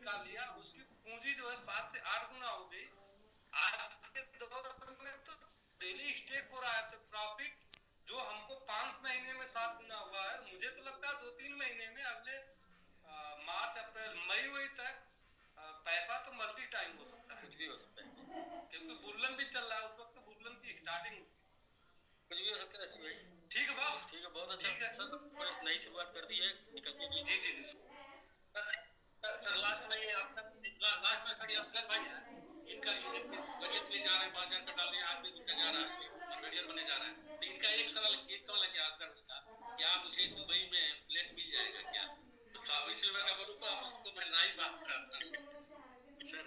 निकाल लिया, उसकी पूंजी जो है 7 से 8 गुना हो गई। आज के दौर में तो डेली स्टेक हो रहा है, तो प्रॉफिट जो हमको 5 महीने में 7 गुना हुआ है, मुझे तो लगता है 2-3 महीने में, अगले मार्च अप्रैल मई वही तक पैसा तो मल्टी टाइम हो सकता है, कुछ भी हो सकता है, क्योंकि बुल्लन भी चल रहा है, उस वक्त बुल्लन की स्टार्टिंग। कुछ भी हो सकता है ऐसी भाई। ठीक है बॉस। ठीक है, बहुत अच्छा ठीक है। सर, बड़ी नई शुरुआत कर दी है, निकलने की। जी जी जी सर, लास्ट में ये लास्ट में खड़ी असलत भाई है, इनका बजट में जा रहा है, 5,000 का डाल दिया, आदमी इनका जा रहा है, कन्वर्जन बनने जा रहा है, तो इनका एक सवाल है क्या असगर का, क्या मुझे दुबई में फ्लैट मिल जाएगा क्या? तो इसलिए मैं बोलूँ तो मैं ना ही बात कर रहा था सर।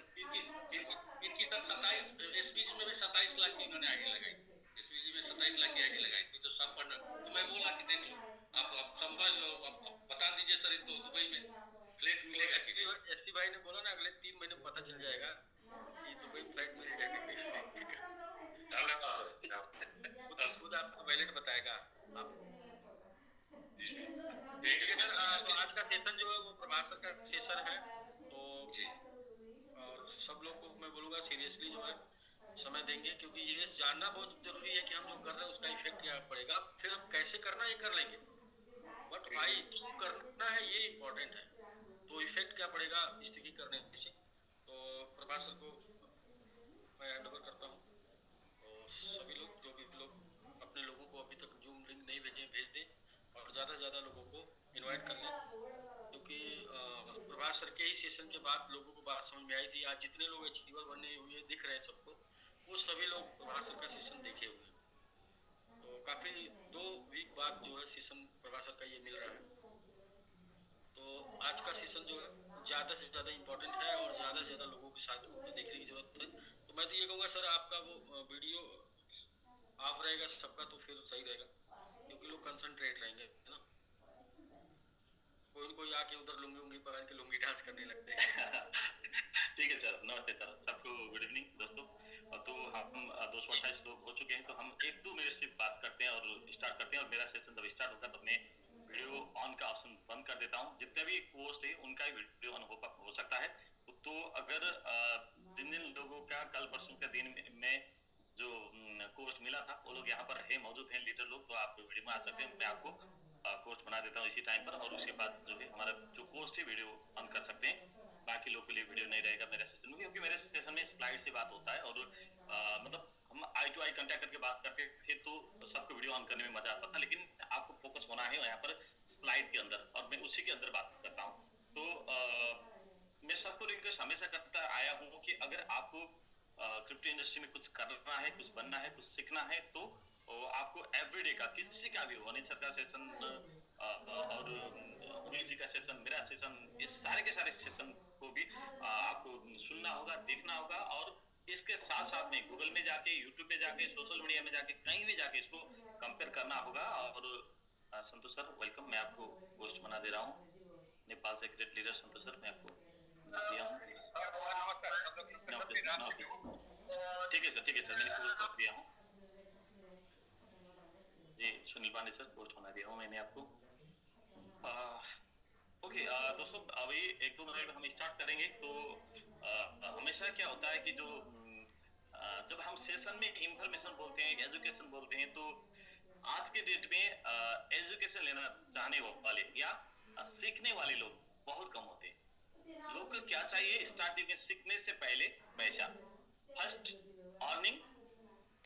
इनकी तब 27 एसपीजी में भी 27 लाख की इन्होंने आईडी लगाई थी, एसपीजी में 27 लाख की आईडी लगाई थी, तो सब पर तो मैं बोला कि देख लो, आप समझ लो, आप बता दीजिए सर, तो दुबई में फ्लैट तो मिलेगा कि नहीं? एसपी भाई ने बोला ना अगले 3 महीने में पता चल जाएगा कि दुबई फ्लाइट मिलेगा कि नहीं मिलेगा। खुद खुद आपको वैलिड बताएगा आपको। ठीक है सर, तो आज का सेशन जो है वो प्रभाषण का सेशन है, तो जी और सब लोग को मैं बोलूँगा सीरियसली जो है समय देंगे, क्योंकि ये जानना बहुत जरूरी है कि हम जो कर रहे हैं उसका इफेक्ट क्या पड़ेगा, फिर हम कैसे करना ये कर लेंगे, बट भाई जो करना है ये इम्पोर्टेंट है, तो इफेक्ट क्या पड़ेगा स्टिकी करने से। तो प्रभाष सर को मैं हैंड ओवर करता हूँ, और सभी लोग जो भी लोग अपने लोगों को अभी तक जूम लिंक नहीं भेजे भेज दें, और ज़्यादा से ज़्यादा लोगों को इनवाइट कर लें, क्योंकि प्रभाष सर के ही सेशन के बाद लोगों को बात समझ में आई थी। आज जितने लोग अचीवर बने हुए दिख रहे हैं सबको, वो सभी लोग प्रभाष सर का सेशन देखे हुए हैं, तो काफ़ी 2 वीक बाद जो है सेशन प्रभाष सर का ये मिल रहा है। तो आज का सेशन जो है ज़्यादा से ज़्यादा इम्पोर्टेंट है, और ज़्यादा से ज़्यादा लोगों के साथ में देखने की ज़रूरत है। तो मैं तो ये कहूँगा सर, आपका वो वीडियो ऑफ रहेगा सबका तो फिर सही रहेगा, क्योंकि लोग कंसंट्रेट रहेंगे, है ना। कोई कोई आके उधर लुंगी उंगी पहन के लुंगी डांस करने लगते हैं। ठीक है सर, नमस्ते सर, सबको गुड इवनिंग दोस्तों। तो हम 228 लोग हो चुके हैं, तो हम 1-2 मिनट से बात करते हैं और स्टार्ट करते हैं, और मेरा सेशन जब स्टार्ट होगा तब मैं वीडियो ऑन का ऑप्शन बंद कर देता हूँ। जितने भी पोस्ट है उनका ही वीडियो ऑन हो सकता है। तो अगर जिन जिन लोगों का कल परसों के दिन में जो कोस्ट मिला था, वो लोग यहाँ पर है, मौजूद हैं लीडर लोग, तो आप वीडियो में आ सकते हैं। मैं आपको कोस्ट बना देता हूँ इसी टाइम पर, और उसके बाद जो है हमारा जो कोस्ट है वीडियो ऑन कर सकते हैं। बाकी लोग के लिए वीडियो नहीं रहेगा मेरे सेशन में, क्योंकि मेरे सेशन में स्लाइड से बात होता है, और मतलब हम आई टू आई कंटेक्ट करके बात करते थे, तो सबको वीडियो ऑन करने में मजा आता था, लेकिन आपको फोकस होना है यहाँ पर स्लाइड के अंदर, और मैं उसी के अंदर बात करता हूँ। तो मैं सबको रिक्वेस्ट हमेशा करता आया हूँ कि अगर आपको क्रिप्टो इंडस्ट्री में कुछ करना है, कुछ बनना है, कुछ सीखना है, तो आपको एवरीडे का किसी का भी अनिल सर का सेशन और उमेश जी का सेशन, मेरा सेशन, ये सारे के सारे सेशन को भी आपको सुनना होगा, देखना होगा, और इसके साथ साथ में गूगल में जाके, यूट्यूब पे जाके, सोशल मीडिया में जाके, कहीं भी जाके इसको कंपेयर करना होगा। और संतोष सर वेलकम, मैं आपको होस्ट बना दे रहा हूँ, नेपाल से ग्रेट लीडर संतोष सर, मैं आपको दिया हूँ। ठीक है सर, ठीक है सर, मैंने पोस्ट कर दिया हूँ जी। सुनील पांडे सर, पोस्ट बना दिया हूँ मैंने आपको। ओके दोस्तों, अभी 1-2 मिनट में हम स्टार्ट करेंगे। तो हमेशा क्या होता है कि जो जब हम सेशन में इंफॉर्मेशन बोलते हैं, एजुकेशन बोलते हैं, तो आज के डेट में एजुकेशन लेना चाहने वाले या सीखने वाले लोग बहुत कम होते हैं। लोग को क्या चाहिए, स्टार्टिंग में सीखने से पहले पैसा फर्स्ट, अर्निंग,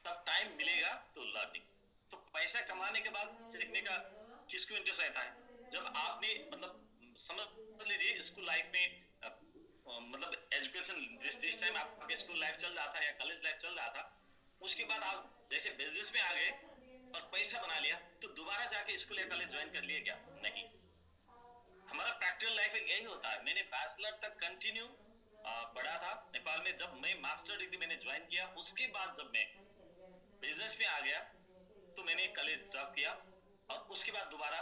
तब टाइम मिलेगा तो लर्निंग। तो पैसा कमाने के बाद सीखने का किसको इंटरेस्ट रहता है? जब आपने मतलब समझ लीजिए स्कूल लाइफ में मतलब एजुकेशन जिस टाइम आपका स्कूल लाइफ चल रहा था या कॉलेज लाइफ चल रहा था, उसके बाद आप जैसे बिजनेस में आ गए और पैसा बना लिया, तो दोबारा जाके स्कूल या कॉलेज ज्वाइन कर लिए क्या? नहीं। हमारा प्रैक्टिकल लाइफ में यही होता है। मैंने बैचलर तक कंटिन्यू पढ़ा था नेपाल में। जब मैं मास्टर डिग्री मैंने ज्वाइन किया, उसके बाद जब मैं बिजनेस में आ गया, तो मैंने कॉलेज ड्रॉप किया, और उसके बाद दोबारा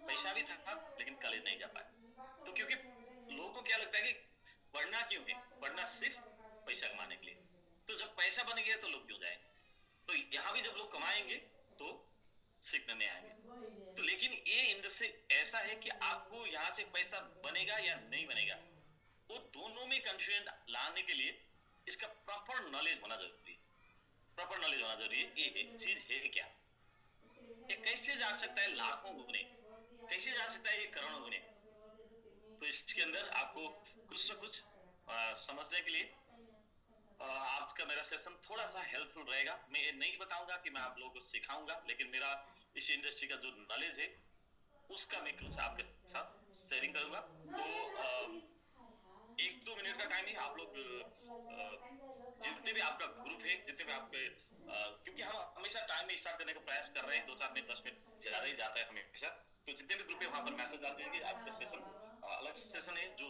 पैसा भी था लेकिन कॉलेज नहीं जा पाया। तो क्योंकि लोगों को क्या लगता है कि पढ़ना क्यों है? पढ़ना सिर्फ पैसा कमाने के लिए। तो जब पैसा बन गया तो लोग क्यों जाएंगे? तो यहाँ भी जब लोग कमाएंगे तो सीखने में आएंगे। तो लेकिन ये इंडस्ट्री ऐसा है कि आपको यहाँ से पैसा बनेगा या नहीं बनेगा, वो दोनों में कंफ्यूजन लाने के लिए इसका प्रॉपर नॉलेज होना जरूरी है। प्रॉपर नॉलेज होना जरूरी है ये चीज है क्या, ये कैसे जान सकता है लाखों गुने, कैसे जान सकता है ये करोड़ों गुने। तो इसके अंदर आपको कुछ न कुछ समझने के लिए आज का मेरा सेशन थोड़ा सा हेल्पफुल रहेगा। मैं ये नहीं बताऊंगा कि मैं आप लोगों को सिखाऊंगा, लेकिन मेरा इस इंडस्ट्री का जो नॉलेज है उसका मैं कुछ आपके साथ शेयरिंग करूंगा। तो 1-2 मिनट का टाइम ही आप लोग जितने भी आपका ग्रुप है, जितने भी आपके क्योंकि हम हमेशा टाइम में स्टार्ट करने का प्रयास कर रहे हैं, 2-4 मिनट 10 मिनट ज्यादा ही जाता है हमेशा। तो जितने भी ग्रुप है वहां पर मैसेज डाल देंगे आज का सेशन अलग सेशन है, जो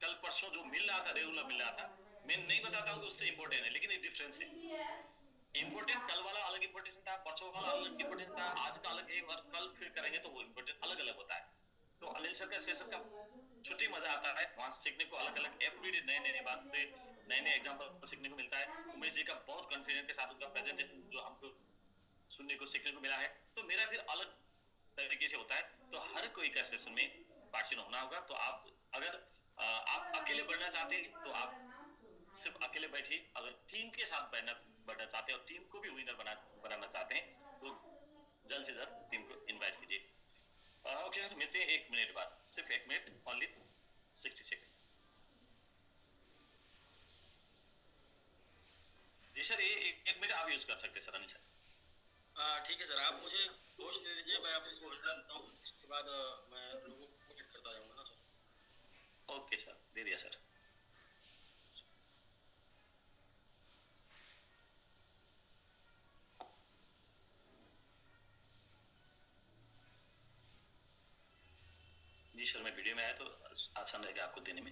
कल परसों जो मिल रहा था रेगुलर मिल रहा था, मैं नहीं बताता हूँ कि उससे इम्पोर्टेंट है, लेकिन एक डिफरेंस है। इम्पोर्टेंट कल वाला अलग इम्पोर्टेंस था, परसों वाला अलग इम्पोर्टेंस था, आज का अलग है, और कल फिर करेंगे तो वो इम्पोर्टेंट अलग अलग होता है। तो अनिल सर का सेशन का छुट्टी मजा आता है, वहां सीखने को अलग अलग एवरीडे नए नए बातें, नए नए एग्जाम्पल सीखने को मिलता है। उमेश जी का बहुत कॉन्फिडेंस के साथ उनका प्रेजेंटेशन जो हमको सुनने को सीखने को मिला है, तो मेरा फिर अलग तरीके से होता है। तो हर कोई का सेशन में पार्टिसिपेट होना होगा। तो आप अगर आप अकेले बढ़ना चाहते हैं तो आप सिर्फ अकेले बैठिए, अगर टीम के साथ बढ़ना चाहते हैं और टीम को भी विनर बनाना चाहते हैं तो जल्द से जल्द टीम को इनवाइट कीजिए। ओके सर, मिलते हैं 1 मिनट बाद, सिर्फ 1 मिनट, ओनली 60 सेकेंड। जी सर, ये 1 मिनट आप यूज कर सकते हैं सर। अनिल सर ठीक है सर, आप मुझे होस्ट दे दीजिए, मैं आपको होस्ट डाल देता हूँ। इसके बाद मैं लोगों को एड करता जाऊँगा ना सर। ओके सर, दे दिया सर। जी सर, मैं वीडियो में आया तो आसान रहेगा आपको देने में।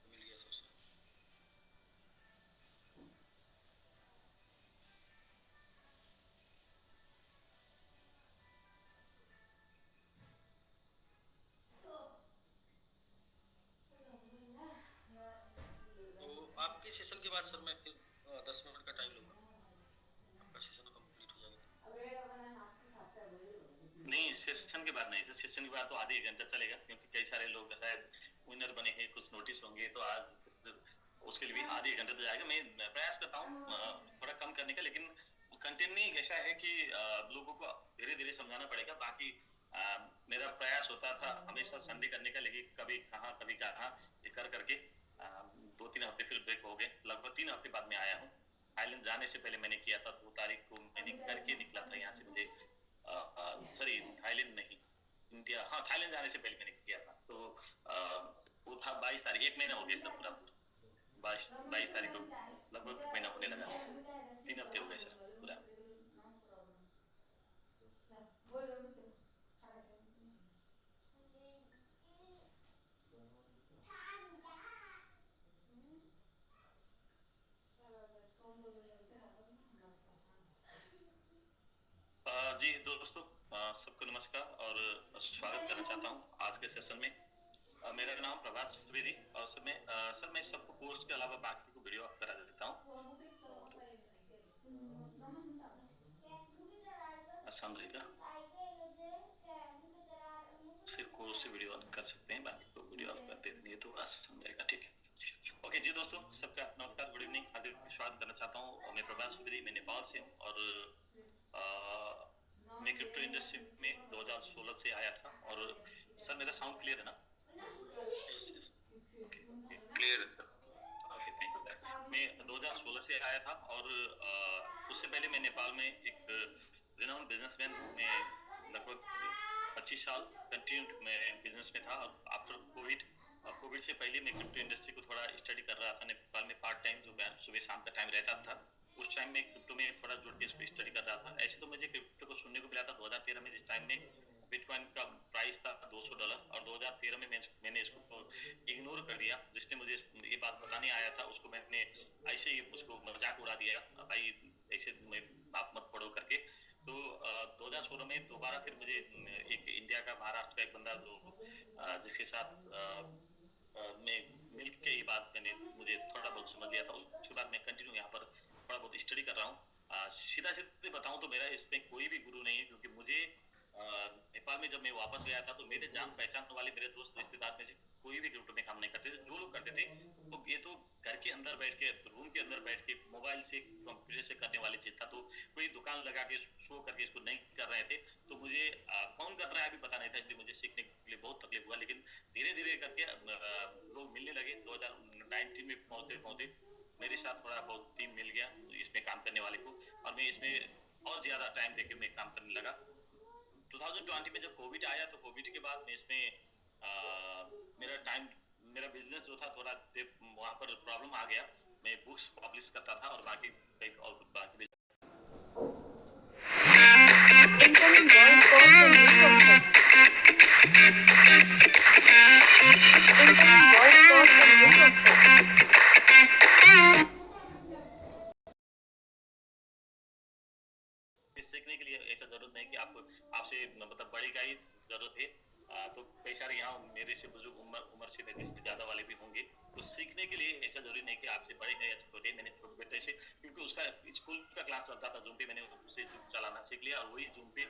मिल गया सर। तो आपके सेशन के बाद सर मैं फिर 10 मिनट का टाइम लूँगा, आपका सेशन कंप्लीट हो जाएगा। नहीं, सेशन के बाद नहीं सर, सेशन के बाद तो आधे एक घंटा चलेगा, क्योंकि कई सारे लोग शायद विनर बने हैं, कुछ नोटिस होंगे, तो आज उसके लिए भी आधे एक घंटे तो जाएगा। मैं प्रयास करता हूँ थोड़ा कम करने का, लेकिन कंटेंट नहीं ऐसा है कि लोगों को धीरे धीरे समझाना पड़ेगा। बाकी मेरा प्रयास होता था हमेशा संडे करने का, लेकिन कभी कहाँ ये कर करके 2-3 हफ्ते फिर ब्रेक हो गए, लगभग 3 हफ्ते बाद में आया हूँ। थाईलैंड जाने से पहले मैंने किया था, 2 तारीख को मैंने करके निकला था यहाँ से। मुझे सॉरी, थाईलैंड नहीं, इंडिया, हाँ थाईलैंड जाने से पहले मैंने किया था। तो वो था 22 तारीख, 1 महीना हो गया सर, पूरा 22 तारीख को लगभग 1 महीना होने लगा सर, 3 हफ्ते हो गए सर पूरा। जी दोस्तों, सबको नमस्कार और स्वागत करना चाहता हूँ आज के सेशन में। मेरा नाम प्रभास त्रिवेदी, और सर मैं सबको पोस्ट के अलावा बाकी को वीडियो ऑफ करा देता हूँ। आसान रहेगा, सिर्फ कोर्स से वीडियो ऑन कर सकते हैं, बाकी को वीडियो ऑफ कर देंगे तो आसान रहेगा। ठीक है, ओके जी दोस्तों, सबका नमस्कार, गुड इवनिंग, हार्दिक स्वागत करना चाहता हूँ। मैं प्रभास त्रिवेदी, मैं नेपाल से हूँ, और मैं क्रिप्टो इंडस्ट्री में 2016 से आया था। और सर मेरा साउंड क्लियर है ना? क्लियर है सर, ओके, थैंक यू। मैं 2016 से आया था, और उससे पहले मैं नेपाल में एक रिनाउंड बिजनेसमैन हूँ। मैं लगभग 25 साल कंटिन्यू मैं बिजनेस में था। और आफ्टर कोविड से पहले मैं क्रिप्टो इंडस्ट्री को थोड़ा स्टडी कर रहा था नेपाल में, पार्ट टाइम, जो सुबह शाम का टाइम रहता था। उस टाइम में क्रिप्टो में थोड़ा जुड़ के इसको स्टडी कर रहा था। ऐसे तो मुझे क्रिप्टो को सुनने को मिला था 2013 में, जिस टाइम में बिटकॉइन का प्राइस था $200, और 2013 में मैंने इसको इग्नोर कर दिया। जिसने मुझे ये बात बताने आया था उसको मैंने ऐसे ही उसको मजाक उड़ा दिया, भाई ऐसे बात मत पढ़ो करके। तो 2016 में दोबारा फिर मुझे एक इंडिया का, महाराष्ट्र का एक बंदा जो जिसके साथ मैं मिल के ये बात मुझे थोड़ा बहुत समझ लिया था। उसके बाद मैं कंटिन्यू यहाँ पर थोड़ा बहुत स्टडी कर रहा हूँ। सीधा सीधे बताऊँ तो मेरा इसमें कोई भी गुरु नहीं है, क्योंकि मुझे नेपाल में में जब मैं वापस गया था तो मेरे जान पहचान वाले मेरे दोस्त रिश्तेदार में से कोई भी क्रिप्टो में काम नहीं करते थे। जो लोग करते थे तो ये तो घर के अंदर बैठ के, रूम के अंदर बैठ के मोबाइल से कंप्यूटर से करने वाली चीज था। तो कोई दुकान लगा के शो करके इसको नहीं कर रहे थे। तो मुझे कौन कर रहा है अभी पता नहीं था, इसलिए मुझे सीखने के लिए बहुत तकलीफ हुआ। लेकिन धीरे धीरे करके लोग मिलने लगे। 2019 में पहुंचते पहुंचते मेरे साथ थोड़ा बहुत टीम मिल गया इसमें काम करने वाले को, और मैं इसमें और ज्यादा टाइम देके मैं काम करने लगा। 2020 में जब कोविड आया तो कोविड के बाद मैं इसमें मेरा बिजनेस जो था थोड़ा वहां पर प्रॉब्लम आ गया। मैं बुक्स पब्लिश करता था और बाकी बाकी Incoming voice call from Microsoft. Incoming voice call from Microsoft. सीखने के लिए ऐसा जरूरत नहीं कि आपसे मतलब बड़ी का ही जरूरत है। तो कई सारे यहाँ मेरे से बुजुर्ग उम्र से मेरे से ज्यादा वाले भी होंगे। तो सीखने के लिए ऐसा जरूरी नहीं कि आपसे बड़े हैं या छोटे। मैंने छोटे बेटे से, क्योंकि उसका स्कूल का क्लास चलता था जूम पे, मैंने उसे जूम चलाना सीख लिया। और वही जूम पे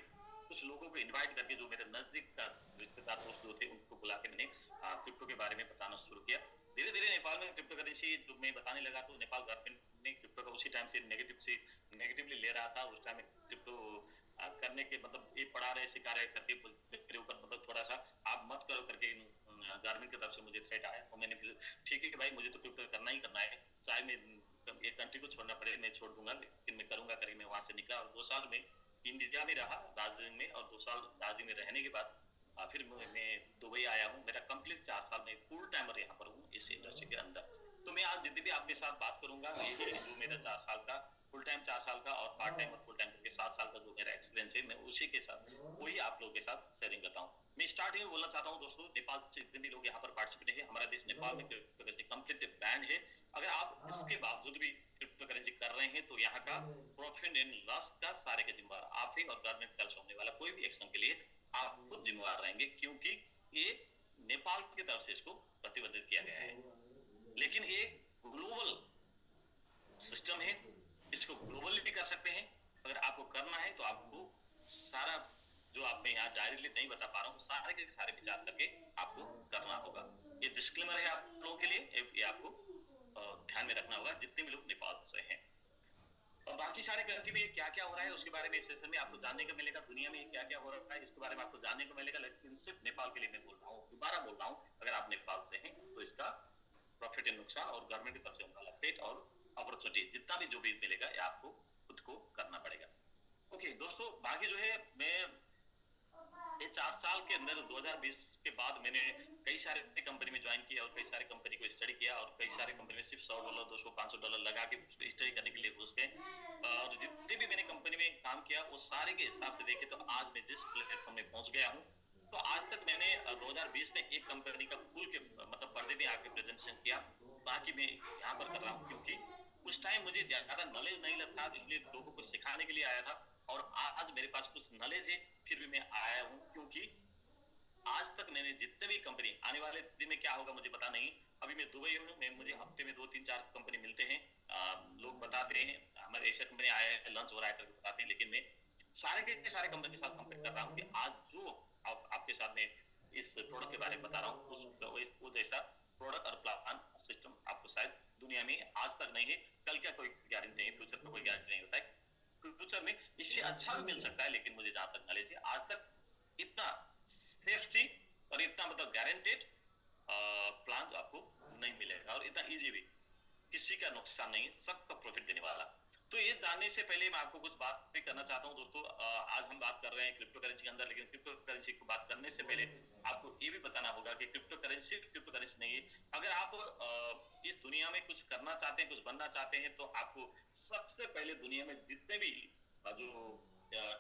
कुछ लोगों को इनवाइट करके, जो मेरे नजदीक का रिश्तेदार दोस्त जो थे, उनको बुला के मैंने क्रिप्टो के बारे में बताना शुरू किया। धीरे धीरे नेपाल में क्रिप्टो करेंसी जो मैं बताने लगा तो नेपाल गवर्नमेंट ने क्रिप्टो का उसी टाइम से नेगेटिवली ले रहा था। उस टाइम क्रिप्टो करने के मतलब ये पढ़ा रहे सिखा रहे करके मेरे ऊपर मतलब थोड़ा सा आप मत करो करके गवर्नमेंट की तरफ से मुझे थ्रेट आया। तो मैंने फिर ठीक है कि भाई मुझे तो क्रिप्टो करना ही करना है, चाहे मैं एक कंट्री को छोड़ना पड़े मैं छोड़ दूंगा, लेकिन मैं करूंगा करके मैं वहां से निकला। और 2 साल में इंडिया में रहा, दार्जिलिंग में, और 2 साल दार्जिलिंग में रहने के बाद फिर मैं दुबई आया हूँ। मेरा कंप्लीट 4 साल में फुल टाइमर यहाँ पर हूँ इस इंडस्ट्री के अंदर। तो मैं आज जितने भी आपके साथ बात करूंगा ये जो मेरा 4 साल का फुल टाइम 4 साल का और पार्ट टाइम और फुल टाइम करके 7 साल का जो मेरा एक्सपीरियंस है, मैं उसी के साथ वही आप लोगों के साथ शेयरिंग करता हूँ। मैं स्टार्टिंग में बोलना चाहता हूँ दोस्तों, नेपाल से जितने भी लोग यहाँ पर पार्टिसिपेट है, हमारा देश नेपाल में क्रिप्टो करेंसी कंप्लीट बैन है। अगर आप इसके बावजूद भी क्रिप्टो करेंसी कर रहे हैं तो यहाँ का प्रॉफिट एंड लॉस का सारे के जिम्मेवार आप ही, और गवर्नमेंट की तरफ से होने वाला कोई भी एक्शन के लिए आप खुद जिम्मेवार रहेंगे, क्योंकि ये नेपाल की तरफ से इसको प्रतिबंधित किया गया है। लेकिन ये ग्लोबल सिस्टम है, इसको ग्लोबली भी कर सकते हैं। अगर आपको करना है तो आपको सारा जो आप मैं यहाँ डायरेक्टली नहीं बता पा रहा हूँ, सारे के सारे विचार करके आपको करना होगा। ये डिस्क्लेमर है आप लोगों के लिए, ये आपको ध्यान में रखना होगा जितने भी लोग नेपाल से हैं। और बाकी सारे कंट्री में क्या क्या हो रहा है उसके बारे में इस सेशन में आपको जानने को मिलेगा। दुनिया में क्या क्या हो रहा है इसके बारे में आपको जानने को मिलेगा। लेकिन सिर्फ नेपाल के लिए मैं बोल रहा हूँ, दोबारा बोल रहा हूँ, अगर आप नेपाल से हैं तो इसका प्रॉफिट एंड नुकसान और गवर्नमेंट की तरफ से होने वाला थ्रेट और अपॉर्चुनिटी जितना भी जो भी मिलेगा ये आपको खुद को करना पड़ेगा। ओके दोस्तों, बाकी जो है मैं ये 4 साल के अंदर 2020 के बाद मैंने कई सारे कंपनी में ज्वाइन किया और कई सारे कंपनी को स्टडी किया, और कई सारे कंपनी में सिर्फ $100, $200, $500 लगा के स्टडी करने के लिए घुस गए। और जितने भी मैंने कंपनी में काम किया वो सारे के हिसाब से देखे तो आज मैं जिस प्लेटफॉर्म में पहुंच गया हूँ, तो आज तक मैंने 2020 में एक कंपनी का फुल के मतलब पर्दे में आके प्रेजेंटेशन किया। बाकी मैं यहाँ पर कर रहा हूँ क्योंकि उस टाइम मुझे ज्यादा नॉलेज नहीं लगता, इसलिए लोगों को सिखाने के लिए आया था। और आज मेरे पास कुछ नॉलेज है फिर भी मैं आया हूँ, क्योंकि आज तक मैंने जितने भी कंपनी, आने वाले दिन में क्या होगा मुझे पता नहीं। अभी मैं दुबई हूँ, मैं मुझे हफ्ते में 2-3-4 कंपनी मिलते हैं, लोग बताते हैं हमारे एशिया कंपनी आया है, लंच हो रहा है करके बताते हैं। लेकिन मैं सारे के सारे कंपनी के साथ कंपेयर कर रहा हूँ कि आज जो आपके साथ में इस प्रोडक्ट के बारे में बता रहा हूँ वो जैसा प्रोडक्ट और प्लान सिस्टम आपको शायद दुनिया में आज तक नहीं है। कल क्या कोई गारंटी नहीं, फ्यूचर में कोई गारंटी नहीं होता है, फ्यूचर में इससे अच्छा भी मिल सकता है। लेकिन मुझे जहां तक नॉलेज है आज तक इतना सेफ्टी और इतना मतलब गारंटेड प्लान आपको नहीं मिलेगा, और इतना इजी भी, किसी का नुकसान नहीं, सबका प्रॉफिट देने वाला। तो ये जानने से पहले मैं आपको कुछ बात भी करना चाहता हूं दोस्तों। आज हम बात कर रहे हैं क्रिप्टो करेंसी के अंदर, लेकिन क्रिप्टो करेंसी की बात करने से पहले आपको ये भी बताना होगा कि क्रिप्टो करेंसी नहीं है। अगर आप इस दुनिया में कुछ करना चाहते हैं, कुछ बनना चाहते हैं, तो आपको सबसे पहले दुनिया में जितने भी जो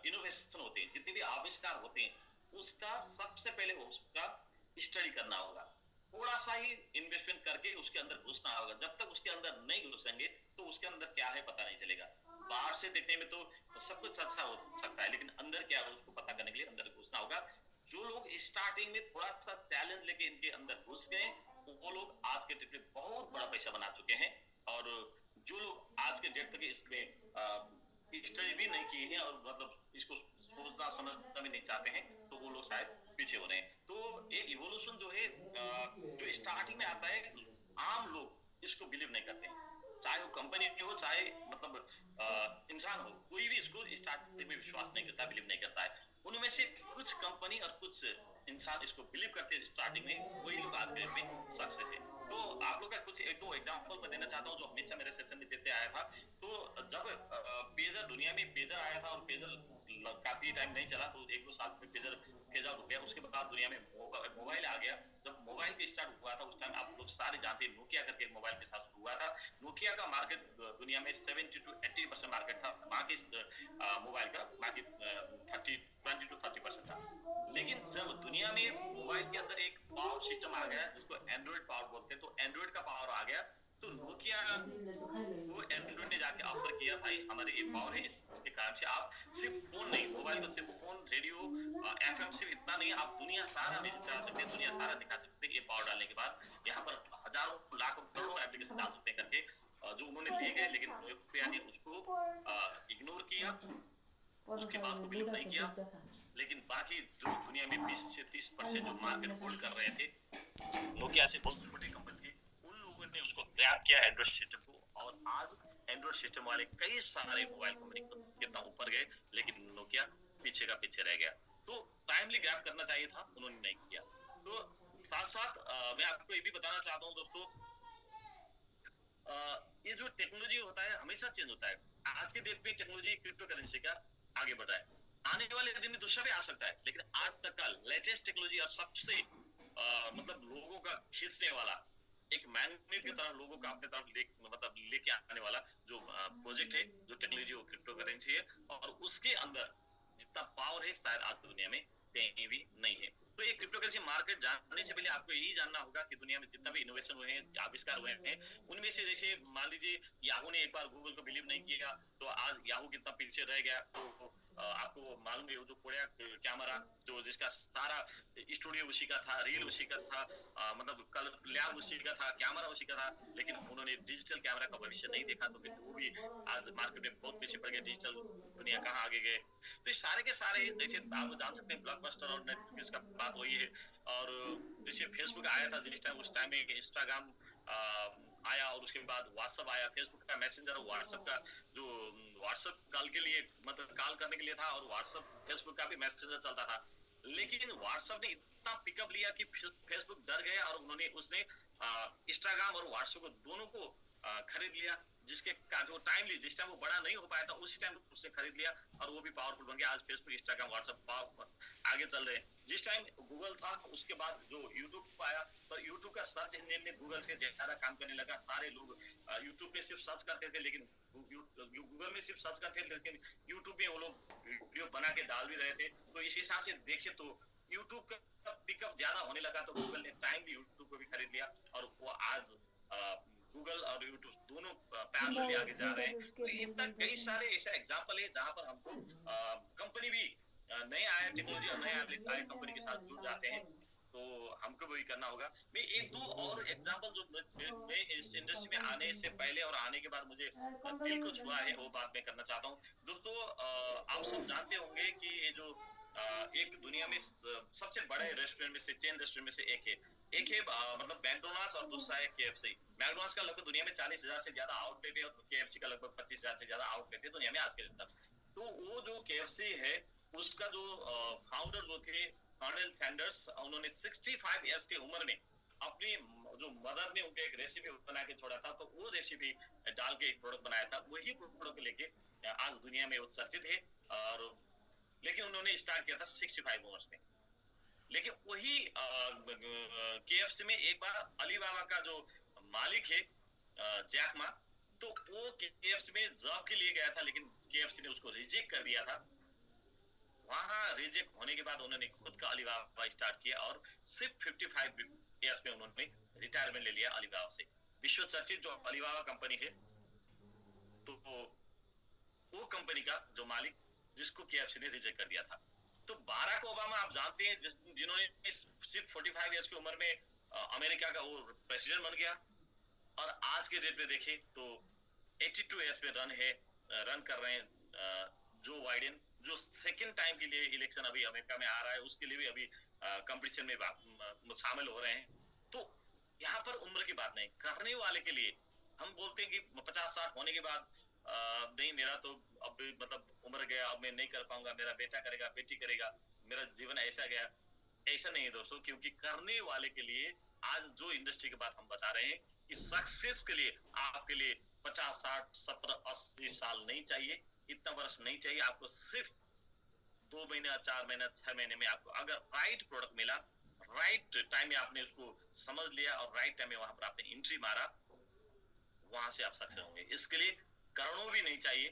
इनोवेशन होते हैं, जितने भी आविष्कार होते हैं, उसका सबसे पहले उसका स्टडी करना होगा। थोड़ा सा ही इन्वेस्टमेंट करके उसके अंदर घुसना होगा। जब तक उसके अंदर नहीं घुसेंगे तो उसके अंदर क्या है पता नहीं चलेगा। बाहर से देखने में तो सब कुछ अच्छा हो सकता है, लेकिन अंदर क्या है उसको पता करने के लिए अंदर घुसना होगा। जो लोग स्टार्टिंग में थोड़ा सा चैलेंज लेके इनके अंदर घुस गए, वो लोग आज के डेट में बहुत बड़ा पैसा बना चुके हैं। और जो लोग आज के डेट तक इसमें स्टडी भी नहीं किए हैं और मतलब इसको सोचना समझना भी नहीं चाहते हैं, तो वो लोग शायद पीछे हो रहे हैं। तो ये इवोल्यूशन जो है जो स्टार्टिंग में आता है, आम लोग इसको बिलीव नहीं करते, चाहे वो कंपनी हो चाहे मतलब इंसान हो, कोई भी इसको स्टार्टिंग में विश्वास नहीं करता, बिलीव नहीं करता है। उनमें से कुछ कंपनी और कुछ इंसान इसको बिलीव करते हैं स्टार्टिंग में, वही लोग आज के डेट में सक्सेस है। तो आप लोग का कुछ एक दो एग्जांपल मैं देना चाहता हूँ जो हमेशा मेरे सेशन में देते आया था। तो जब पेजर दुनिया में पेजर आया था और पेजर काफी टाइम नहीं चला, तो एक दो साल में पेजर फेज आउट हो गया। उसके बाद दुनिया में मोबाइल आ गया। जब मोबाइल पे स्टार्ट हुआ था उस टाइम आप लोग सारे जानते हैं, नोकिया करके मोबाइल के साथ शुरू हुआ था। नोकिया का मार्केट दुनिया में 70 to 80% मार्केट था बाकी मोबाइल का, बाकी 20 to 30% था। लेकिन जब दुनिया में मोबाइल के अंदर एक पावर सिस्टम आ गया जिसको एंड्रॉइड पावर बोलते हैं, तो एंड्रॉइड का पावर आ गया, तो नोकिया वो एंड्रॉइड ने जाके ऑफर किया, भाई हमारे ये पावर है, इसके कारण से आप सिर्फ फोन नहीं, मोबाइल को सिर्फ फोन, रेडियो, एफएम सिर्फ इतना नहीं, आप दुनिया सारा भी चला सकते हैं, दुनिया सारा दिखा सकते हैं। ये पावर डालने के बाद यहाँ पर हजारों लाखों करोड़ों एप्लीकेशन डाल सकते हैं करके जो उन्होंने ले गए, लेकिन नोकिया ने उसको इग्नोर किया, उसके बाद को बिलीव नहीं किया। लेकिन बाकी जो दुनिया में 20 से 30% जो मार्केट होल्ड कर रहे थे, नोकिया से बहुत छोटी कंपनी थी, उन लोगों ने उसको ग्रैब किया एंड्रॉइड सिस्टम को, और आज एंड्रॉइड सिस्टम वाले कई सारे मोबाइल कंपनी कितना ऊपर गए, लेकिन नोकिया पीछे का पीछे रह गया। तो टाइमली ग्रैब करना चाहिए था, उन्होंने नहीं किया। तो साथ साथ मैं आपको ये भी बताना चाहता हूँ दोस्तों, ये जो टेक्नोलॉजी होता है हमेशा चेंज होता है। आज के डेट में टेक्नोलॉजी क्रिप्टो करेंसी का आगे बढ़ रहा है, आने वाले दिन में दूसरा भी आ सकता है, लेकिन आज तक का लेटेस्ट टेक्नोलॉजी और सबसे मतलब लोगों का खींचने वाला, एक मैग्नेट की तरह लोगों का अपने तरफ लेके आने वाला जो प्रोजेक्ट है, जो टेक्नोलॉजी, वो क्रिप्टो करेंसी है। और उसके अंदर जितना पावर है शायद आज की दुनिया में कहीं भी नहीं है। तो ये क्रिप्टो करेंसी मार्केट जानने से पहले आपको यही जानना होगा कि दुनिया में जितना भी इनोवेशन हुए हैं, आविष्कार हुए हैं, उनमें से जैसे मान लीजिए याहू ने एक बार गूगल को बिलीव नहीं किया, तो आज याहू कितना पीछे रह गया। तो आपको मालूम है वो जो कोडैक कैमरा, जो जिसका सारा स्टूडियो उसी का था, रील उसी का था, मतलब कल लैब उसी का था, कैमरा उसी का था, लेकिन उन्होंने डिजिटल कैमरा का भविष्य नहीं देखा, तो फिर वो भी आज मार्केट में बहुत पीछे पड़ गया। डिजिटल दुनिया कहाँ आगे गए। तो ये सारे के सारे, जैसे आप जान सकते हैं ब्लॉकबस्टर और नेटफ्लिक्स का बात वही है। और जैसे फेसबुक आया था जिस टाइम, उस टाइम में इंस्टाग्राम आया, और उसके बाद व्हाट्सएप आया, फेसबुक का मैसेंजर, व्हाट्सएप का जो व्हाट्सएप कॉल के लिए, मतलब कॉल करने के लिए था, और व्हाट्सएप फेसबुक का भी मैसेंजर चलता था। लेकिन व्हाट्सएप ने इतना पिकअप लिया कि फेसबुक डर गया, और उसने इंस्टाग्राम और व्हाट्सएप को दोनों को खरीद लिया, जिसके जो टाइमली, जिस टाइम वो बड़ा नहीं हो पाया था उसी टाइम उसने खरीद लिया, और वो भी पावरफुल बन गया। आज फेसबुक, इंस्टाग्राम, व्हाट्सएप आगे चल रहे हैं। जिस टाइम गूगल था उसके बाद जो यूट्यूब आया, तो यूट्यूब का सर्च इंजन में गूगल से ज्यादा काम करने लगा। सारे लोग यूट्यूब पे सिर्फ सर्च करते थे, लेकिन गूगल में सिर्फ सर्च करते थे, लेकिन यूट्यूब में वो लोग वीडियो बना के डाल भी रहे थे। तो इस हिसाब से देखे तो यूट्यूब का पिकअप ज्यादा होने लगा, तो गूगल ने टाइमली यूट्यूब को भी खरीद लिया, और वो आज गूगल और यूट्यूब दोनों पैरेलली आगे जा रहे हैं। तो इतना कई सारे ऐसा एग्जांपल है जहां पर हमको कंपनी भी नए आया टेक्नोलॉजी और नए आए कंपनी के साथ जुड़ जाते हैं, तो हमको वही करना होगा। मैं एक दो और एग्जांपल जो मैं इस इंडस्ट्री में आने से पहले और आने के बाद मुझे दिल को छुआ है, वो बात मैं करना चाहता हूँ। दोस्तों आप सब जानते होंगे कि ये जो एक दुनिया में सबसे बड़े रेस्टोरेंट में से, चेन रेस्टोरेंट में से एक है मतलब मैकडोनल्ड्स, और दूसरा है केएफसी। मैकडोनल्ड्स का लगभग दुनिया में 40,000 से ज्यादा आउटलेट है, और केएफसी का लगभग 25,000 से ज्यादा आउटलेट है दुनिया में आज के दिन तक। तो वो जो केएफसी है उसका जो फाउंडर जो थे कर्नल सैंडर्स, उन्होंने 65 इयर्स की उम्र में अपनी जो मदर ने उनके एक रेसिपी बना के छोड़ा था, तो वो रेसिपी डाल के एक प्रोडक्ट बनाया था, वही प्रोडक्ट लेके आज दुनिया में उत्सर्जित है। और लेकिन उन्होंने स्टार्ट किया था 65 उम्र में। लेकिन वही केएफसी में एक बार अलीबाबा का जो मालिक है जैक मा, तो वो केएफसी में जॉब के लिए गया था, लेकिन केएफसी ने उसको रिजेक्ट कर दिया था। वहां रिजेक्ट होने के बाद उन्होंने खुद का अलीबाबा स्टार्ट किया, और सिर्फ 55 इयर्स में उन्होंने रिटायरमेंट ले लिया अलीबाबा से। विश्व चर्चित जो अलीबाबा कंपनी है, तो वो कंपनी का जो मालिक, जिसको केएफसी ने रिजेक्ट कर दिया था। तो बाराक ओबामा आप जानते हैं, जिन्होंने सिर्फ 45 इयर्स की उम्र में अमेरिका का वो प्रेसिडेंट बन गया, और आज के डेट में देखें तो 82 इयर्स पे रन कर रहे हैं जो बाइडेन, जो सेकंड टाइम के लिए इलेक्शन अभी अमेरिका में आ रहा है उसके लिए भी अभी कंपटीशन में शामिल हो रहे हैं। तो यहाँ पर उम्र की बात नहीं, करने वाले के लिए हम बोलते हैं कि 50-60 होने के बाद नहीं मेरा तो अब मतलब उम्र गया, अब मैं नहीं कर पाऊंगा, मेरा बेटा करेगा, बेटी करेगा, मेरा जीवन ऐसा गया। ऐसा नहीं है दोस्तों, क्योंकि करने वाले के लिए आज जो इंडस्ट्री की बात हम बता रहे हैं कि सक्सेस के लिए आपके लिए 50-60-70-80 साल नहीं चाहिए, इतना वर्ष नहीं चाहिए। आपको सिर्फ 2 महीना, 4 महीना, 6 महीने में आपको अगर राइट प्रोडक्ट मिला, राइट टाइम में आपने उसको समझ लिया और राइट टाइम में वहां पर आपने एंट्री मारा, वहां से आप सक्सेस होंगे। इसके लिए करोड़ों भी नहीं चाहिए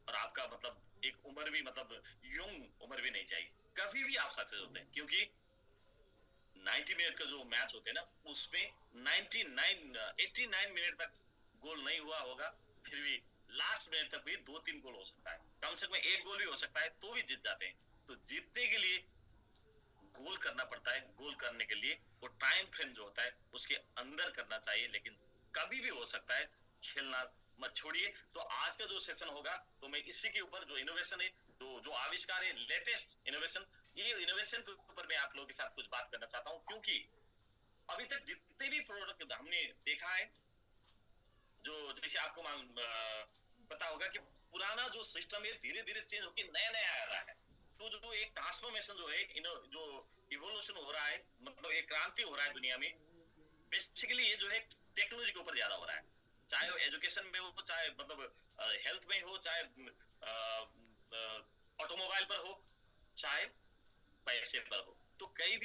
और आपका मतलब एक उम्र भी मतलब यंग उम्र भी नहीं चाहिए, कभी भी आप सक्सेस होते हैं। क्योंकि 90 मिनट का जो मैच होते हैं ना, उसमें 89 मिनट तक गोल नहीं हुआ होगा, फिर भी लास्ट मिनट तक भी 2-3 गोल हो सकता है, कम से कम एक गोल भी हो सकता है, तो भी जीत जाते हैं। तो जीतने के लिए गोल करना पड़ता है। गोल करने के लिए वो टाइम फ्रेम जो होता है उसके अंदर करना चाहिए, लेकिन कभी भी हो सकता है, खेलना मत छोड़िए। तो आज का जो सेशन होगा तो मैं इसी के ऊपर जो इनोवेशन है, जो आविष्कार है, लेटेस्ट इनोवेशन, ये इनोवेशन के ऊपर मैं आप लोगों के साथ कुछ बात करना चाहता हूँ। क्योंकि अभी तक जितने भी प्रोडक्ट हमने देखा है, जो जैसे आपको पता होगा कि पुराना जो सिस्टम है धीरे धीरे चेंज होकर नया नया आ रहा है। तो जो एक ट्रांसफॉर्मेशन जो है, जो इवोल्यूशन हो रहा है, मतलब एक क्रांति हो रहा है दुनिया में, बेसिकली ये जो है टेक्नोलॉजी के ऊपर ज्यादा हो रहा है। चाहे वो एजुकेशन में हो, चाहे मतलब हेल्थ में हो, चाहे ऑटोमोबाइल पर हो, चाहे पैसे पर हो। तो कहीं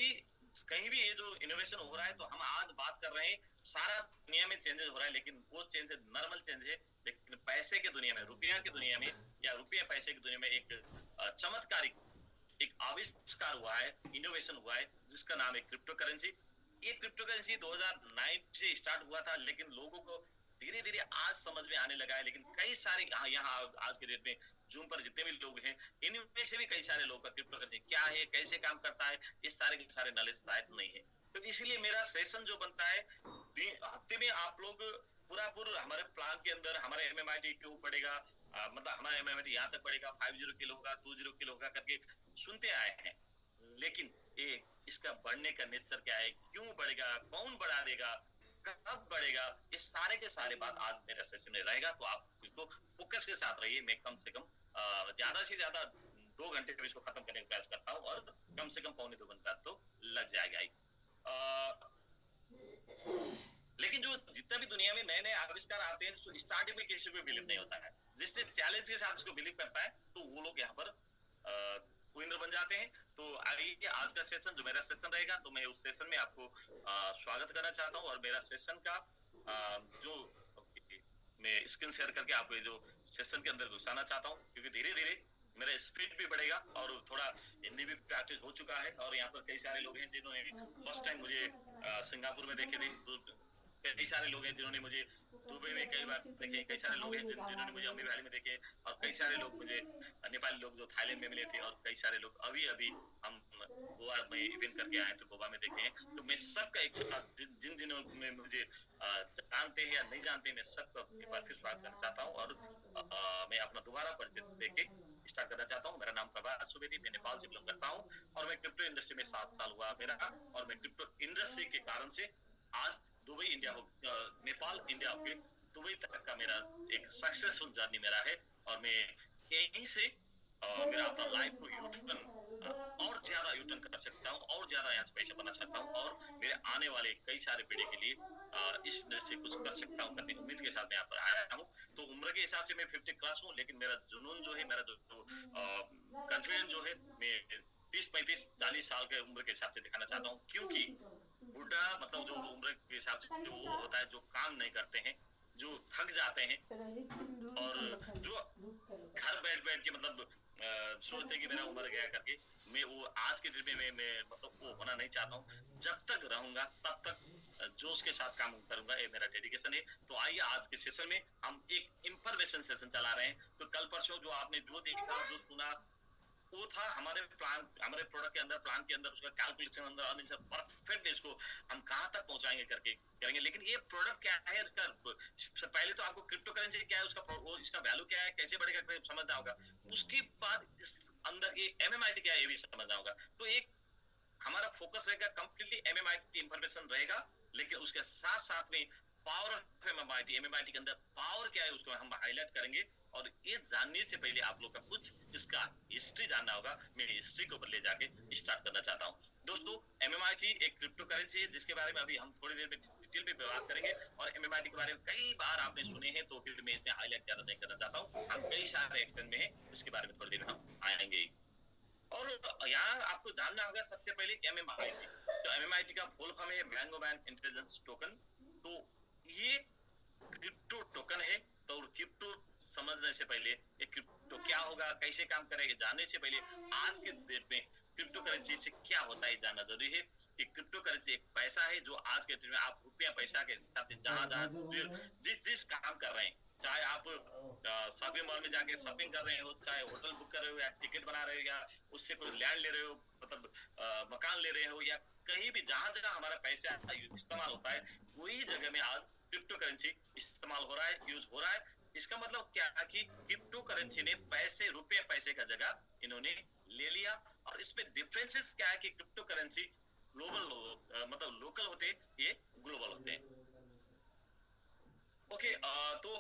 भी ये जो इनोवेशन हो रहा है, तो हम आज बात कर रहे हैं सारा दुनिया में चेंजेस हो रहा है, लेकिन वो चेंजेस नॉर्मल चेंज है। लेकिन पैसे की दुनिया में, रुपया की दुनिया में, या रुपया पैसे की दुनिया में एक चमत्कारिक एक आविष्कार हुआ है, इनोवेशन हुआ है, जिसका नाम है क्रिप्टो करेंसी। ये क्रिप्टो करेंसी 2009 से स्टार्ट हुआ था, लेकिन लोगों को धीरे धीरे आज समझ में आने लगा है। लेकिन कई सारे यहाँ आज के डेट में जूम पर जितने भी लोग हैं, इनमें से भी कई सारे लोग का क्रिप्टो करेंसी क्या है, कैसे काम करता है, इस सारे के सारे नॉलेज शायद नहीं है। तो इसीलिए मेरा सेशन जो बनता है, हफ्ते में आप लोग पूरा हमारे प्लान के अंदर हमारे एमएमआईटी क्यों पड़ेगा, मतलब हमारा एमएमआईटी यहाँ तक पड़ेगा, 50 किलो होगा, 20 किलो होगा करके सुनते आए हैं। लेकिन ये इसका बढ़ने का नेचर क्या है, क्यों बढ़ेगा, कौन बढ़ा देगा, कब बढ़ेगा, ये सारे के सारे बात आज मेरा सेशन में रहेगा। तो आप इसको फोकस के साथ रहिए। मैं कम से कम ज्यादा से ज्यादा 2 घंटे में इसको खत्म करने का प्रयास करता हूँ, और कम से कम पौने 2 घंटा तो लग जाएगा ही। लेकिन जो जितना भी दुनिया में नए नए आविष्कार आते हैं, तो स्टार्टिंग में किसी को बिलीव नहीं होता है। जिससे चैलेंज के साथ इसको बिलीव करता है, तो वो लोग यहाँ पर विनर बन जाते हैं। तो आइए आज का सेशन जो मेरा सेशन रहेगा, तो मैं उस सेशन में आपको स्वागत करना चाहता हूँ। और मेरा सेशन का जो मैं स्क्रीन शेयर करके आपको जो सेशन के अंदर घुसाना चाहता हूँ, क्योंकि धीरे धीरे मेरा स्पीड भी बढ़ेगा और थोड़ा हिंदी भी प्रैक्टिस हो चुका है। और यहाँ पर कई सारे लोग हैं जिन्होंने फर्स्ट टाइम मुझे सिंगापुर में देखे थे, कई सारे लोग हैं जिन्होंने मुझे दुबई में कई बार देखे, कई सारे लोग हैं जिन्होंने मुझे अम्मी वैली में देखे, और कई सारे लोग मुझे नेपाली लोग जो थाईलैंड में मिले थे, और कई सारे लोग अभी अभी हम गोवा में इवेंट करके आए तो गोवा में देखे हैं। तो मैं सबका एक साथ जिन दिनों में मुझे जानते हैं या नहीं जानते, मैं सबका एक बार फिर स्वागत करना चाहता हूँ। और मैं अपना दोबारा परिचय देके स्टार्ट करना चाहता हूँ। मेरा नाम प्रभात सुवेदी, मैं नेपाल से बिलोंग करता हूँ, और मैं क्रिप्टो इंडस्ट्री में 7 साल हुआ मेरा। और मैं क्रिप्टो इंडस्ट्री के कारण से आज दुबई इंडिया हो, नेपाल इंडिया होके दुबई तक का मेरा एक सक्सेसफुल जर्नी मेरा है। और मैं यहीं से मेरा अपना लाइफ को यूटर्न और ज्यादा यूटर्न कर सकता हूँ, और ज्यादा यहाँ से पैसा बना सकता हूँ, और मेरे आने वाले कई सारे पीढ़ी के लिए इस से कुछ कर सकता हूँ करने की उम्मीद के साथ मैं यहाँ पर आया हूँ। तो उम्र के हिसाब से मैं 50 क्लास हूँ, लेकिन मेरा जुनून जो है, मेरा जो कॉन्फिडेंस जो है, मैं 30-35-40 साल के उम्र के हिसाब से दिखाना चाहता हूँ। क्योंकि बुढ़ा मतलब जो उम्र के हिसाब से जो वो होता है, जो काम नहीं करते हैं, जो थक जाते हैं, और जो घर बैठ बैठ के मतलब सोचते हैं कि मेरा उम्र गया करके, मैं वो आज के दिन में मैं मतलब वो होना नहीं चाहता हूँ। जब तक रहूंगा तब तक जोश के साथ काम करूंगा, ये मेरा डेडिकेशन है। तो आइए आज के सेशन में हम एक इंफॉर्मेशन सेशन चला रहे हैं। तो कल परसों जो आपने जो देखा, जो सुना, वो था हमारे प्लान, हमारे प्रोडक्ट के अंदर, प्लान के अंदर, उसका कैलकुलेशन अंदर आने से परफेक्ट इसको हम कहाँ तक पहुंचाएंगे करके करेंगे। लेकिन ये प्रोडक्ट क्या है इसका, सबसे पहले तो आपको क्रिप्टो करेंसी क्या है, उसका वो इसका वैल्यू क्या है, कैसे बढ़ेगा समझना होगा। उसके बाद इस अंदर ये एमएमआईटी क्या है ये भी समझना होगा। तो एक हमारा फोकस रहेगा कंप्लीटली एमएमआईटी इंफॉर्मेशन रहेगा, लेकिन उसके साथ साथ में पावर ऑफ एमएमआईटी, एमएमआईटी के अंदर पावर क्या है उसको हम हाईलाइट करेंगे। और ये जानने से पहले आप लोग का कुछ इसका हिस्ट्री जानना होगा। मैं हिस्ट्री के ऊपर ले जाके स्टार्ट करना चाहता हूँ। दोस्तों, एमएमआईटी एक क्रिप्टो करेंसी है जिसके बारे में अभी हम थोड़ी देर में डिटेल में बात करेंगे। और एमएमआईटी के बारे में कई बार आपने सुने हैं, तो फिर मैं इसमें हाईलाइट ज्यादा नहीं करना चाहता हूँ। हम कई सारे एक्सचेंज में है, उसके बारे में थोड़ी देर में हम आएंगे। और यहाँ आपको जानना होगा सबसे पहले एमएमआईटी। तो एमएमआईटी का फुल फॉर्म है मैंगो मैन इंटेलिजेंस टोकन। तो ये क्रिप्टो टोकन है। तो क्रिप्टो समझने से पहले ये क्रिप्टो क्या होगा, कैसे काम करेगा, जानने से पहले आज के डेट में क्रिप्टो करेंसी से क्या होता है जानना जरूरी है। कि क्रिप्टो करेंसी एक पैसा है जो आज के डेट में आप रुपया पैसा के हिसाब से जहां जिस काम कर रहे हैं, चाहे आप शॉपिंग मॉल में जाके शॉपिंग कर रहे हो, चाहे होटल बुक कर रहे हो, या टिकट बना रहे हो, या उससे कोई लैंड ले रहे हो, मतलब मकान ले रहे हो, या कहीं भी जहां जगह हमारा पैसा इस्तेमाल होता है वही जगह में आज क्रिप्टो करेंसी इस्तेमाल हो रहा है, यूज हो रहा है। इसका मतलब क्या है कि क्रिप्टो करेंसी ने पैसे, रुपये पैसे का जगह इन्होंने ले लिया। और इसमें डिफरेंसेस क्या है कि क्रिप्टो करेंसी ग्लोबल मतलब लोकल होते हैं, ये ग्लोबल होते हैं। ओके, तो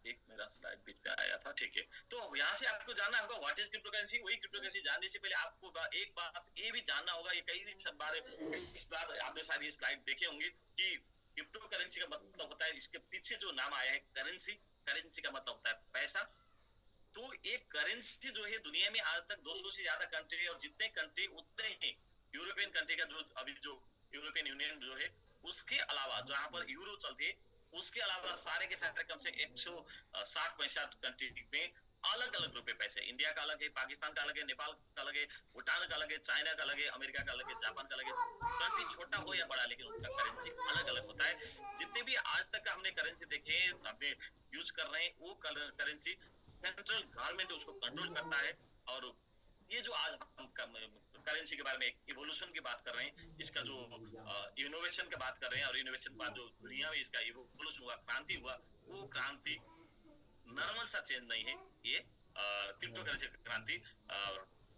एक मेरा स्लाइड बीच में आया था, ठीक है। तो यहाँ से आपको जानना होगा व्हाट इज क्रिप्टो करेंसी। वही क्रिप्टो करेंसी जानने से पहले आपको एक बात ये भी जानना होगा, ये कई बार इस बार आपने सारी स्लाइड देखे होंगे कि क्रिप्टो करेंसी का मतलब होता है, इसके पीछे जो नाम आया है करेंसी, करेंसी का मतलब होता है पैसा। तो एक करेंसी जो है दुनिया में आज तक 200 से ज्यादा कंट्री है, और जितने कंट्री उतने ही यूरोपियन कंट्री का जो अभी जो यूरोपियन यूनियन जो है उसके अलावा जहां पर यूरो चलती है, उसके अलावा सारे के सारे कम से 160-65 कंट्री में अलग अलग रुपए पैसे, इंडिया का अलग है, पाकिस्तान का अलग है, नेपाल का अलग है, भूटान का अलग है, चाइना का अलग है, अमेरिका का अलग है, जापान का अलग है। कंट्री छोटा हो या बड़ा, लेकिन उसका करेंसी अलग अलग होता है। जितने भी आज तक हमने करेंसी देखे हैं, हमने यूज कर रहे हैं, वो करेंसी सेंट्रल गवर्नमेंट उसको कंट्रोल करता है। और ये जो आज हम करेंसी के बारे में इवोल्यूशन की बात कर रहे हैं, इसका जो इनोवेशन की बात कर रहे हैं, और इनोवेशन के बाद जो दुनिया में इसका इवोल्यूशन हुआ, क्रांति हुआ, वो क्रांति नॉर्मल सा चेंज नहीं है। ये क्रिप्टो करेंसी क्रांति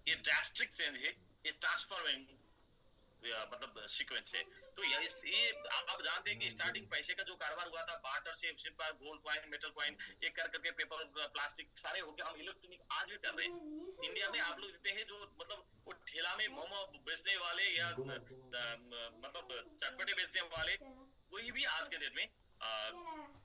ये ड्रास्टिक चेंज है, ये ट्रांसफॉर्मिंग मतलब सीक्वेंस है। तो ये आप जानते हैं कि स्टार्टिंग पैसे का जो कारोबार हुआ था बार्टर से, silver, gold coin, metal coin, एक कर करके पेपर, प्लास्टिक सारे हो गए, हम इलेक्ट्रॉनिक आज भी कर रहे हैं। इंडिया में आप लोग देखते हैं जो मतलब वो ठेला में मोमो बेचने वाले या मतलब चटपटे बेचने वाले, वही भी आज के डेट में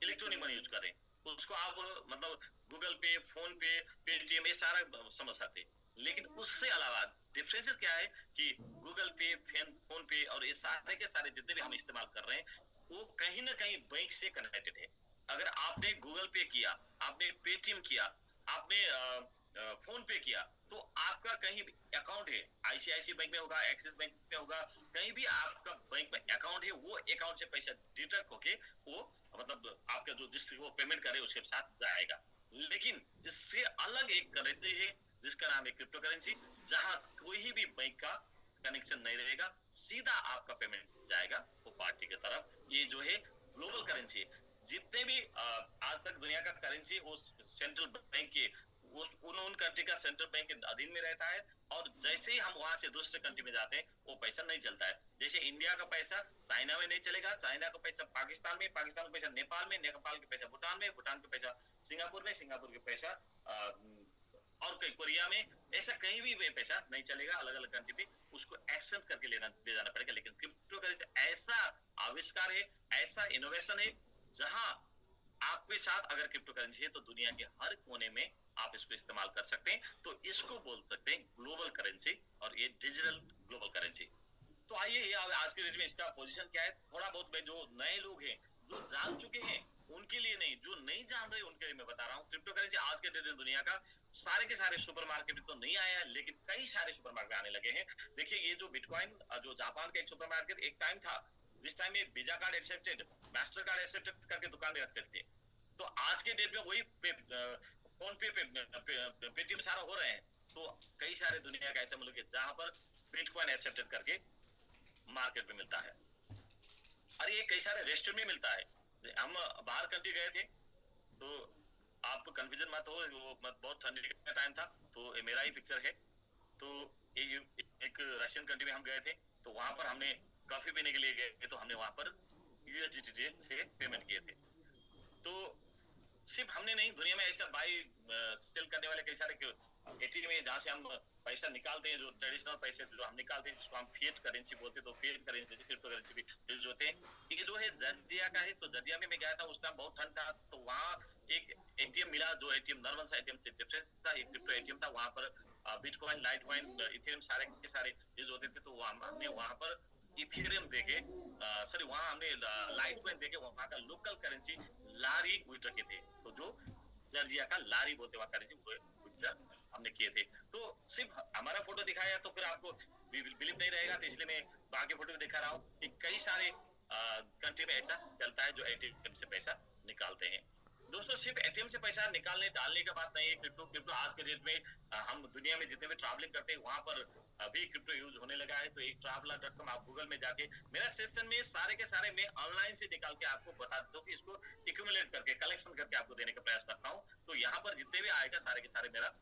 इलेक्ट्रॉनिक मनी यूज कर रहे हैं। उसको आप मतलब गूगल पे, फोन पे, पेटीएम, ये सारा समझ सकते हैं। लेकिन उससे अलावा डिफरेंसेस क्या है कि गूगल पे, फोन पे और ये सारे के सारे जितने भी हम इस्तेमाल कर रहे हैं वो कहीं ना कहीं बैंक से कनेक्टेड है। अगर आपने गूगल पे किया, आपने पेटीएम किया, आपने फोन पे किया, तो आपका कहीं भी अकाउंट है, आईसीआईसी बैंक में होगा, एक्सिस बैंक में होगा, कहीं भी आपका बैंक में अकाउंट है, वो अकाउंट से पैसा डिडक्ट होके वो मतलब आपका जो जिस वो पेमेंट करे उसके साथ जाएगा। लेकिन इससे अलग एक करेंसी है जिसका नाम है क्रिप्टो करेंसी, जहां कोई भी बैंक का कनेक्शन नहीं रहेगा, सीधा आपका पेमेंट जाएगा वो पार्टी की तरफ। ये जो है ग्लोबल करेंसी है। जितने भी आज तक दुनिया का करेंसी वो सेंट्रल बैंक के उन कंट्री का सेंट्रल बैंक के अधीन में रहता है। और जैसे ही हम वहां से दूसरे कंट्री में जाते हैं वो पैसा नहीं चलता है। जैसे इंडिया का पैसा चाइना में नहीं चलेगा, चाइना का पैसा पाकिस्तान में, पाकिस्तान का पैसा नेपाल में, नेपाल का पैसा भूटान में, भूटान का पैसा सिंगापुर में, सिंगापुर का पैसा और कई कोरिया में, ऐसा कहीं भी पैसा नहीं चलेगा। अलग अलग कंट्री पे उसको एक्सचेंज करके ले जाना पड़ेगा। लेकिन क्रिप्टो करेंसी ऐसा आविष्कार है, ऐसा इनोवेशन है, जहां आपके साथ अगर क्रिप्टो करेंसी है तो दुनिया के हर कोने में आप इसको इस्तेमाल कर सकते हैं। तो इसको बोल सकते हैं ग्लोबल करेंसी, और ये डिजिटल ग्लोबल करेंसी। तो आइए आज के डेट में इसका पोजीशन क्या है, थोड़ा बहुत मैं जो नए लोग हैं जो जान चुके हैं उनके लिए नहीं, जो नहीं जान रहे उनके लिए मैं बता रहा हूँ। क्रिप्टो करेंसी आज के डेट में दुनिया का सारे के सारे सुपरमार्केट तो नहीं आया, लेकिन कई सारे सुपरमार्केट आने लगे हैं। देखिए ये जो बिटकॉइन, जो जापान का एक सुपरमार्केट एक टाइम था जिस टाइम में visa card accepted, master card accepted करके दुकान में रखते थे। तो आज के डेट में वही फोन पे, पेटीएम सारा हो रहे हैं। तो कई सारे दुनिया का ऐसा मुल्क है जहां पर बिटकॉइन एक्सेप्टेड करके मार्केट में मिलता है। और ये कई सारे रेस्टोरेंट में मिलता है। हम बाहर कंट्री गए थे तो आप कंफ्यूजन मत हो, वो बहुत ठंडी का टाइम था, तो ये मेरा ही पिक्चर है। तो ये एक रशियन कंट्री में हम गए थे, तो वहां पर हमने कॉफी पीने के लिए गए, तो हमने वहां पर यूएसडीटी से पेमेंट किए थे। तो सिर्फ हमने नहीं, दुनिया में ऐसा बाई सेल करने वाले कई सारे एटीएम है जहाँ से हम पैसा निकालते हैं, जो ट्रेडिशनल पैसे जो हम निकालते हैं जिसको हम फिएट करेंसी बोलते हैं, तो फिएट करेंसी क्रिप्टो करेंसी भी यूज होते हैं। ये जो है जर्जिया का है, तो जर्जिया में मैं गया था, उस टाइम बहुत ठंड था, तो वहाँ एक एटीएम मिला जो एटीएम नॉर्मल सा एटीएम से डिफरेंस था, एक क्रिप्टो एटीएम था। वहाँ पर बिटकॉइन, लाइटकॉइन, इथेरियम सारे के सारे यूज होते थे। तो हमने वहाँ पर इथेरियम देके सॉरी वहाँ हमने लाइटकॉइन देके वहाँ का लोकल करेंसी लारी विड्रॉ किए थे। तो जो जर्जिया का लारी बोलते वहाँ करेंसी विड्रॉ हमने किए थे। तो सिर्फ हमारा फोटो दिखाया तो फिर आपको बिलीव नहीं रहेगा, तो इसलिए मैं बाकी फोटो भी दिखा रहा हूँ कि कई सारे कंट्री में ऐसा चलता है जो एटीएम से पैसा निकालते हैं। दोस्तों सिर्फ एटीएम से पैसा निकालने डालने का बात नहीं है। क्रिप्टो आज के डेट में हम दुनिया में जितने भी ट्रैवलिंग करते हैं वहां पर अभी क्रिप्टो यूज होने लगा है। तो एक traveler.com आप गूगल में जाके मेरा सेशन में सारे के सारे मैं ऑनलाइन से निकाल के आपको बता दूं कि इसको एक्यूमुलेट करके कलेक्शन करके आपको देने का प्रयास करता हूँ। तो यहाँ पर जितने भी आएगा सारे के सारे मेरा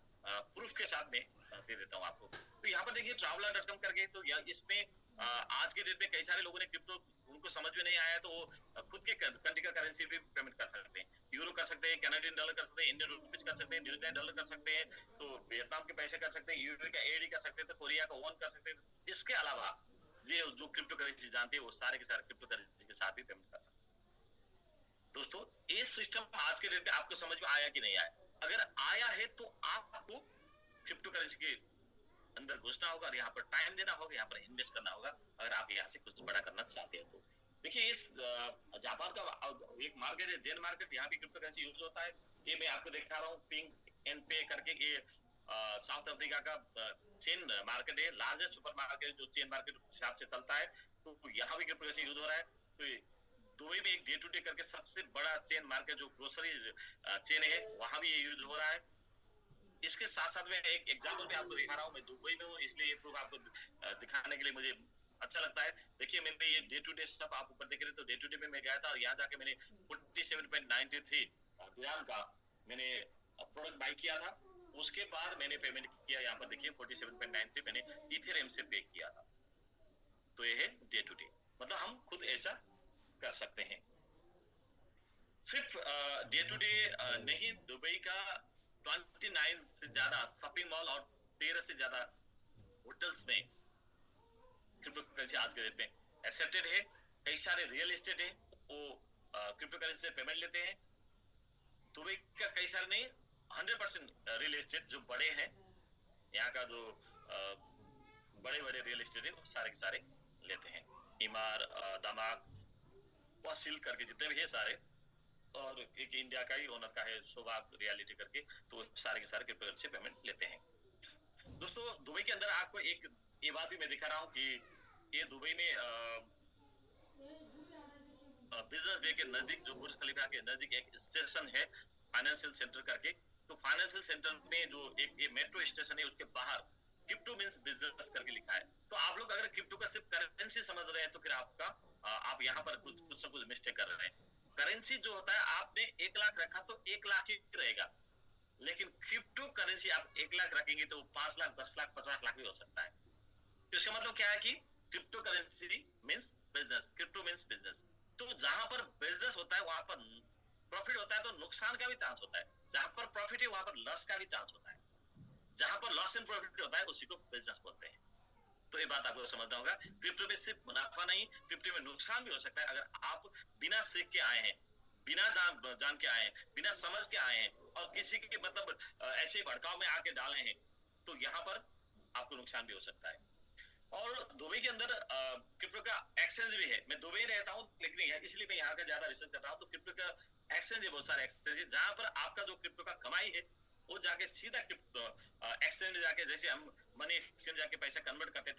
प्रूफ के साथ में दे देता हूँ आपको। तो यहाँ पर देखिए traveler.com करके, तो इसमें आज के डेट में कई सारे लोगों ने क्रिप्टो उनको समझ में नहीं आया तो वो खुद के कंट्री का करेंसी भी पेमेंट कर सकते हैं। यूरो कर सकते हैं, कैनेडियन डॉलर कर सकते हैं, इंडियन रुपीज कर सकते हैं, न्यूजीलैंड डॉलर कर सकते हैं, तो वियतनाम के पैसे कर सकते हैं, यूरो का एडी कर सकते हैं, तो कोरिया का वॉन कर सकते हैं। इसके अलावा ये जो क्रिप्टो करेंसी जानते हैं वो सारे के सारे क्रिप्टो करेंसी के साथ भी पेमेंट कर सकते हैं। दोस्तों ये सिस्टम आज के डेट में आपको समझ में आया कि नहीं आया? अगर आया है तो आपको क्रिप्टो करेंसी के अंदर घुसना होगा और यहाँ पर टाइम देना होगा, यहाँ पर इन्वेस्ट करना होगा अगर आप यहाँ से कुछ बड़ा करना चाहते हैं तो। देखिए इस जापान का एक मार्केट है जेन मार्केट, यहाँ भी क्रिप्टो करेंसी यूज होता है। ये मैं आपको दिखा रहा हूँ पिंक एंड पे करके, ये साउथ अफ्रीका का चेन मार्केट है, लार्जेस्ट सुपर मार्केट जो चेन मार्केट हिसाब से चलता है। तो यहाँ भी क्रिप्टो करेंसी यूज हो रहा है। तो दुबई में एक डे टू डे करके सबसे बड़ा चेन मार्केट जो ग्रोसरी चेन है वहां भी ये यूज हो रहा है। इसके साथ साथ में एक एग्जाम्पल भी आपको दिखा रहा हूँ। मैं दुबई में हूँ इसलिए ये प्रूफ आपको दिखाने के लिए मुझे अच्छा लगता है। देखिए मैंने ये डे टू डे स्टफ आप ऊपर देख रहे हैं, तो डे टू डे में मैं गया था और यहाँ जाके मैंने 47.93 दिरहम का मैंने प्रोडक्ट बाई किया था। उसके बाद मैंने पेमेंट किया, यहाँ पर देखिए 47.93 मैंने इथेरियम से पे किया था। तो ये है डे टू डे, मतलब हम खुद ऐसा कर सकते हैं। सिर्फ डे टू डे नहीं, दुबई का 29 से ज्यादा शॉपिंग मॉल और 13 से ज्यादा होटल्स में क्रिप्टो करेंसी आज के डेट में एक्सेप्टेड है। कई सारे रियल एस्टेट है वो क्रिप्टो करेंसी से पेमेंट लेते हैं। दुबई का कई सारे नहीं, 100% रियल एस्टेट जो बड़े हैं, यहाँ का जो बड़े बड़े रियल एस्टेट है वो सारे के सारे लेते हैं। इमार, दामाक, वासिल करके जितने भी है सारे, और एक इंडिया का ही ओनर का है सोबाग रियलिटी करके, तो सारे के सारे क्रिप्टो करेंसी पेमेंट लेते हैं। दोस्तों दुबई के अंदर आपको एक ये बात भी मैं दिखा रहा हूँ कि ये दुबई में बिजनेस डे के नजदीक जो बुर्ज खलीफा के नजदीक एक स्टेशन है फाइनेंशियल सेंटर करके। तो फाइनेंशियल सेंटर में जो एक ये मेट्रो स्टेशन है उसके बाहर क्रिप्टो मींस बिजनेस करके लिखा है। तो आप लोग अगर क्रिप्टो का सिर्फ करेंसी समझ रहे हैं तो फिर आपका आप यहाँ पर कुछ ना कुछ मिस्टेक कर रहे हैं। करेंसी जो होता है आपने 1 लाख रखा तो 1 लाख ही रहेगा, लेकिन क्रिप्टो करेंसी आप 1 लाख रखेंगे तो 5 लाख, 10 लाख, 50 लाख भी हो सकता है। तो इसका मतलब क्या है कि crypto currency means business, crypto means business. तो जहां पर बिजनेस होता है वहां पर प्रॉफिट होता है तो नुकसान का भी चांस होता है, जहां पर प्रॉफिट है वहां पर लॉस का भी चांस होता है। जहां पर लॉस एंड प्रॉफिट होता है उसी को बिजनेस बोलते हैं। तो ये बात आपको समझना होगा। क्रिप्टो में सिर्फ मुनाफा नहीं, क्रिप्टो में नुकसान भी हो सकता है। अगर आप बिना सीख के आए हैं, बिना जान के आए हैं, बिना समझ के आए हैं और किसी के मतलब ऐसे भड़काव में आके डाले हैं, तो यहाँ पर आपको नुकसान भी हो सकता है। और दुबई के अंदर क्रिप्टो का एक्सचेंज भी है। मैं दुबई रहता हूँ लेकिन इसलिए मैं यहाँ का ज्यादा रिसर्च कर रहा हूँ। तो क्रिप्टो का एक्सचेंज है, बहुत सारे एक्सचेंज है जहाँ पर आपका जो क्रिप्टो का कमाई है वो जाके सीधा क्रिप्टो एक्सचेंज जाके, जैसे हम मनी एक्सचेंज जाके पैसा कन्वर्ट करते हैं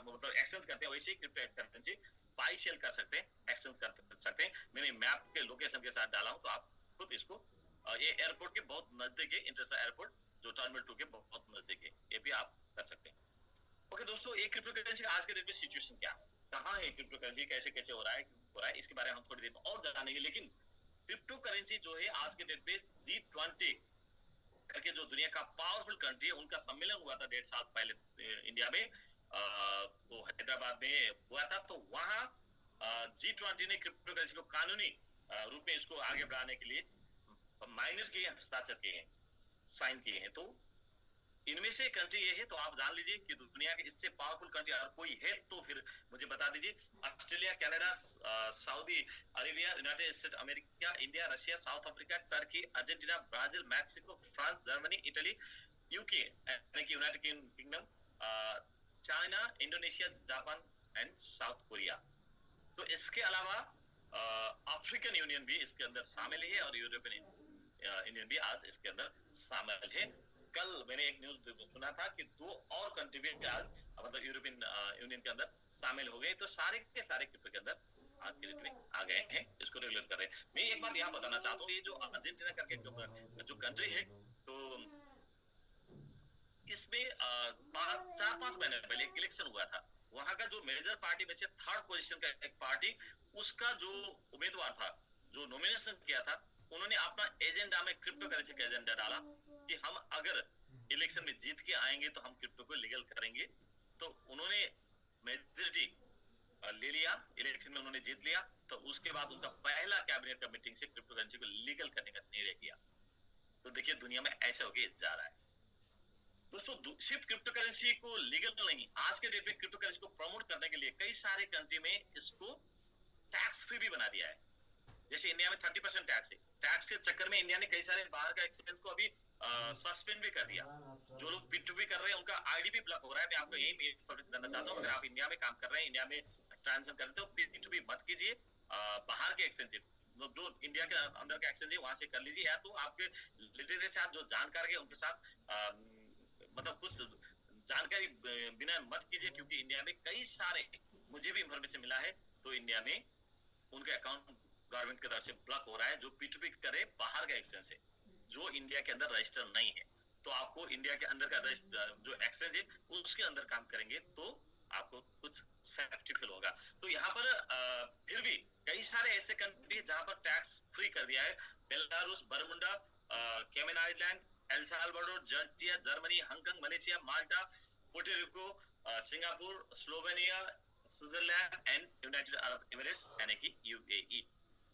मतलब एक्सचेंज करते हैं, वैसे ही क्रिप्टो करेंसी बाई सेल कर सकते हैं, एक्सचेंज कर सकते हैं। मैंने मैप के लोकेशन के साथ डाला हूँ तो आप खुद इसको, ये एयरपोर्ट के बहुत नजदीक है, इंटरनेशनल एयरपोर्ट जो टर्मिनल 2 के बहुत नजदीक है, ये भी आप कर सकते हैं। ओके दोस्तों, एक क्रिप्टो करेंसी का आज के डेट में सिचुएशन क्या है, कहाँ है क्रिप्टो करेंसी, कैसे कैसे हो रहा है, क्यों हो रहा है, इसके बारे में हम थोड़ी देर में और जानेंगे। लेकिन क्रिप्टो करेंसी जो है आज के डेट पे G20 करके जो दुनिया का पावरफुल कंट्री है, उनका सम्मेलन हुआ था 1.5 साल पहले इंडिया में, वो हैदराबाद में हुआ था। तो वहाँ G20 ने क्रिप्टो करेंसी को कानूनी रूप में इसको आगे बढ़ाने के लिए माइनस किए, हस्ताक्षर किए हैं, साइन किए हैं। तो इनमें से कंट्री ये है, तो आप जान लीजिए कि दुनिया के इससे पावरफुल कंट्री अगर कोई है तो फिर मुझे बता दीजिए। Australia, Canada, Saudi Arabia, United state America, India, Russia, south Africa, Turkey, Argentina, Brazil, Mexico, France, Germany, Italy, UK यानी कि United kingdom, China, Indonesia, Japan and south Korea. तो इसके अलावा अफ्रीकन यूनियन भी इसके अंदर शामिल है और यूरोपियन यूनियन भी आज इसके अंदर शामिल है। कल मैंने एक न्यूज सुना था कि 2 और कंट्री भी आज मतलब यूरोपियन यूनियन के अंदर शामिल हो गए। तो सारे के सारे क्रिप्टो के अंदर आज के डेट में आ गए हैं, इसको रेगुलेट कर रहे हैं। मैं एक बात यहाँ बताना चाहता हूँ, ये जो अर्जेंटीना करके जो कंट्री है, तो इसमें 4-5 महीने पहले इलेक्शन हुआ था। वहां का जो मेजर पार्टी में से 3rd पोजीशन का एक पार्टी, उसका जो उम्मीदवार था, जो नॉमिनेशन किया था, उन्होंने अपना एजेंडा में क्रिप्टो करेंसी का एजेंडा डाला कि हम अगर इलेक्शन में जीत के आएंगे तो हम क्रिप्टो को लीगल करेंगे। तो उन्होंने मेजॉरिटी ले लिया, इलेक्शन में उन्होंने जीत लिया। तो उसके बाद उनका पहला कैबिनेट का मीटिंग से क्रिप्टो करेंसी को लीगल करने का निर्णय किया। तो देखिए दुनिया में ऐसा होके जा रहा है दोस्तों। सिर्फ क्रिप्टो करेंसी को लीगल नहीं, आज के डेट में क्रिप्टो करेंसी को प्रमोट करने के लिए कई सारे कंट्री में इसको टैक्स फ्री भी बना दिया है। जैसे इंडिया में 30% टैक्स है। टैक्स के चक्कर में इंडिया ने कई सारे बाहर का एक्सचेंज को अभी सस्पेंड भी कर दिया। जो लोग P2P कर रहे हैं उनका आईडी भी ब्लॉक हो रहा है। मैं आपको यही इन्फॉर्मेशन देना चाहता हूँ, अगर आप इंडिया में काम कर रहे हैं, इंडिया में ट्रांजेक्शन करते हो, P2P मत कीजिए। बाहर के एक्सचेंज जो इंडिया के अंदर का एक्सचेंज है वहां से कर लीजिए, या तो आपके लिटरेसी से आप जो जानकार है उनके साथ मतलब कुछ जानकारी बिना मत कीजिए, क्योंकि इंडिया में कई सारे, मुझे भी इंफॉर्मेशन मिला है, तो इंडिया में उनका अकाउंट गवर्नमेंट की तरफ से ब्लॉक हो रहा है जो P2P करे बाहर का एक्सचेंज है, जो इंडिया के अंदर रजिस्टर नहीं है। तो आपको इंडिया के अंदर का जो एक्सचेंज है उसके अंदर काम करेंगे तो आपको कुछ सेफ्टी फील होगा। तो यहाँ पर फिर भी कई सारे ऐसे कंट्री जहां पर टैक्स फ्री कर दिया है। Belarus, Bermuda, Cayman Island, El Salvador, Georgia, Germany, Hong Kong, Malaysia, Malta, Puerto Rico, Singapore, Slovenia, Switzerland and United Arab Emirates यानी कि UAE,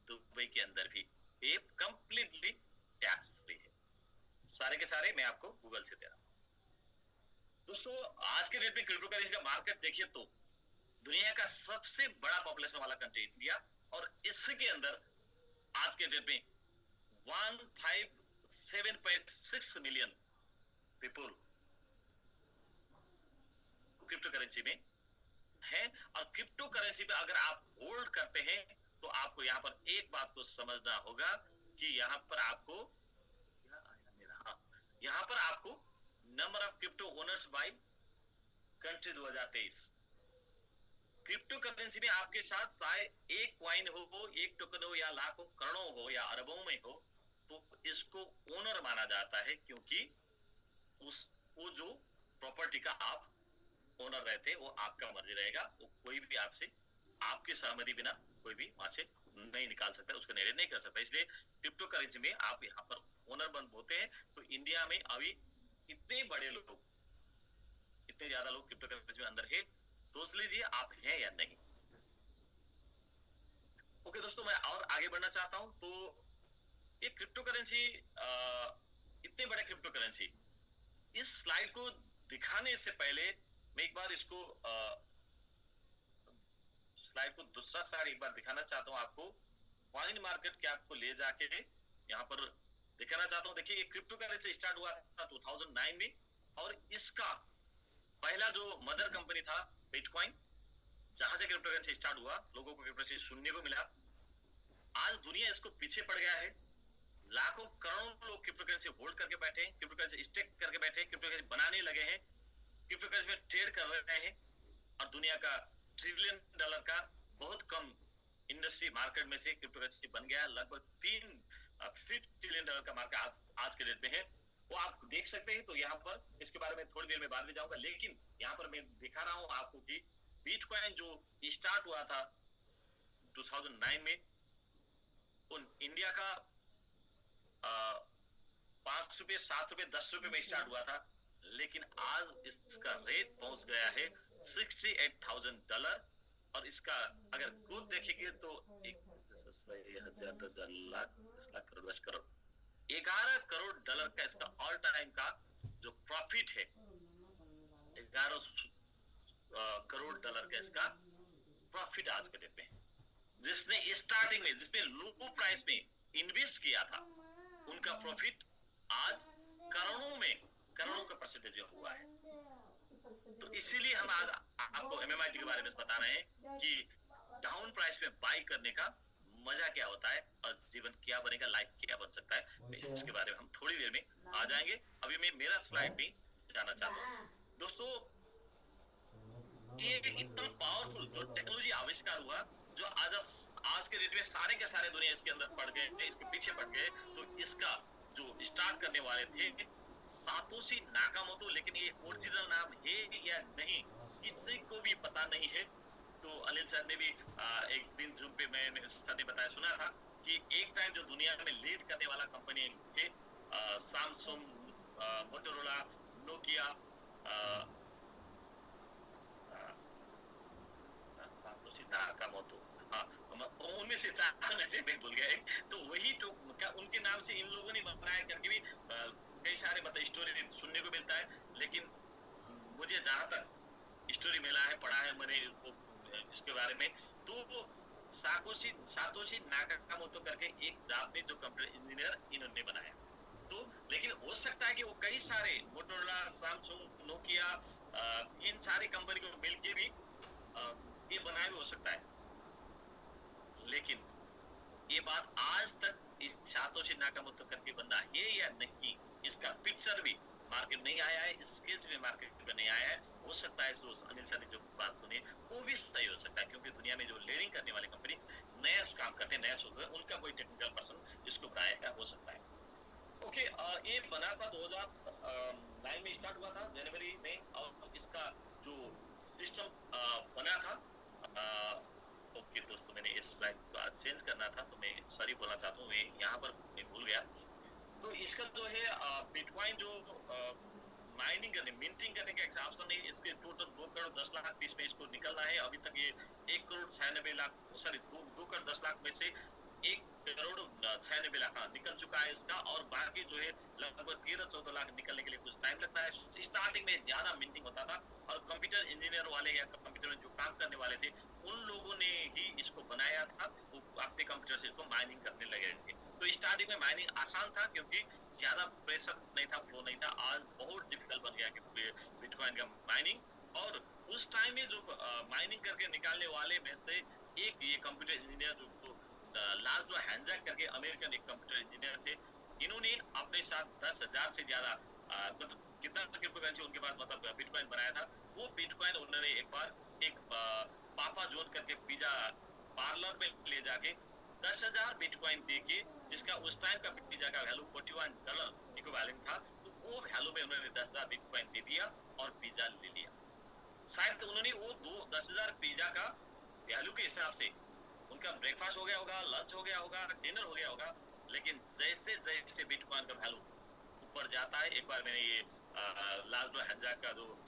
दुबई के अंदर भी ये कंप्लीटली टैक्स फ्री है। सारे के सारे मैं आपको गूगल से दे रहा हूं। दोस्तों आज के डेट में क्रिप्टो करेंसी का मार्केट देखिए तो दुनिया का सबसे बड़ा पॉपुलेशन वाला कंट्री इंडिया, और इसके अंदर आज के डेट में 157.6 मिलियन पीपल क्रिप्टो करेंसी में है। और क्रिप्टो करेंसी पे अगर आप होल्ड करते हैं तो आपको यहाँ पर एक बात को समझना होगा कि यहाँ पर आपको number of crypto owners by country 2023, crypto currency में आपके साथ चाहे एक कॉइन हो, एक टोकन हो, या लाखों करोड़ों हो, या अरबों में हो, तो इसको ओनर माना जाता है, क्योंकि वो जो प्रॉपर्टी का आप ओनर रहते हैं वो आपका मर्जी रहेगा। वो कोई भी आपसे आपकी सहमति बिना कोई भी वहां से नहीं निकाल सकता, उसका निर्णय नहीं कर सकता। इसलिए क्रिप्टो करेंसी में आप यहाँ पर ओनर बंद होते हैं। तो इंडिया में अभी इतने बड़े लोग, इतने ज्यादा लोग क्रिप्टो करेंसी में अंदर है, सोच लीजिए आप हैं या नहीं। ओके दोस्तों, मैं और आगे बढ़ना चाहता हूं। तो ये क्रिप्टो करेंसी, इतने बड़े क्रिप्टो करेंसी, इस स्लाइड को दिखाने से पहले मैं एक बार इसको स्लाइड को दूसरा साइड एक बार दिखाना चाहता हूं आपको। कॉइन मार्केट कैप को ले जाके यहाँ पर दिखाना चाहता हूं। देखिए ये क्रिप्टो करेंसी स्टार्ट हुआ था 2009 में, और इसका पहला जो मदर कंपनी था बिटकॉइन, जहां से क्रिप्टो करेंसी स्टार्ट हुआ, लोगों को क्रिप्टो करेंसी सुनने को मिला। आज दुनिया इसको पीछे पड़ गया है। लाखों करोड़ों लोग क्रिप्टो करेंसी होल्ड करके बैठे हैं, क्रिप्टो करेंसी स्टेक करके बैठे हैं, क्रिप्टो करेंसी बनाने लगे हैं, क्रिप्टो करेंसी में ट्रेड कर रहे हैं। और दुनिया का $1 ट्रिलियन का बहुत कम इंडस्ट्री मार्केट में से क्रिप्टो करेंसी बन गया। लगभग $3 ट्रिलियन का मार्केट आज के डेट में है। वो आप देख सकते हैं। तो यहाँ पर इसके बारे में थोड़ी देर में बाद में जाऊंगा, लेकिन यहाँ पर मैं दिखा रहा हूँ आपको कि बिटकॉइन जो स्टार्ट हुआ था 2009 में, उन इंडिया का 5 रुपए, 7 रुपए, 10 रुपए में स्टार्ट हुआ था, लेकिन आज इसका रेट पहुंच गया है $68,000। और इसका अगर ग्रोथ देखेंगे तो 1,000, 10,000, लाख, 10 लाख, करोड़, 10 करोड़, $11 करोड़ का इसका ऑल टाइम का जो प्रॉफिट है, $11 करोड़ का इसका प्रॉफिट आज के डेट में। जिसने स्टार्टिंग में, जिसमें लो प्राइस में इन्वेस्ट किया था, उनका प्रॉफिट आज करोड़ों का परसेंटेज हुआ है। तो इसीलिए हम आज आपको MMIT के बारे में बता रहे हैं कि डाउन प्राइस में बाय करने का मजा क्या होता है और जीवन क्या बनेगा, लाइफ क्या बन सकता है, इसके बारे में हम थोड़ी देर में आ जाएंगे। अभी मैं मेरा स्लाइड में जाना चाहता हूँ। दोस्तों, ये इतना पावरफुल जो टेक्नोलॉजी आविष्कार हुआ, जो आज के डेट में सारे के सारे दुनिया इसके अंदर पड़ गए, इसके पीछे पड़ गए। तो इसका जो स्टार्ट करने वाले थे सातोशी नाकामोटो, लेकिन ये ओरिजिनल नाम है या नहीं किसी को भी पता नहीं है। तो अनिल सर ने भी एक दिन जूम पे मैंने सर ने बताया, सुना था कि एक टाइम जो दुनिया में लीड करने वाला कंपनी थे Samsung, Motorola, Nokia, Satoshi Nakamoto, हाँ, उनमें से 4 में से मैं भूल गया एक। तो वही तो उनके नाम से इन लोगों ने बनाया करके भी कई सारे मतलब स्टोरी सुनने को मिलता है। लेकिन मुझे जहां तक स्टोरी मिला है, पढ़ा है मैंने इसके बारे में, तो वो सातोशी नाकामोटो करके एक जापानीज जो कंप्यूटर इंजीनियर इन्होंने बनाया। तो लेकिन हो सकता है कि वो कई सारे मोटोरोला, सैमसंग, नोकिया, इन सारी कंपनी को मिलके भी ये बनाया भी हो सकता है। लेकिन ये बात आज तक इस सातोशी नाकामोटो करके बंदा है या नहीं, इसका पिक्चर भी मार्केट नहीं आया है, स्केच भी मार्केट में नहीं आया है। हो सकता है अनिल सर ने जो बात सुनी वो भी सही हो सकता है, क्योंकि दुनिया में जो लीडिंग करने वाली कंपनी नया काम करते हैं, नया सोचते हैं, उनका कोई टेक्निकल पर्सन इसको बनाया हो सकता है। ओके, ये बना था 2009 में स्टार्ट हुआ था जनवरी में, और इसका जो सिस्टम बना था, ओके दोस्तों, मैंने इस स्लाइड को चेंज करना था, तो मैं सॉरी बोलना चाहता हूँ, मैं यहाँ पर मैं भूल गया। तो इसका जो है बिटकॉइन जो माइनिंग करने, मिंटिंग करने का एग्जाम्पल नहीं, इसके टोटल 2 करोड़ 10 लाख पीस में इसको निकलना है। अभी तक ये 1 करोड़ 96 लाख, सॉरी 2 करोड़ 10 लाख में से 1 करोड़ 96 लाख निकल चुका है इसका। और बाकी जो है लगभग 13-14 लाख निकलने के लिए कुछ टाइम लगता है। स्टार्टिंग में ज्यादा मिंटिंग होता था, और कंप्यूटर इंजीनियर वाले या कंप्यूटर में जो काम करने वाले थे उन लोगों ने ही इसको बनाया था, वो अपने कंप्यूटर से इसको माइनिंग करने लगे थे। तो स्टार्टिंग में माइनिंग आसान था, क्योंकि ज्यादा प्रेशर नहीं था, फ्लो नहीं था। आज बहुत डिफिकल्ट बन गया कि बिटकॉइन का माइनिंग। और उस टाइम में जो माइनिंग करके निकालने वाले में से एक ये कंप्यूटर इंजीनियर जो लार्जो हैंजैक करके अमेरिकन एक कंप्यूटर इंजीनियर थे, इन्होंने अपने साथ 10,000 से ज्यादा मतलब कितना क्रिप्टोकरेंसी उनके पास मतलब बिटकॉइन बनाया था। वो बिटकॉइन उन्होंने एक बार एक पापा जोन करके पिज्जा पार्लर में ले जाके 10,000 बिटकॉइन देके, जिसका उस टाइम का पिज्जा का वैल्यू $41 इक्विवेलेंट था, तो वो वैल्यू में उन्होंने 10,000 बिटकॉइन दे दिया और पिज्जा ले लिया। शायद उन्होंने वो 10,000 पिज्जा का वैल्यू के हिसाब से उनका ब्रेकफास्ट हो गया होगा, लंच हो गया होगा, डिनर हो गया होगा। लेकिन जैसे जैसे बिटकॉइन का वैल्यू ऊपर जाता है, एक बार मैंने ये लार्जो हैंजैक का जो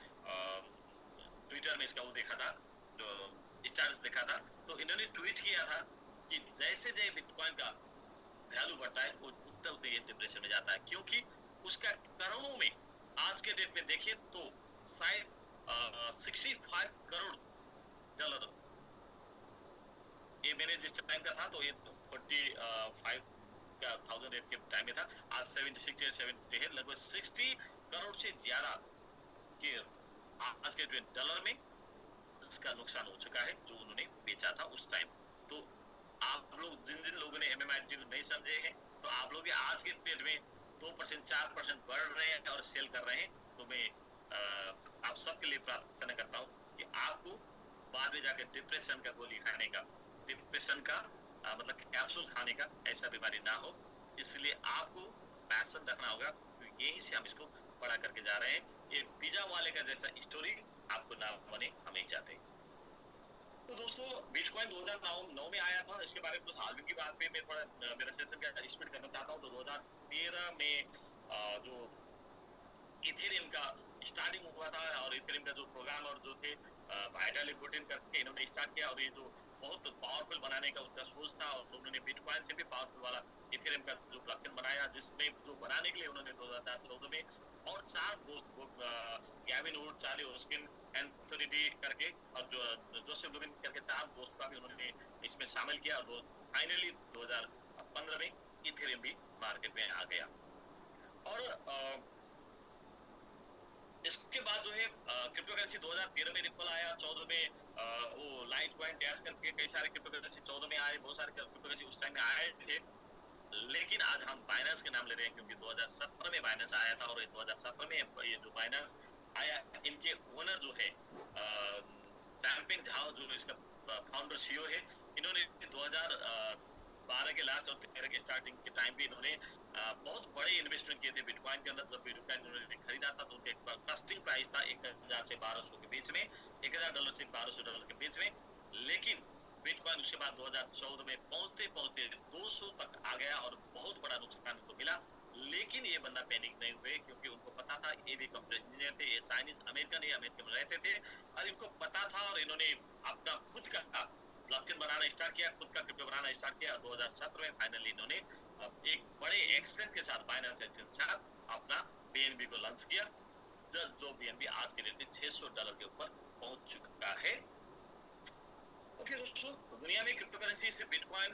ट्विटर में इसका वो देखा था, जो स्टेटस देखा था, तो इन्होंने ट्वीट किया था कि जैसे जैसे बिटकॉइन का वैल्यू बढ़ता है उतना उतना ये डिप्रेशन में जाता है, क्योंकि उसका करोड़ों में आज के डेट में देखिए तो शायद 65 करोड़ डॉलर ये मैंने जिस टाइम का था, तो ये 45,000 के टाइम में था। आज 76 या 70 है, लगभग 60 करोड़ से ज्यादा के आज के डॉलर में इसका नुकसान हो चुका है जो उन्होंने बेचा था उस टाइम। तो आप लोग जिन लोगों ने MMIT नहीं समझे हैं, तो आप लोग भी आज के डेट में 2% 4% बढ़ रहे हैं और सेल कर रहे हैं। तो मैं आप सबके लिए प्रार्थना करता हूँ कि आपको बाद में जाकर डिप्रेशन का गोली खाने का, डिप्रेशन का मतलब कैप्सूल खाने का ऐसा बीमारी ना हो। इसलिए आपको पैशन रखना होगा, यहीं से हम इसको बड़ा करके जा रहे हैं। ये पिज्जा वाले का जैसा स्टोरी आपको ना बने, हम नहीं चाहते। तो दोस्तों बिटकॉइन 2009 में आया था। इसके बारे में कुछ हाल की बात पे मैं थोड़ा मेरा सेशन का स्पीड करना चाहता हूँ। तो 2013 में जो इथेरियम का स्टार्टिंग हुआ था और इथेरियम का जो प्रोग्राम और जो थे वाइटली पुटिन करके इन्होंने स्टार्ट किया और ये जो बहुत पावरफुल बनाने का उनका सोच था और तो उन्होंने बिटकॉइन से भी पावरफुल वाला इथेरियम का जो ब्लॉकचेन बनाया, जिसमें जो बनाने के लिए उन्होंने 2014 में और 4 दोस्त Gavin Wood, Charlie Hoskin, Anthony D करके और जो जोसेफ लुबिन करके 4 दोस्त का भी उन्होंने इसमें शामिल किया और फाइनली 2015 में इथेरियम भी मार्केट में आ गया। और इसके बाद जो है क्रिप्टो करेंसी 2013 में रिपल आया, 14 में वो लाइट कॉइन डैश करके कई सारे क्रिप्टो करेंसी 14 में आए, बहुत सारे क्रिप्टो करेंसी उस टाइम में आए थे। लेकिन आज हम बाइनेंस के नाम ले रहे हैं क्योंकि 2017 में बाइनेंस आया था और 2017 में ये जो बाइनेंस आया, इनके ओनर जो है चैंपिंग झाओ, जो इसका फाउंडर सीईओ है, इन्होंने 2012 के लास्ट और 13 के स्टार्टिंग के टाइम पे इन्होंने बहुत बड़े इन्वेस्टमेंट किए थे बिटकॉइन के अंदर। जब बिटकॉइन उन्होंने खरीदा था तो उनका ट्रस्टिंग प्राइस था 1000 से 1200 के बीच में, $1000 से $1200 के बीच में। लेकिन बिटकॉइन उसके बाद 2014 में पहुंचते पहुंचते 200 तक आ गया और बहुत बड़ा नुकसान उनको मिला। लेकिन ये बंदा पैनिक नहीं हुए क्योंकि उनको पता था, ये भी कंप्यूटर इंजीनियर थे, ये चाइनीज अमेरिकन, ये अमेरिका में रहते थे और इनको पता था और इन्होंने अपना खुद का ब्लॉकचेन बनाना स्टार्ट किया, खुद का क्रिप्टो बनाना स्टार्ट किया। 2017 में फाइनली इन्होंने एक बड़े एक्सचेंज के साथ, बाइनेंस एक्सचेंज के साथ अपना बीएनबी को लॉन्च किया, जो बीएनबी आज के डेट में $600 के ऊपर पहुंच चुका है। ओके दोस्तों, दुनिया में क्रिप्टो करेंसी से बिटकॉइन,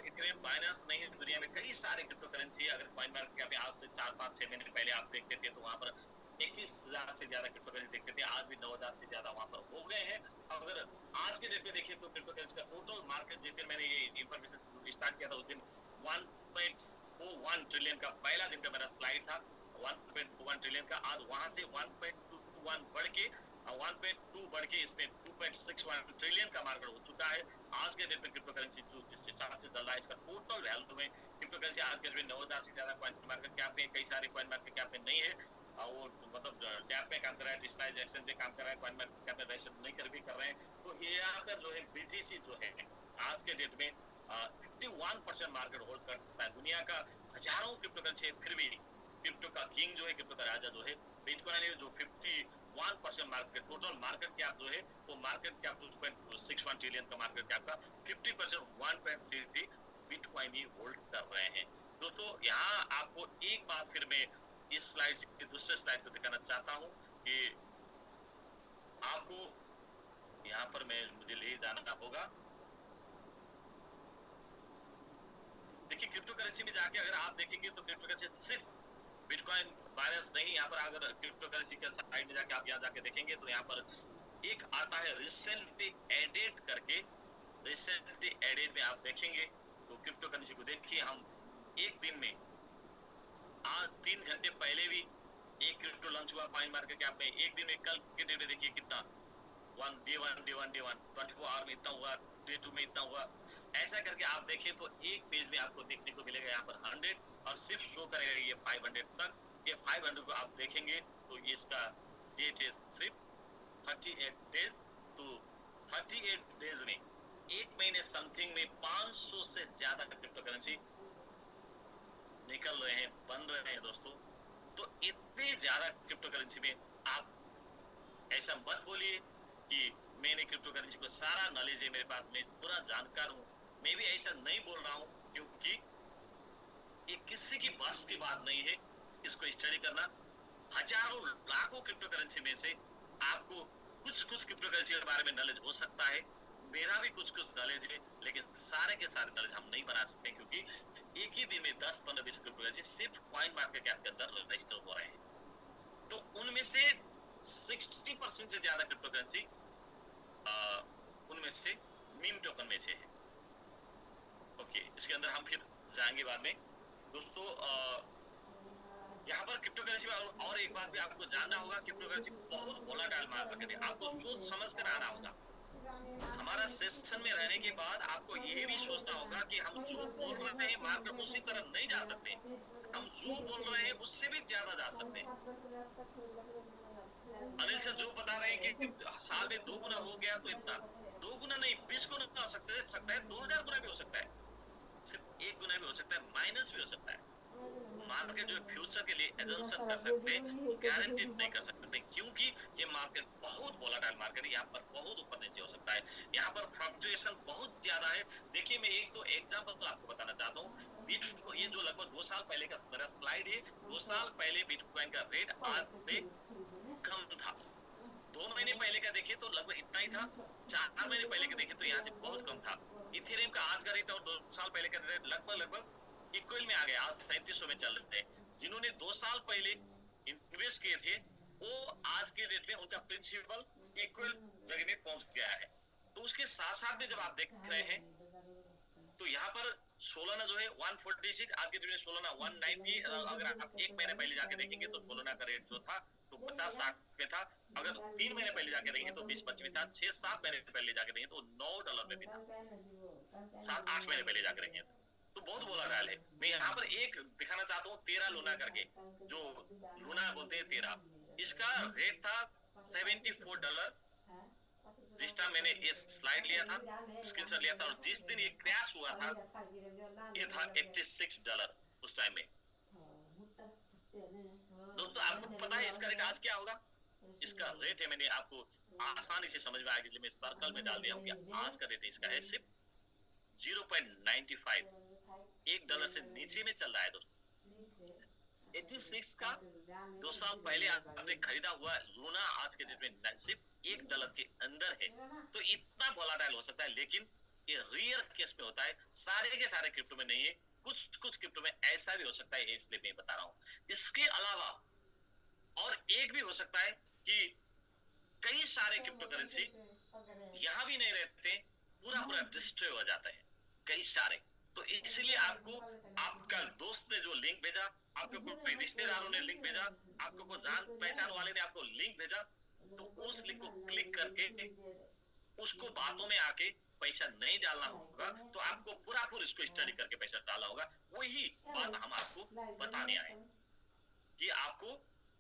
इथेरियम, बाइनेंस नहीं है, दुनिया में कई सारे क्रिप्टो करेंसी। अगर कॉइन मार्केट में आज से 4-5-6 महीने पहले आप देखते थे तो वहां पर 21,000 से ज्यादा क्रिप्टो करेंसी देखते थे, आज भी 9,000 से ज्यादा वहां पर हो गए हैं। अगर आज के डेट में देखिए तो क्रिप्टो करेंसी का टोटल मार्केट, जिस दिन मैंने ये इंफॉर्मेशन स्टार्ट किया था उस दिन 1.41 ट्रिलियन का पहला दिन का मेरा स्लाइड था, 1.41 ट्रिलियन का। आज वहां से 1.21 बढ़ के 1.2 बढ़ के इसमें 2.61 ट्रिलियन का मार्केट हो चुका है। आज के डेट में क्रिप्टो करेंसी जो जिस हिसाब से चल रहा है, इसका टोटल वैल्यू में क्रिप्टो करेंसी आज के डेट में 9,000 से ज्यादा कॉइन मार्केट कैप में, कई सारे कॉइन मार्केट कैप में नहीं है। वो मतलब टैप में काम कर रहा है, डिस्प्लाइज एक्सचेंज में काम कर रहा है, कॉइन मार्केट कैप में रजिस्टर नहीं कर रहे हैं। तो यहाँ पर जो है बीटीसी जो है आज के डेट में 51% मार्केट होल्ड करता है। दुनिया का हजारों क्रिप्टो करेंसी, फिर भी क्रिप्टो का किंग जो है, क्रिप्टो का राजा जो है बिटकॉइन है, जो 51% मार्केट, टोटल मार्केट कैप जो है वो मार्केट कैप 2.61 ट्रिलियन का मार्केट कैप का 50% 1.33 बिटकॉइन ही होल्ड कर रहे हैं। दोस्तों यहाँ आपको एक बार फिर मैं इस स्लाइड से दूसरे स्लाइड को दिखाना चाहता हूँ कि आपको यहाँ पर मुझे ले जाना होगा। देखिए क्रिप्टो करेंसी में जाके अगर आप देखेंगे तो क्रिप्टो करेंसी सिर्फ बिटकॉइन, बाइनेंस नहीं, यहाँ पर अगर क्रिप्टो करेंसी के साइड में जाके आप यहाँ जाके देखेंगे तो यहाँ पर एक आता है रिसेंटली एडेड करके। रिसेंटली एडेड में आप देखेंगे तो क्रिप्टो करेंसी को देखिए, हम एक दिन में आज 3 घंटे पहले भी एक क्रिप्टो लॉन्च हुआ कॉइन मार्केट कैप में। एक दिन में कल के डेट में देखिए कितना, डे वन 24 आवर में इतना हुआ, डे 2 में इतना हुआ। ऐसा करके आप देखें तो एक पेज में आपको देखने को मिलेगा यहाँ पर 100 और सिर्फ शो करेगा ये 500 तक। ये 500 को आप देखेंगे तो ये इसका डेट है सिर्फ 38 डेज। तो 38 डेज में, एक महीने समथिंग में 500 से ज्यादा क्रिप्टो करेंसी निकल रहे हैं, बन रहे हैं दोस्तों। तो इतने ज्यादा क्रिप्टो करेंसी में आप ऐसा मत बोलिए कि मैंने क्रिप्टो करेंसी को सारा नॉलेज है मेरे पास, मैं पूरा जानकार हूँ। मैं भी ऐसा नहीं बोल रहा हूँ क्योंकि ये किसी की बस की बात नहीं है इसको स्टडी करना। हजारों लाखों क्रिप्टो करेंसी में से आपको कुछ क्रिप्टो करेंसी के बारे में नॉलेज हो सकता है, मेरा भी कुछ नॉलेज है, लेकिन सारे के सारे नॉलेज हम नहीं बना सकते क्योंकि एक ही दिन में 10, 15, 20 क्रिप्टो करेंसी सिर्फ कॉइन मार्केट कैप के अंदर रजिस्टर हो रहे हैं। तो उनमें से 60% से ज्यादा क्रिप्टो करेंसी उनमें से मीम टोकन में से है। ओके, इसके अंदर हम फिर जाएंगे बाद में। दोस्तों यहाँ पर क्रिप्टो करेंसी में और एक बात भी आपको जानना होगा, क्रिप्टो करेंसी बहुत वोलेटाइल मार्केट है, आपको सोच समझ कर आना होगा। हमारा सेशन में रहने के बाद आपको ये भी सोचना होगा कि हम जो बोल रहे हैं मार्केट उसी तरह नहीं जा सकते। हम जो बोल रहे हैं उससे भी ज्यादा जा सकते हैं। अनिल सर जो बता रहे हैं कि साल में 2 गुना हो गया तो इतना, 2 गुना नहीं 20 गुना हो सकता है 2000 गुना भी हो सकता है, सिर्फ 1 गुना भी हो सकता है, माइनस भी हो सकता है। मार्केट जो फ्यूचर के लिए एजम्पशन कर सकते हैं, गारंटीड नहीं कर सकते, क्योंकि ये मार्केट बहुत वोलेटाइल मार्केट है। यहाँ पर बहुत ऊपर नीचे हो सकता है, यहाँ पर फ्लक्चुएशन बहुत ज्यादा है। देखिए मैं एक दो एग्जांपल आपको बताना चाहता हूँ। ये जो लगभग 2 साल पहले का मेरा स्लाइड है, 2 साल पहले बिटकॉइन का रेट आज से कम था। 2 महीने पहले का देखे तो लगभग इतना ही था, 4 महीने पहले का देखे तो यहाँ से बहुत कम था। इथेरियम का आज का रेट और 2 साल पहले का रेट लगभग इक्वल में आ गया, आज 3700 में चल रहे हैं। जिन्होंने 2 साल पहले इन्वेस्ट किए थे वो आज के डेट में उनका प्रिंसिपल इक्वल जगह में पहुंच गया है। तो उसके साथ साथ में जब आप देख रहे हैं तो यहाँ पर सोलाना जो है 146, आज के डेट में सोलाना 190। अगर आप 1 महीने पहले जाके देखेंगे तो सोलाना का रेट जो था तो 50-60 पे था। अगर 3 महीने पहले जाके देखेंगे तो 20-25 में था। 6-7 महीने पहले जाके देखेंगे तो $9 में भी था। 7-8 महीने पहले जाके देखेंगे तो बहुत वोलेटाइल है। मैं यहाँ पर एक दिखाना चाहता हूँ, तेरा लूना करके, जो लूना बोलते हैं 13, इसका रेट था $74। जिस टाइम मैंने ये स्लाइड लिया था, स्क्रीनशॉट लिया था, और जिस दिन ये क्रैश हुआ था ये था $86 उस टाइम में। दोस्तों आपको पता है इसका रेट आज क्या होगा? इसका रेट है, मैंने आपको आसानी से समझ में आएगा इसलिए मैं सर्कल में डाल दिया हूँ कि आज का रेट इसका है सिर्फ 0.95, $1 से नीचे में चल रहा है दोस्तों। 86 का 2 साल पहले आपने खरीदा हुआ लूना आज के डेट में सिर्फ $1 के अंदर है। तो इतना वोलेटाइल हो सकता है, लेकिन ये रियर केस में होता है, सारे के सारे क्रिप्टो में नहीं है। कुछ क्रिप्टो में ऐसा भी हो सकता है, इसलिए मैं बता रहा हूँ। इसके अलावा और एक भी हो सकता है कि कई सारे क्रिप्टो करेंसी यहाँ भी नहीं रहते, पूरा डिस्ट्रॉय हो जाता है कई सारे। तो इसलिए आपको आपका दोस्त ने जो लिंक भेजा, आपके कोई रिश्तेदारों ने लिंक भेजा, आपको कोई जान पहचान वाले ने आपको लिंक भेजा, तो उस लिंक को क्लिक करके उसको बातों में आके पैसा नहीं डालना होगा। तो आपको पूरा इसको स्टडी करके पैसा डालना होगा। वही बात हम आपको बताने आए कि आपको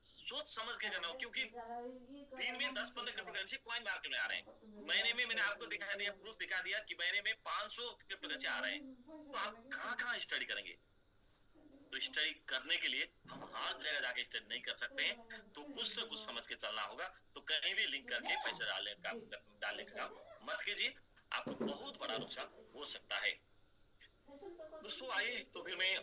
सोच समझ के करना हो, क्योंकि दिन में 10-15 क्रिप्टो करेंसी कॉइन मार्केट में आ रहे हैं। महीने में मैंने आपको दिखा दिया, प्रूफ दिखा दिया कि महीने में 500 क्रिप्टो करेंसी आ रहे हैं। तो आप कहाँ स्टडी करेंगे? तो स्टडी करने के लिए हम हर जगह जाके स्टडी नहीं कर सकते हैं, तो कुछ न कुछ समझ के चलना होगा। तो कहीं भी लिंक करके पैसा डालने का मत कीजिए, आपको बहुत बड़ा नुकसान हो सकता है। दोस्तों आइए तो फिर मैं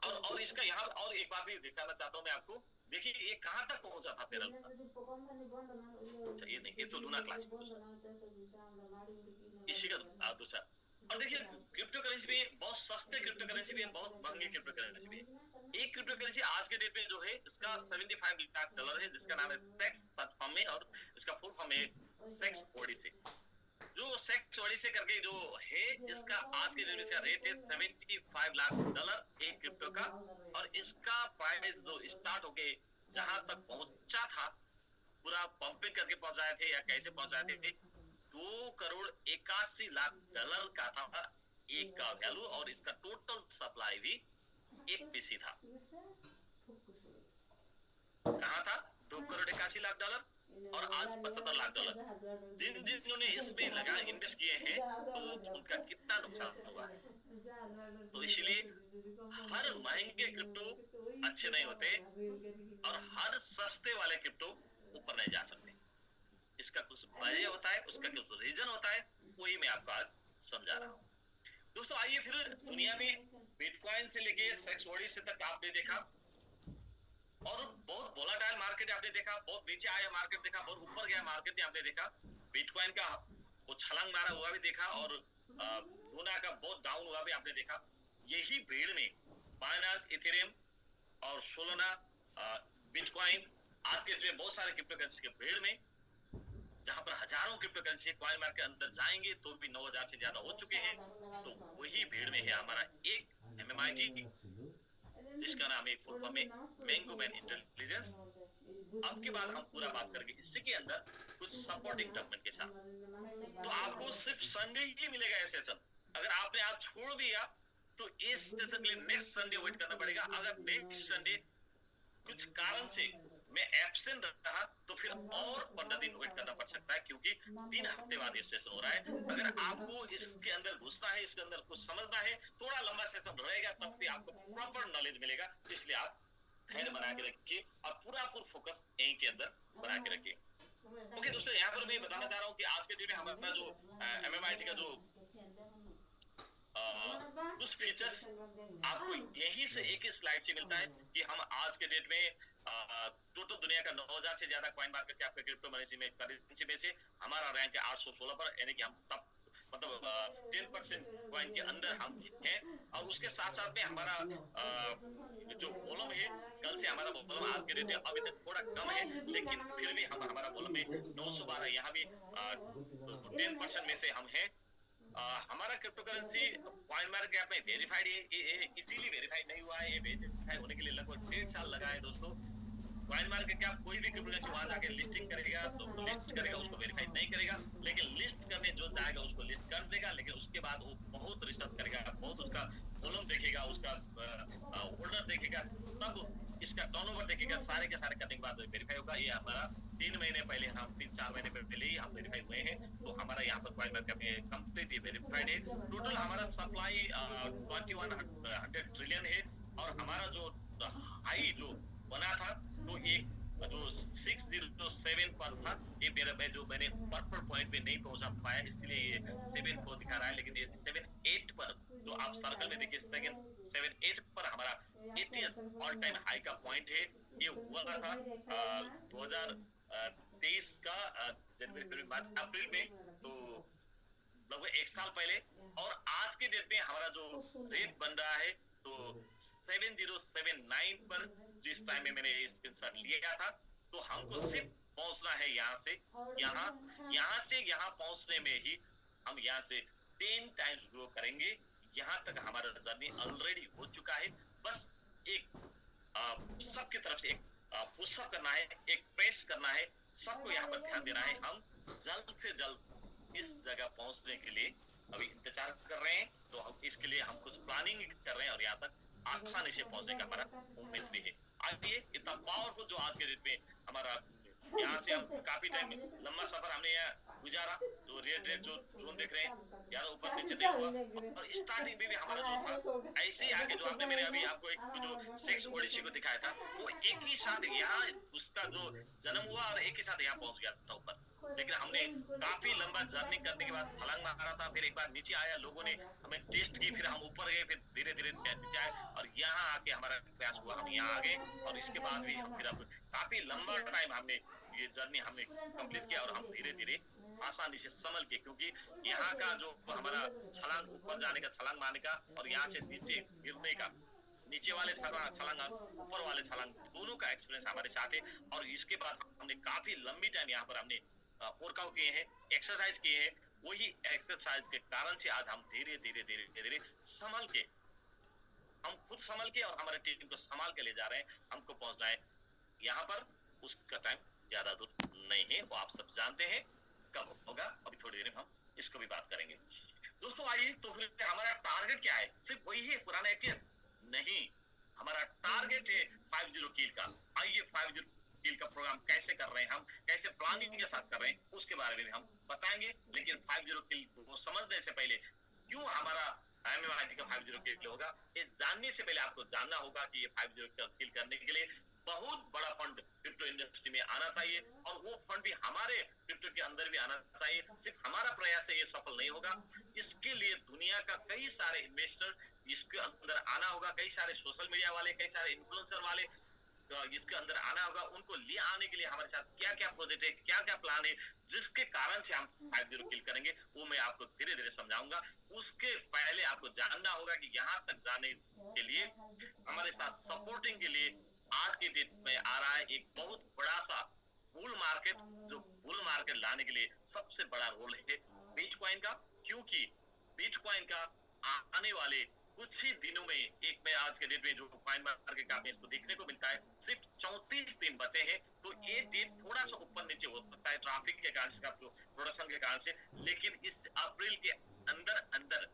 और इसका यहाँ और एक बात भी दिखाना चाहता हूँ मैं आपको। देखिए ये कहाँ तक पहुंचा था तेरा लूना। अच्छा ये नहीं, ये तो लूना क्लास इसी का दूसरा। और देखिए क्रिप्टो करेंसी भी बहुत सस्ते क्रिप्टो करेंसी भी है, बहुत महंगे क्रिप्टो करेंसी भी है। एक क्रिप्टो करेंसी आज के डेट में जो है इसका $75 लाख है, जिसका नाम है सेक्स शॉर्ट फॉर्म में, और इसका फुल फॉर्म है सेक्स ओडिसी। जो सेक्स ओडिसी करके जो है, इसका आज के डेट में इसका रेट है $75 लाख एक क्रिप्टो का। और इसका प्राइस जो स्टार्ट होके जहां तक पहुंचा था, पूरा पंपिंग करके पहुंचाए थे या कैसे पहुंचाए थे, $2.81 करोड़ का था एक का वैल्यू, और इसका टोटल सप्लाई भी 1 पीसी था। कहाँ था? $2.81 करोड़ और आज $75 लाख। जिन्होंने इसमें लगा इन्वेस्ट किए हैं तो उनका कितना नुकसान हुआ है। तो इसलिए हर महंगे क्रिप्टो अच्छे नहीं होते और हर सस्ते वाले क्रिप्टो ऊपर नहीं जा सकते। इसका कुछ वजह होता है, उसका कुछ रीजन होता है, वही मैं आपको आज समझा रहा हूँ। दोस्तों आइए फिर दुनिया में बिटकॉइन से लेके सेक्स ओडिसी तक आपने देखा, और बहुत वोलेटाइल मार्केट आपने देखा, बहुत नीचे आया मार्केट देखा, बहुत ऊपर गया मार्केट भी आपने देखा। बिटकॉइन का वो छलांग मारा हुआ भी देखा, और लूना का बहुत डाउन हुआ भी आपने देखा। यही भीड़ में बाइनेंस, इथेरियम और सोलाना, बिटकॉइन, आज के दिन बहुत सारे क्रिप्टो करेंसी के भीड़ में, जहां पर हजारों क्रिप्टो करेंसी कॉइन मार्केट के अंदर जाएंगे तो भी 9000 से ज्यादा हो चुके हैं। तो वही भीड़ में है हमारा एक MMIT, जिसका नाम है फुल फॉर्म में मैंगो मैन इंटेलिजेंस। अब के बाद हम पूरा बात करेंगे इसी के अंदर कुछ सपोर्टिंग डॉक्यूमेंट के साथ। तो आपको सिर्फ संडे ही मिलेगा ये सेशन। अगर आपने आज छोड़ दिया तो इस सेशन के लिए नेक्स्ट संडे वेट करना पड़ेगा। अगर नेक्स्ट संडे कुछ कारण से मैं एब्सेंट रहा तो फिर और 15 दिन वेट करना पड़ सकता है, क्योंकि 3 हफ्ते बाद ये सेशन हो रहा है। अगर आपको इसके अंदर घुसना है, इसके अंदर कुछ समझना है, थोड़ा लंबा सेशन रहेगा, तब भी आपको प्रॉपर नॉलेज मिलेगा। इसलिए आप धैर्य बना के रखिए और पूरा फोकस यहीं के अंदर बना के रखिए। ओके दोस्तों, यहाँ पर मैं बताना चाह रहा हूँ कि आज के दिन हमारा जो MMIT का जो कुछ फीचर्स आपको यहीं से एक ही स्लाइड से मिलता है कि हम आज के डेट में टोटल दुनिया का 9000 से ज्यादा कॉइन मार्केट कैप के क्रिप्टो करेंसी में से हमारा रैंक है 816 पर, यानी कि हम टॉप मतलब 10% कॉइन के अंदर हम हैं। और उसके साथ साथ में हमारा जो वॉल्यूम है, कल से हमारा वॉल्यूम आज के डेट में अभी तक थोड़ा कम है, लेकिन फिर भी हम हमारा वॉल्यूम में 912, यहाँ भी 10% में से हम हैं। हमारा crypto currency coin market cap में वेरीफाइड है, इजीली वेरीफाइड नहीं हुआ है। ये वेरीफाई होने के लिए लगभग 1.5 साल लगा है दोस्तों। कॉइन मार्केट कैप कोई भी क्रिप्टो करेंसी वहां जाके लिस्टिंग करेगा तो लिस्ट करेगा, उसको वेरीफाई नहीं करेगा, लेकिन लिस्ट करने जो जाएगा उसको लिस्ट कर देगा। लेकिन उसके बाद वो बहुत रिसर्च करेगा, बहुत उसका वॉल्यूम देखेगा, उसका होल्डर देखेगा, तब इसका टर्नओवर देखेगा, सारे के सारे करने के बाद वेरीफाई होगा। ये हमारा 3 महीने पहले, हम 3-4 महीने पहले ही हम वेरीफाई हुए हैं। तो हमारा यहाँ पर coin market cap completely verified है। टोटल हमारा सप्लाई 2100 ट्रिलियन है, और हमारा जो हाई जो बना था तो एक जो 607 पर था, ये मेरा मैंने पर्पल पॉइंट पे नहीं पहुंचा पाया, इसलिए ये 7 को दिखा रहा है। लेकिन ये 7-8 पर, जो आप सर्कल में देखिए 7-8 पर हमारा ATS ऑल टाइम हाई का पॉइंट है। ये हुआ था 2023 का जनवरी, फरवरी, मार्च, अप्रैल में, तो लगभग 1 साल पहले। और आज के डेट में हमारा जो रेट बन रहा है तो 7079 पर, जिस टाइम में मैंने स्क्रीनशॉट लिया था, तो हमको सिर्फ पहुंचना है यहाँ से यहाँ पहुंचने में ही हम यहाँ से 10 टाइम्स ग्रो करेंगे। यहाँ तक हमारा जर्नी ऑलरेडी हो चुका है। बस एक सबकी तरफ से एक पुशअप करना है, एक प्रेस करना है, सबको यहाँ पर ध्यान देना है। हम जल्द से जल्द इस जगह पहुंचने के लिए अभी इंतजार कर रहे हैं। तो हम इसके लिए हम कुछ प्लानिंग कर रहे हैं, और यहाँ तक आसानी से पहुंचने का हमारा उम्मीद भी है। आइए, इतना पावरफुल जो आज के डेट में हमारा, यहाँ से हम काफी टाइम लंबा सफर हमने यहाँ गुजारा। तो रेड जो जोन देख रहे हैं, यार ऊपर नीचे नहीं हुआ, और स्टार्टिंग में भी हमारा जो था ऐसे ही आके, जो आपने मैंने अभी आपको एक जो 6 ओडिसी को दिखाया था, वो एक ही साथ यहाँ उसका जो जन्म हुआ और एक ही साथ यहाँ पहुंच गया था ऊपर। लेकिन हमने काफी लंबा जर्नी करने के बाद छलांग मारा था, फिर एक बार नीचे आया, लोगों ने हमें टेस्ट की, फिर हम ऊपर गए, फिर धीरे धीरे नीचे आए, और यहाँ आके हमारा क्रैश हुआ, हम यहाँ आ गए। और इसके बाद भी हम फिर काफी लंबा टाइम हमने ये जर्नी हमने कंप्लीट किया, और हम धीरे धीरे आसानी से संभल के, क्योंकि यहाँ का जो हमारा छलांग, ऊपर जाने का, छलांग मारने का, और यहाँ से नीचे गिरने का, नीचे वाले छलांग ऊपर वाले छलांग, दोनों का एक्सपीरियंस हमारे साथ है। और इसके बाद हमने काफी लंबी टाइम यहाँ पर हमने वर्कआउट किए हैं, एक्सरसाइज किए हैं। वही एक्सरसाइज के कारण से आज हम धीरे धीरे संभल के, हम खुद संभल के और हमारे टीम को संभाल के ले जा रहे हैं। हमको पहुंचना है यहाँ पर, उसका टाइम ज्यादा दूर नहीं है, वो आप सब जानते हैं कब होगा। अभी थोड़ी देर में हम इसको भी बात करेंगे। दोस्तों आइए, तो फिर हमारा टारगेट क्या है? सिर्फ वही है पुराना ATS नहीं, हमारा टारगेट है 50 किल का। आइए, 50 किल का प्रोग्राम कैसे कर रहे हैं, हम कैसे प्लानिंग के साथ कर रहे हैं, उसके बारे में हम बताएंगे। लेकिन 50 किल को समझने से पहले, क्यों हमारा MMIT का 50 किल होगा, ये जानने से पहले आपको जानना होगा कि ये 50 किल करने के लिए बहुत बड़ा फंड क्रिप्टो इंडस्ट्री में आना चाहिए, और वो फंड भी हमारे क्रिप्टो के अंदर भी आना चाहिए। सिर्फ हमारा प्रयास से ये सफल नहीं होगा, इसके लिए दुनिया का कई सारे इन्वेस्टर इसके अंदर आना होगा, कई सारे सोशल मीडिया वाले, कई सारे इन्फ्लुएंसर वाले इसके अंदर आना होगा। उनको ले आने के लिए हमारे साथ क्या क्या प्रोजेक्ट है, क्या क्या प्लान है, जिसके कारण से हम 50 किल करेंगे, वो मैं आपको धीरे धीरे समझाऊंगा। उसके पहले आपको जानना होगा कि यहाँ तक जाने के लिए हमारे साथ सपोर्टिंग के लिए आज के डेट में आ रहा है एक बहुत बड़ा सा बुल मार्केट, जो बुल मार्केट लाने के लिए सबसे बड़ा रोल है बिटकॉइन का। क्योंकि बिटकॉइन का आने वाले कुछ ही दिनों में, एक में आज के डेट में जो कॉइन मार्केट का इसको देखने को मिलता है, सिर्फ 34 दिन बचे हैं। तो ये डेट थोड़ा सा ऊपर नीचे हो सकता है ट्रैफिक के कारण से, प्रोडक्शन के कारण से, लेकिन इस अप्रैल के अंदर अंदर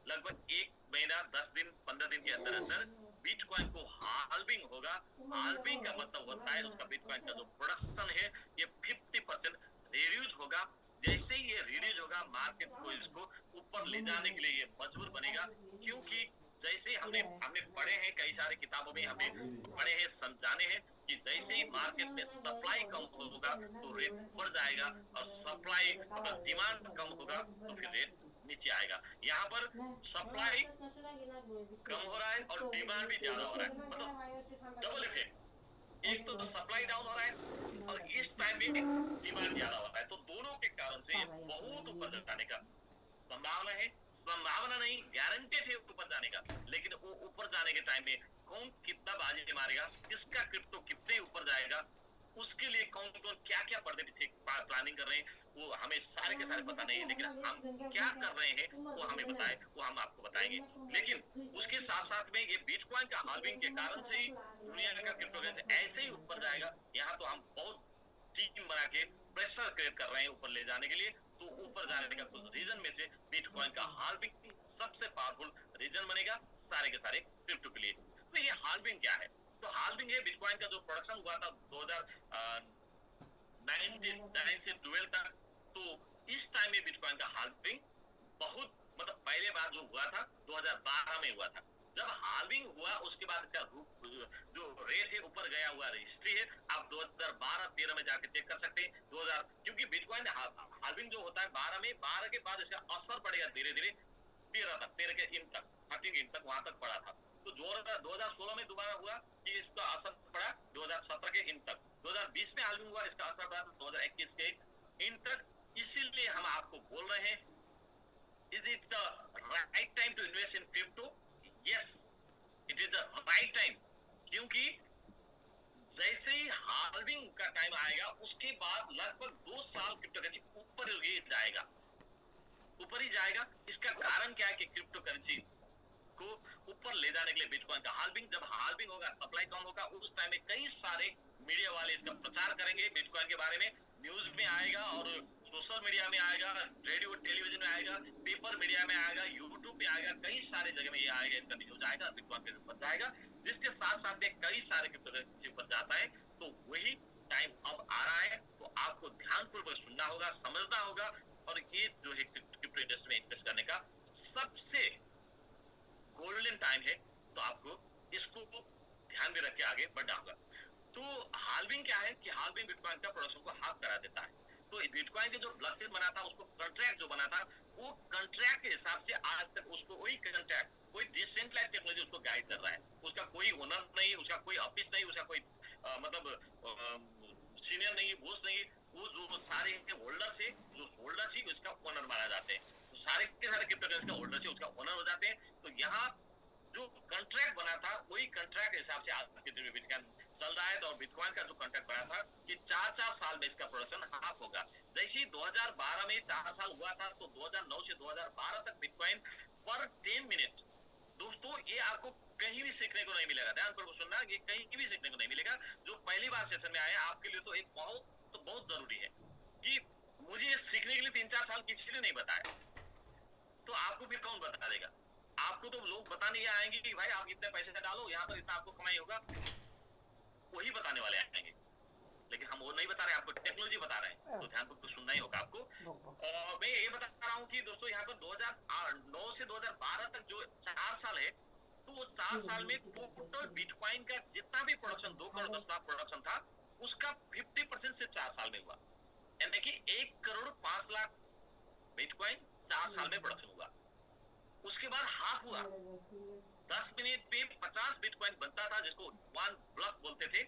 लगभग 1 महीना 10 दिन 15 दिन के अंदर अंदर बिटकॉइन को हाल्विंग होगा। हाल्विंग का मतलब होता है उसका बिटकॉइन का जो प्रोडक्शन है ये 50% रिड्यूस होगा। जैसे ही ये रिड्यूस होगा मार्केट को इसको ऊपर ले जाने के लिए ये मजबूर बनेगा, क्योंकि जैसे हमने हमने पढ़े हैं कई सारे किताबों में, हमने पढ़े हैं समझाने हैं कि जैसे ही मार्केट में सप्लाई कम होगा तो रेट बढ़ जाएगा, और सप्लाई मतलब डिमांड कम होगा तो फिर रेट नीचे आएगा। यहाँ पर सप्लाई कम हो रहा है और डिमांड भी ज्यादा हो रहा है, मतलब डबल इफेक्ट। एक तो सप्लाई डाउन हो रहा है और इस टाइम में डिमांड ज्यादा हो रहा है, तो दोनों के कारण से बहुत ऊपर जाने का संभावना है। संभावना नहीं, गारंटेड है ऊपर जाने का। लेकिन वो ऊपर जाने के टाइम में कौन कितना बाजी मारेगा, किसका क्रिप्टो कितने ऊपर जाएगा, उसके लिए कौन कौन क्या क्या पर्दे पीछे प्लानिंग कर रहे हैं, वो हमें सारे के सारे पता नहीं है। लेकिन हम क्या कर रहे हैं वो हमें बताए, वो हम आपको बताएंगे। लेकिन उसके साथ साथ में ये बिटकॉइन का हाल्विंग के कारण से ही दुनिया का क्रिप्टो करेंसी ऐसे ही ऊपर जाएगा। यहाँ तो हम बहुत टीम बना के प्रेशर क्रिएट कर रहे हैं ऊपर ले जाने के लिए। तो ऊपर जाने का कुछ रीजन में से बिटकॉइन का हाल्विंग सबसे पावरफुल रीजन बनेगा सारे के सारे क्रिप्टो के लिए। तो ये हाल्विंग क्या है? तो हाल्विंग है बिटकॉइन का जो प्रोडक्शन हुआ था 2009 से 12 तक, तो इस टाइम में बिटकॉइन का हाल्विंग बहुत मतलब पहले बार जो हुआ था 2012 में हुआ था। जब हाल्विंग हुआ उसके बाद इसका जो रेट है ऊपर गया हुआ हिस्ट्री है, आप 2012-13 में जाके चेक कर सकते हैं। 2000 क्योंकि बिटकॉइन हाल्विंग जो होता है 12 में, 12 के बाद इसका असर पड़ेगा धीरे धीरे 13 तक, 13 के इन तक 13 इन तक वहां तक पड़ा था। तो 2016 में दोबारा हुआ कि इसका असर पड़ा 2017 के इन तक। 2020 में हाल्विंग हुआ, इसका असर पड़ा 2021 के इन तक। इसीलिए हम आपको बोल रहे हैं, is it the right time to invest in crypto? Yes, it is the right time, क्योंकि जैसे ही हाल्विंग का टाइम आएगा उसके बाद लगभग 2 साल क्रिप्टो करेंसी ऊपर ही जाएगा, ऊपर ही जाएगा। इसका कारण क्या है कि क्रिप्टो करेंसी को ऊपर ले जाने के लिए बिटकॉइन का हाल्विंग, जब हाल्विंग होगा सप्लाई कम होगा, उस टाइम में कई सारे मीडिया वाले इसका प्रचार करेंगे बिटकॉइन के बारे में, न्यूज में आएगा और सोशल मीडिया में आएगा, रेडियो टेलीविजन में आएगा, पेपर मीडिया में आएगा, यूट्यूब में आएगा, कई सारे जगह में ये आएगा, इसका न्यूज आएगा, बिटकॉइन के ऊपर जाएगा। जिसके साथ साथ में कई सारे क्रिप्टो करेंसी ऊपर जाता है। तो वही टाइम अब आ रहा है, तो आपको ध्यानपूर्वक सुनना होगा, समझना होगा। और ये जो है क्रिप्टो इंडस्ट्री में इन्वेस्ट करने का सबसे गोल्डन टाइम है, तो आपको इसको ध्यान में रख के आगे बढ़ना होगा। तो हाल्विंग क्या है कि हाल्विंग बिटकॉइन का प्रोडक्शन को हाफ करा देता है। तो बिटकॉइन के जो ब्लॉकचेन बना था, उसको कॉन्ट्रैक्ट जो बना था, वो कॉन्ट्रैक्ट के हिसाब से आज तक उसको वही कॉन्ट्रैक्ट, कोई डिसेंट्रलाइज्ड टेक्नोलॉजी उसको गाइड कर रहा है। उसका कोई ओनर नहीं, उसका कोई ऑफिस नहीं, उसका कोई मतलब सीनियर नहीं, बॉस नहीं। वो जो सारे होल्डर से, जो होल्डर से उसका ओनर माना जाते हैं, तो सारे के सारे क्रिप्टो करेंसी का होल्डर से उसका ओनर हो जाते हैं। तो यहाँ जो कॉन्ट्रैक्ट बना था वही कॉन्ट्रैक्ट के हिसाब से आज के दिन में बिटकॉइन चल रहा है। तो बिटकॉइन का जो कॉन्ट्रैक्ट बना था कि 4-4 साल में इसका प्रोडक्शन हाफ होगा। जैसे ही 2012 में 4 साल हुआ था, तो 2009 से 2012 तक बिटकॉइन पर 10 मिनट, दोस्तों ये आपको कहीं भी सीखने को नहीं मिलेगा। ध्यान पर सुनना, ये कहीं भी सीखने को नहीं मिलेगा। जो पहली बार सेशन में आए आपके लिए तो एक बहुत जरूरी है कि मुझे ये सीखने के लिए 3-4 साल किसी ने नहीं बताया, तो आपको फिर कौन बता देगा? आपको तो लोग बताने आएंगे कि भाई आप इतने पैसे डालो, यहाँ पर इतना आपको कमाई होगा, वही बताने वाले आएंगे। लेकिन हम वो नहीं बता रहे, आपको टेक्नोलॉजी बता रहे हैं, तो ध्यान को सुनना ही होगा आपको। और मैं ये बता रहा हूँ कि दोस्तों यहाँ पर 2009 से 2012 तक जो 4 साल है, तो वो 4 साल में टोटल बिटकॉइन का जितना भी प्रोडक्शन 2 करोड़ 10 लाख प्रोडक्शन था, उसका 50% सिर्फ 4 साल में हुआ। यानी कि 1 करोड़ 5 लाख बिटकॉइन 4 साल में प्रोडक्शन हुआ। उसके बाद हाफ हुआ, 10 मिनट पे 50 बिटकॉइन बनता था, जिसको 1 ब्लॉक बोलते थे।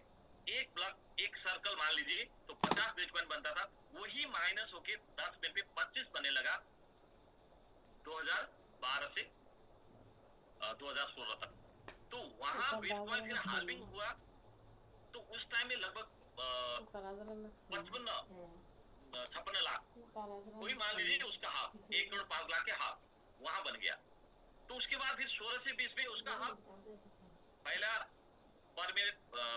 एक ब्लॉक, एक सर्कल मान लीजिए, तो 50 बिटकॉइन बनता था, वही माइनस होके 10 मिनट पे 25 बनने लगा 2012 से 2016 तक। तो वहां बिटकॉइन फिर हाल्विंग हुआ, तो उस टाइम में लगभग 56 लाख, कोई मान लीजिए उसका हाफ, 1 करोड़ 5 लाख के हाफ वहां बन गया। तो उसके बाद फिर 16 से 20 में उसका हाफ, पहला पर मिनट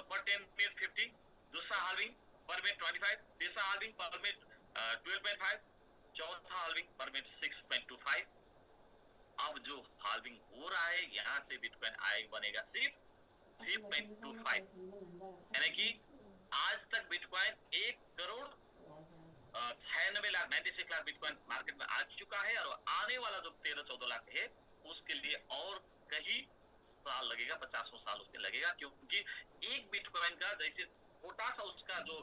पर 10 मिनट 50, दूसरा हाल्विंग पर मिनट 25, तीसरा हाल्विंग पर मिनट 12.5, चौथा हाल्विंग पर मिनट 6.25, अब जो हाल्विंग हो रहा है यहाँ से बिटकॉइन आए बनेगा सिर्फ 3.25, यानी कि आज तक bitcoin 1 crore 96 lakh 96 lakh bitcoin market में आ चुका है, और आने वाला जो 13-14 लाख है उसके लिए और कहीं साल लगेगा, 50 साल उसके लगेगा, क्योंकि एक बिटकॉइन का जैसे छोटा सा उसका जो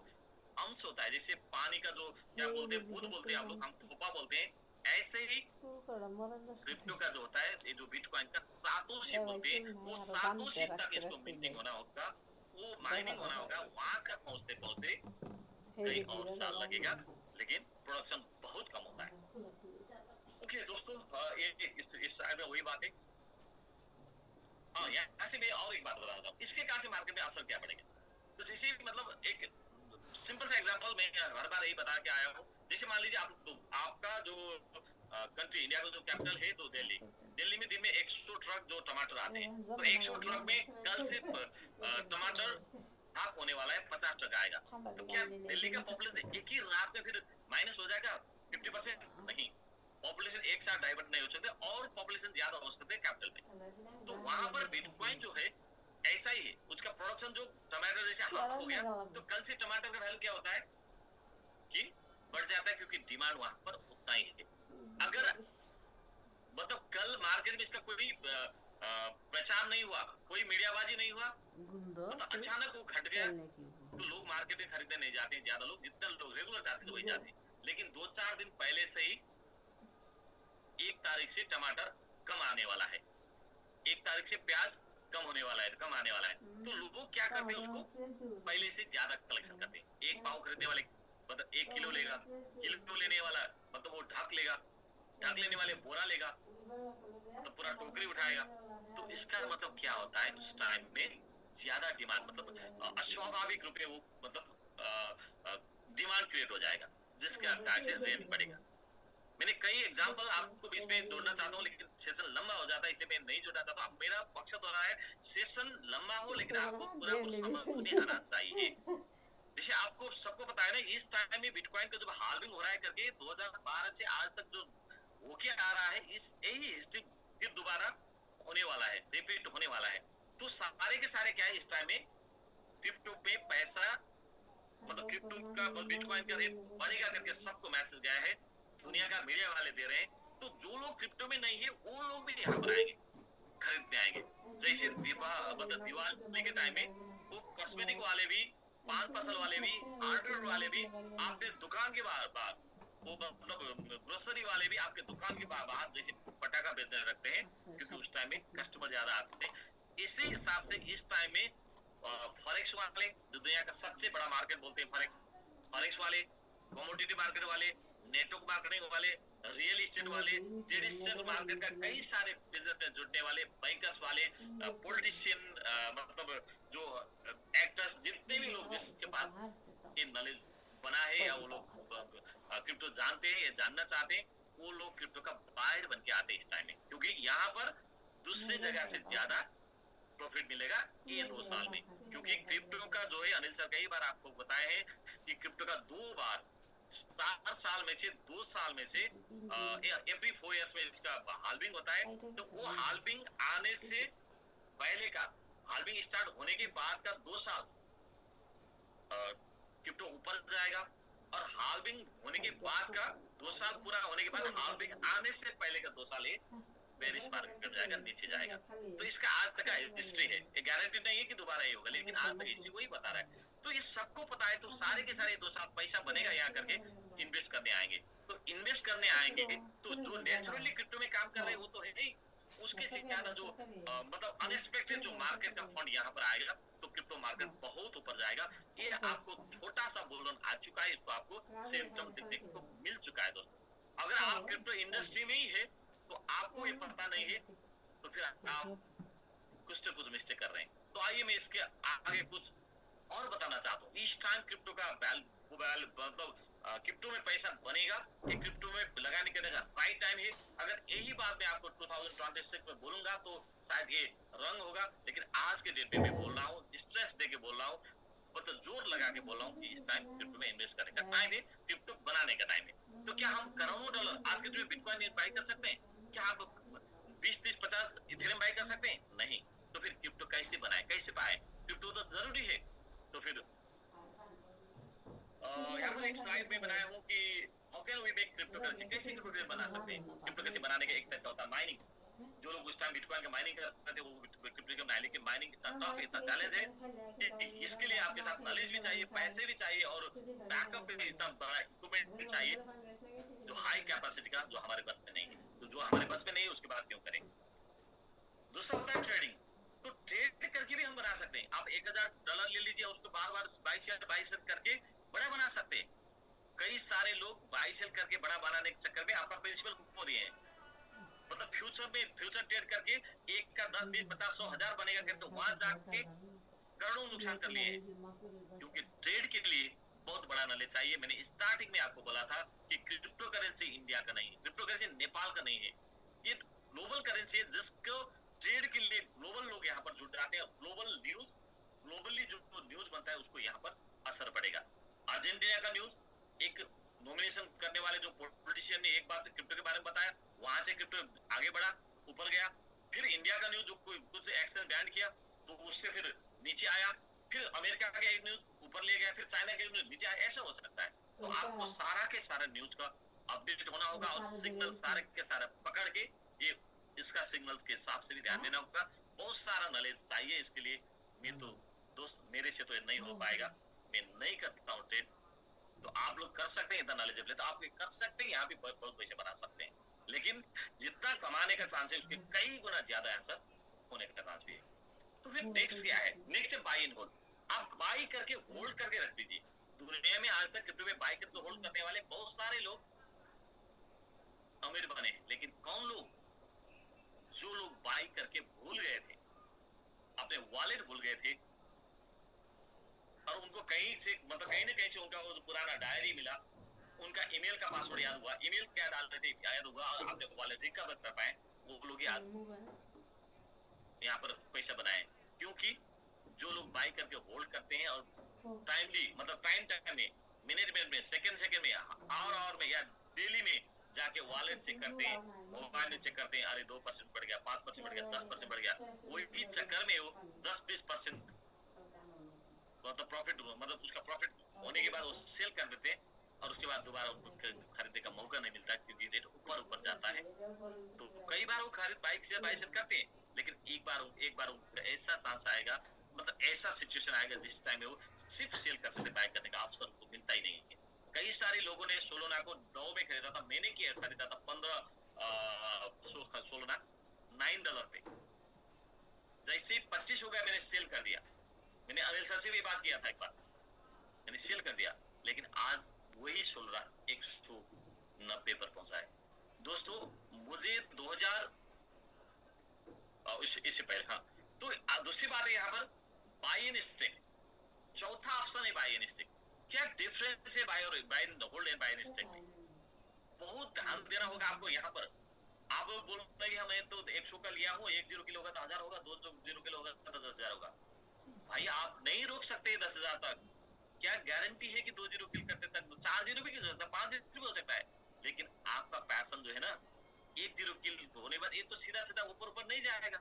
अंश होता है, जैसे पानी का जो क्या बोलते हैं, बूंद बोलते हैं आप लोग, हम थोपा बोलते हैं, ऐसे ही क्रिप्टो का जो होता है, ये जो बिटकॉइन का सातोशी बोलते हैं, वो सातोशी तक इसको मिंटिंग होना होगा, वो माइनिंग होना होगा, वहां तक पहुंचते पहुंचते कई और साल लगेगा, लेकिन प्रोडक्शन बहुत कम होता है। ओके दोस्तों, ये इस साइड में वही बात है। हाँ, यहाँ से मैं और एक बात बताना चाहूँ, इसके कहाँ से मार्केट में असर क्या पड़ेगा। तो जैसे मतलब एक सिंपल सा एग्जांपल मैं हर बार यही बता के आया हूँ, जैसे मान लीजिए आपका जो कंट्री इंडिया का जो कैपिटल है तो दिल्ली में दिन में 100 ट्रक जो टमाटर आते हैं, तो 100 ट्रक में कल से टमाटर हाफ होने वाला है, 50 ट्रक आएगा, तो क्या दिल्ली का पॉपुलेशन एक ही रात में फिर माइनस हो जाएगा 50%? नहीं, पॉपुलेशन एक साथ डाइवर्ट नहीं हो सकते, और पॉपुलेशन ज्यादा हो सकते हैं कैपिटल में। तो वहां पर बिटकॉइन जो है ऐसा ही है, उसका प्रोडक्शन जो टमाटर जैसे हाफ हो गया, तो कल से टमाटर का वैल्यू क्या होता है कि बढ़ जाता है, क्योंकि डिमांड वहां पर उतना ही है। अगर मतलब कल मार्केट में इसका कोई प्रचार नहीं हुआ, कोई मीडियाबाजी नहीं हुआ, मतलब अचानक वो घट गया, तो लोग मार्केट में खरीदने नहीं जाते हैं, ज्यादा लोग, जितने लोग रेगुलर जाते हैं वही जाते हैं, लेकिन 2-4 दिन पहले से ही 1 तारीख से टमाटर कम आने वाला है, 1 तारीख से प्याज कम होने वाला है, कम आने वाला है, तो लोग क्या करते हैं, उसको पहले से ज्यादा कलेक्शन करते हैं। एक पाव खरीदने वाले मतलब 1 किलो लेगा, किलो लेने वाला मतलब वो ढक लेगा, ढक लेने वाले बोरा लेगा, मतलब पूरा टोकरी उठाएगा। तो इसका मतलब क्या होता है, उस टाइम में ज्यादा डिमांड, मतलब अस्वाभाविक रूप से वो मतलब डिमांड क्रिएट हो जाएगा, जिसके कारण से रेट बढ़ेगा। मैंने कई एग्जांपल आपको बीच में जोड़ना चाहता हूँ, लेकिन सेशन लंबा हो जाता है, इसलिए मैं नहीं जोड़ना चाहता हूँ। मेरा मकसद हो रहा है सेशन लंबा हो, लेकिन आपको पूरा समझ में आना चाहिए। जैसे आपको सबको पता है ना, इस टाइम में बिटकॉइन का जो हाल्विंग हो रहा है करके 2012 से आज तक जो होके आ रहा है, इस यही हिस्ट्री फिर दोबारा होने वाला है, रिपीट होने वाला है। तो सारे के सारे क्या है, इस टाइम में क्रिप्टो पे पैसा, मतलब क्रिप्टो का बिटकॉइन का रेट बढ़ेगा करके सबको मैसेज गया है, दुनिया का मीडिया वाले दे रहे हैं। तो जो लोग क्रिप्टो में नहीं है वो लोग भी यहाँ पर आएंगे, खरीदने आएंगे। जैसे मतलब दिवाली के टाइम में वो कॉस्मेटिक वाले भी, पान फसल वाले भी, हार्डवेयर वाले भी आपके दुकान के बाहर वो मतलब ग्रोसरी वाले भी आपके दुकान के बाहर जैसे पटाखा बेचने रखते हैं, क्योंकि उस टाइम में कस्टमर ज्यादा आते हैं। इसी हिसाब से इस टाइम में फॉरेक्स वाले, जो दुनिया का सबसे बड़ा मार्केट बोलते हैं, फॉरेक्स वाले, कमोडिटी मार्केट वाले, नेटवर्क मार्केटिंग वाले, रियल एस्टेट वाले, ट्रेडिशनल मार्केट का कई सारे बिजनेस में जुड़ने वाले, बैंकर्स वाले, पॉलिटिशियन, मतलब जो एक्टर्स, जितने भी लोग जिसके पास ये नॉलेज बना है या वो लोग क्रिप्टो जानते हैं या जानना चाहते हैं, वो लोग क्रिप्टो का बायर बन के आते हैं इस टाइम में, क्योंकि यहाँ पर दूसरी जगह से ज्यादा प्रॉफिट मिलेगा ये 2 साल में। क्योंकि क्रिप्टो का जो है, अनिल सर कई बार आपको बताया है कि क्रिप्टो का 2 बार 4 साल में से 2 साल में से एवरी 4 इयर्स में इसका हाल्विंग होता है। तो वो हाल्विंग आने से पहले का, हाल्विंग स्टार्ट होने के बाद का 2 साल क्रिप्टो ऊपर जाएगा, और हाल्विंग होने के बाद का 2 साल पूरा होने के बाद हाल्विंग आने से पहले का 2 साल ये बेरिश मार्केट जाएगा, नीचे जाएगा। तो इसका आज तक का हिस्ट्री है, ये गारंटी नहीं है कि दोबारा ये होगा, लेकिन आज तक हिस्ट्री वही बता रहा है। तो ये सबको पता है, तो सारे के सारे 2 साल पैसा बनेगा यहाँ करके इन्वेस्ट करने आएंगे। तो इन्वेस्ट करने आएंगे तो जो नेचुरली क्रिप्टो में काम कर रहे हैं वो तो है ही, उसके से ज्यादा जो मतलब अनएक्सपेक्टेड जो मार्केट का फंड यहाँ पर आएगा, तो क्रिप्टो मार्केट बहुत ऊपर जाएगा। ये आपको छोटा सा बुलरन आ चुका है, इसको आपको सिम्टम देखने को मिल चुका है दोस्तों। अगर आप क्रिप्टो इंडस्ट्री में ही है तो आपको ये पता नहीं है, तो फिर आप कुछ तो कुछ मिस्टेक कर रहे हैं। तो आइए मैं इसके आगे कुछ और बताना चाहता हूँ। इस टाइम क्रिप्टो का मतलब क्रिप्टो में पैसा बनेगा, ये क्रिप्टो में लगाने का राइट टाइम है। अगर यही बात मैं आपको 2026 में बोलूंगा तो शायद ये रंग होगा, लेकिन आज के डेट में मैं बोल रहा हूँ, स्ट्रेस दे के बोल रहा हूँ, मतलब जोर लगा के बोल रहा हूँ कि इस टाइम क्रिप्टो में इन्वेस्ट करने का टाइम है, क्रिप्टो बनाने का टाइम है। तो क्या हम करोड़ों डॉलर आज के जो बिटकॉइन बाय कर सकते हैं? क्या आप 20, 30, 50 इथेरियम बाय कर सकते हैं? नहीं। तो फिर क्रिप्टो कैसे बनाए, कैसे पाए? क्रिप्टो तो जरूरी है। तो फिर यहाँ पर एक स्लाइड में बनाया हूँ कि how can we make cryptocurrency, कैसे क्रिप्टो करेंसी बना सकते हैं? क्रिप्टो करेंसी बनाने का एक तरीका होता है माइनिंग। जो लोग उस टाइम बिटकॉइन का माइनिंग करते थे वो क्रिप्टो का माइनिंग, लेकिन माइनिंग इतना टफ, इतना चैलेंज है कि इसके लिए आपके साथ नॉलेज भी चाहिए, पैसे भी चाहिए और बैकअप भी इतना बड़ा इक्विपमेंट भी चाहिए जो हाई कैपेसिटी का, जो हमारे पास में नहीं है। तो जो हमारे पास में नहीं है उसकी बात क्यों करें? दूसरा होता है ट्रेडिंग। तो ट्रेड करके भी हम बना सकते हैं। आप $1000 ले लीजिए, उसको बार बार बाई सेल करके बड़ा बना सकते हैं। कई सारे लोग बाई सेल करके बड़ा बनाने के चक्कर में आपका प्रिंसिपल खो दिए हैं। मतलब फ्यूचर ट्रेड करके एक का 10, 20, 50, 100, 1000 बनेगा करके वहां जाके करोड़ों नुकसान कर लिए हैं। क्योंकि ट्रेड के लिए बहुत बड़ा नॉलेज चाहिए। मैंने स्टार्टिंग में आपको बोला था कि क्रिप्टो करेंसी इंडिया का नहीं है, क्रिप्टो करेंसी नेपाल का नहीं है, ये ग्लोबल करेंसी है जिसको ट्रेड के लिए ग्लोबल लोग यहाँ पर जुड़ जाते हैं। ग्लोबली जो न्यूज बनता है उसको यहाँ पर असर पड़ेगा। अर्जेंटीना का न्यूज, एक नॉमिनेशन करने वाले जो पॉलिटिशियन ने एक बात क्रिप्टो के बारे में बताया, वहां से क्रिप्टो आगे बढ़ा, ऊपर गया। फिर इंडिया का न्यूज जो कोई कुछ एक्शन बैंड किया तो उससे फिर नीचे आया। फिर अमेरिका का एक न्यूज ऊपर ले गया, फिर चाइना के न्यूज नीचे आया। ऐसा हो सकता है। तो आपको सारा के सारा न्यूज का अपडेट होना होगा और सिग्नल सारे के सारे पकड़ के ये इसका सिग्नल्स के हिसाब से भी ध्यान देना होगा। बहुत सारा नॉलेज चाहिए इसके लिए। मैं तो दोस्त मेरे से तो ये नहीं हो पाएगा, मैं नहीं करता हूँ ट्रेड। तो आप लोग कर सकते हैं, इतना नॉलेजेबल है तो आप कर सकते हैं, यहाँ भी बहुत पैसे बना सकते हैं। लेकिन जितना कमाने का चांस है उसके कई गुना ज्यादा आंसर होने का चांस भी है। तो फिर नेक्स्ट क्या है? नेक्स्ट है बाई एंड होल्ड। आप बाई करके होल्ड करके रख दीजिए। दुनिया में आज तक क्रिप्टो में बाई करके होल्ड करने वाले बहुत सारे लोग अमीर बने हैं, लेकिन कौन लोग? जो लोग बाई करके भूल गए थे, अपने वॉलेट भूल गए थे और उनको कहीं से मतलब कहीं ना कहीं से उनका वो पुराना डायरी मिला, उनका ईमेल का पासवर्ड याद हुआ, ईमेल क्या डाल रहे थे याद हुआ और आपने वॉलेट रिकवर कर पाए, वो लोग आज यहाँ पर पैसा बनाए। क्योंकि जो लोग बाई करके होल्ड करते हैं और टाइमली मतलब टाइम में, मिनट में, सेकंड में, आवर में या डेली में जाके वॉलेट चेक करते हैं, मोबाइल में चेक करते हैं, अरे 2% बढ़ गया, 5% बढ़ गया, 10% बढ़ गया, वही भी चक्कर में वो 10-20% मतलब प्रॉफिट, मतलब उसका प्रॉफिट होने के बाद वो सेल कर देते हैं और उसके बाद दोबारा उनको खरीदने का मौका नहीं मिलता क्योंकि रेट ऊपर जाता है। तो कई बार वो खरीद बाइक से बाई सेल करते हैं, लेकिन एक बार उनका ऐसा चांस आएगा, मतलब ऐसा सिचुएशन आएगा जिस टाइम में वो सिर्फ सेल कर सकते, बाय करने का ऑप्शन उनको मिलता ही नहीं है। कई सारे लोगों ने सोलोना को 9 में खरीदा था, मैंने खरीदा था 15 सोलोना $9 पे। जैसे 25 हो गया मैंने सेल कर दिया। मैंने अनिल सर से भी बात किया था एक बार, मैंने सेल कर दिया, लेकिन आज वही सोलरा 190 पर पहुंचा है। दोस्तों मुझे 2000 इससे पहले, हाँ, तो दूसरी बात है यहाँ पर बाई एंड स्टिक। चौथा ऑप्शन है बाई एंड स्टिक। क्या डिफरेंस है by and hold and by and stick में? बहुत ध्यान देना होगा आपको यहाँ पर। आप बोल रहे हैं मैं तो 100 का लिया हूँ, 1 0 किलो होगा तो 1000 होगा, 2 0 किलो होगा तो 10,000 होगा। भाई आप नहीं रोक सकते 10,000 तक। क्या गारंटी है कि 2 0 किल करते तक 4 0 भी हो सकता है, 5 0 भी हो सकता है, लेकिन आपका पैशन जो है ना 1 0 किल होने बाद ये तो सीधा सीधा ऊपर नहीं जाएगा,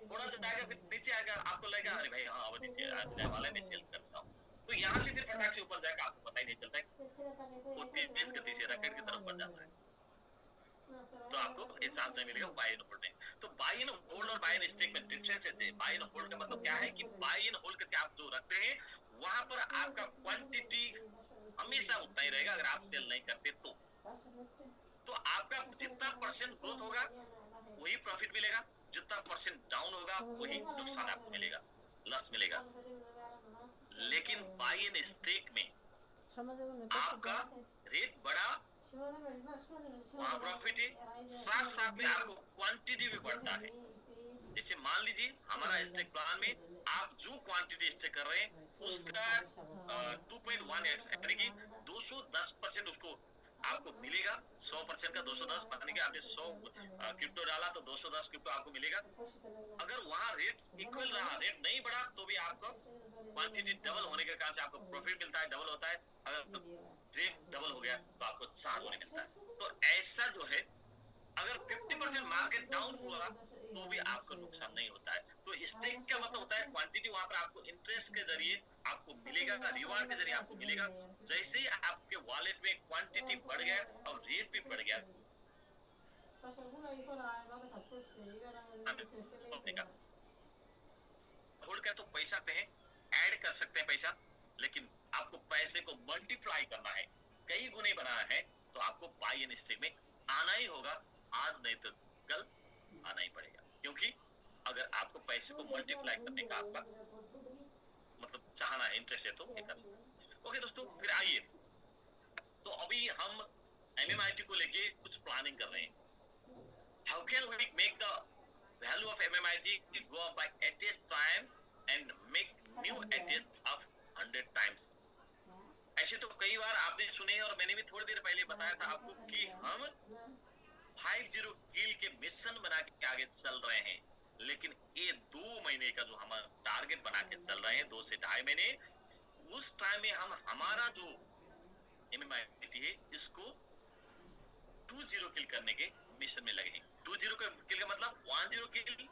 थोड़ा सा जाएगा फिर नीचे आएगा। आपको लगेगा अरे भाई हाँ अब नीचे आने वाला है, मैं सेल करता हूँ, तो यहाँ से फिर फटाक से ऊपर जाएगा, आपको पता ही नहीं चलता वो तेज गति से रॉकेट की तरफ बढ़ जाता है। तो आपको ये चांस नहीं मिलेगा बाय एंड होल्ड में। तो बाय एंड होल्ड और बाय एंड स्टिक में डिफरेंसेस है। बाय एंड होल्ड का मतलब क्या है कि बाय एंड होल्ड करके आप जो रखते हैं वहां पर आपका क्वांटिटी हमेशा उतना ही रहेगा। अगर आप सेल नहीं करते तो आपका जितना परसेंट ग्रोथ होगा वही प्रॉफिट मिलेगा, जितना परसेंट डाउन होगा वही नुकसान आपको मिलेगा, लॉस मिलेगा। लेकिन बाय एंड स्टिक में आपका रेट बढ़ा वहां प्रॉफिट है, साथ साथ में आपको क्वांटिटी भी बढ़ता है। जैसे मान लीजिए हमारा स्टेक प्लान में आप जो क्वांटिटी स्टेक कर रहे हैं उसका 2.1x यानी कि 210% उसको आपको मिलेगा। 100% का 210 माने कि आपने 100 क्रिप्टो डाला तो 210 क्रिप्टो आपको मिलेगा। अगर वहां रेट इक्वल रहा, रेट नहीं बढ़ा तो भी आपको क्वांटिटी डबल होने के कारण से आपको प्रॉफिट मिलता है, डबल होता है। अगर रेट डबल हो गया तो आपको 4 होने मिलता है। तो ऐसा जो है अगर 50% मार्केट डाउन हुआ तो भी आपको नुकसान नहीं होता है। तो स्टेक क्या मतलब होता है, क्वांटिटी वहां पर आपको इंटरेस्ट के जरिए आपको मिलेगा, रिवार्ड के जरिए आपको मिलेगा। जैसे ही आपके वॉलेट में क्वांटिटी बढ़ गया और रेट भी बढ़ गया, होल्ड कर तो पैसा पे ऐड कर सकते हैं पैसा, लेकिन आपको पैसे को मल्टीप्लाई करना है, कई गुने बनाना है, तो आपको बाई एंड स्टेक में आना ही होगा। आज नहीं तो कल आना ही पड़ेगा, क्योंकि अगर आपको पैसे को मल्टीप्लाई करने का आपका मतलब चाहना है, इंटरेस्ट है, तो ये कर सकते हैं। ओके दोस्तों, फिर आइए, तो अभी हम एमएमआईटी को लेके कुछ प्लानिंग कर रहे हैं। How can we make the value of MMIT go up by 80 times and make new edits of 100 times? ऐसे तो कई बार आपने सुने और मैंने भी थोड़ी देर पहले बताया था आपको कि हम 50 किल के मिशन बना के आगे चल रहे हैं, लेकिन ये 2 महीने का जो हम टारगेट बना के चल रहे हैं, 2 से 2.5 महीने, उस टाइम में हम हमारा जो MMIT है इसको 20 किल करने के मिशन में लगे हैं। 20 किल का मतलब 10 किल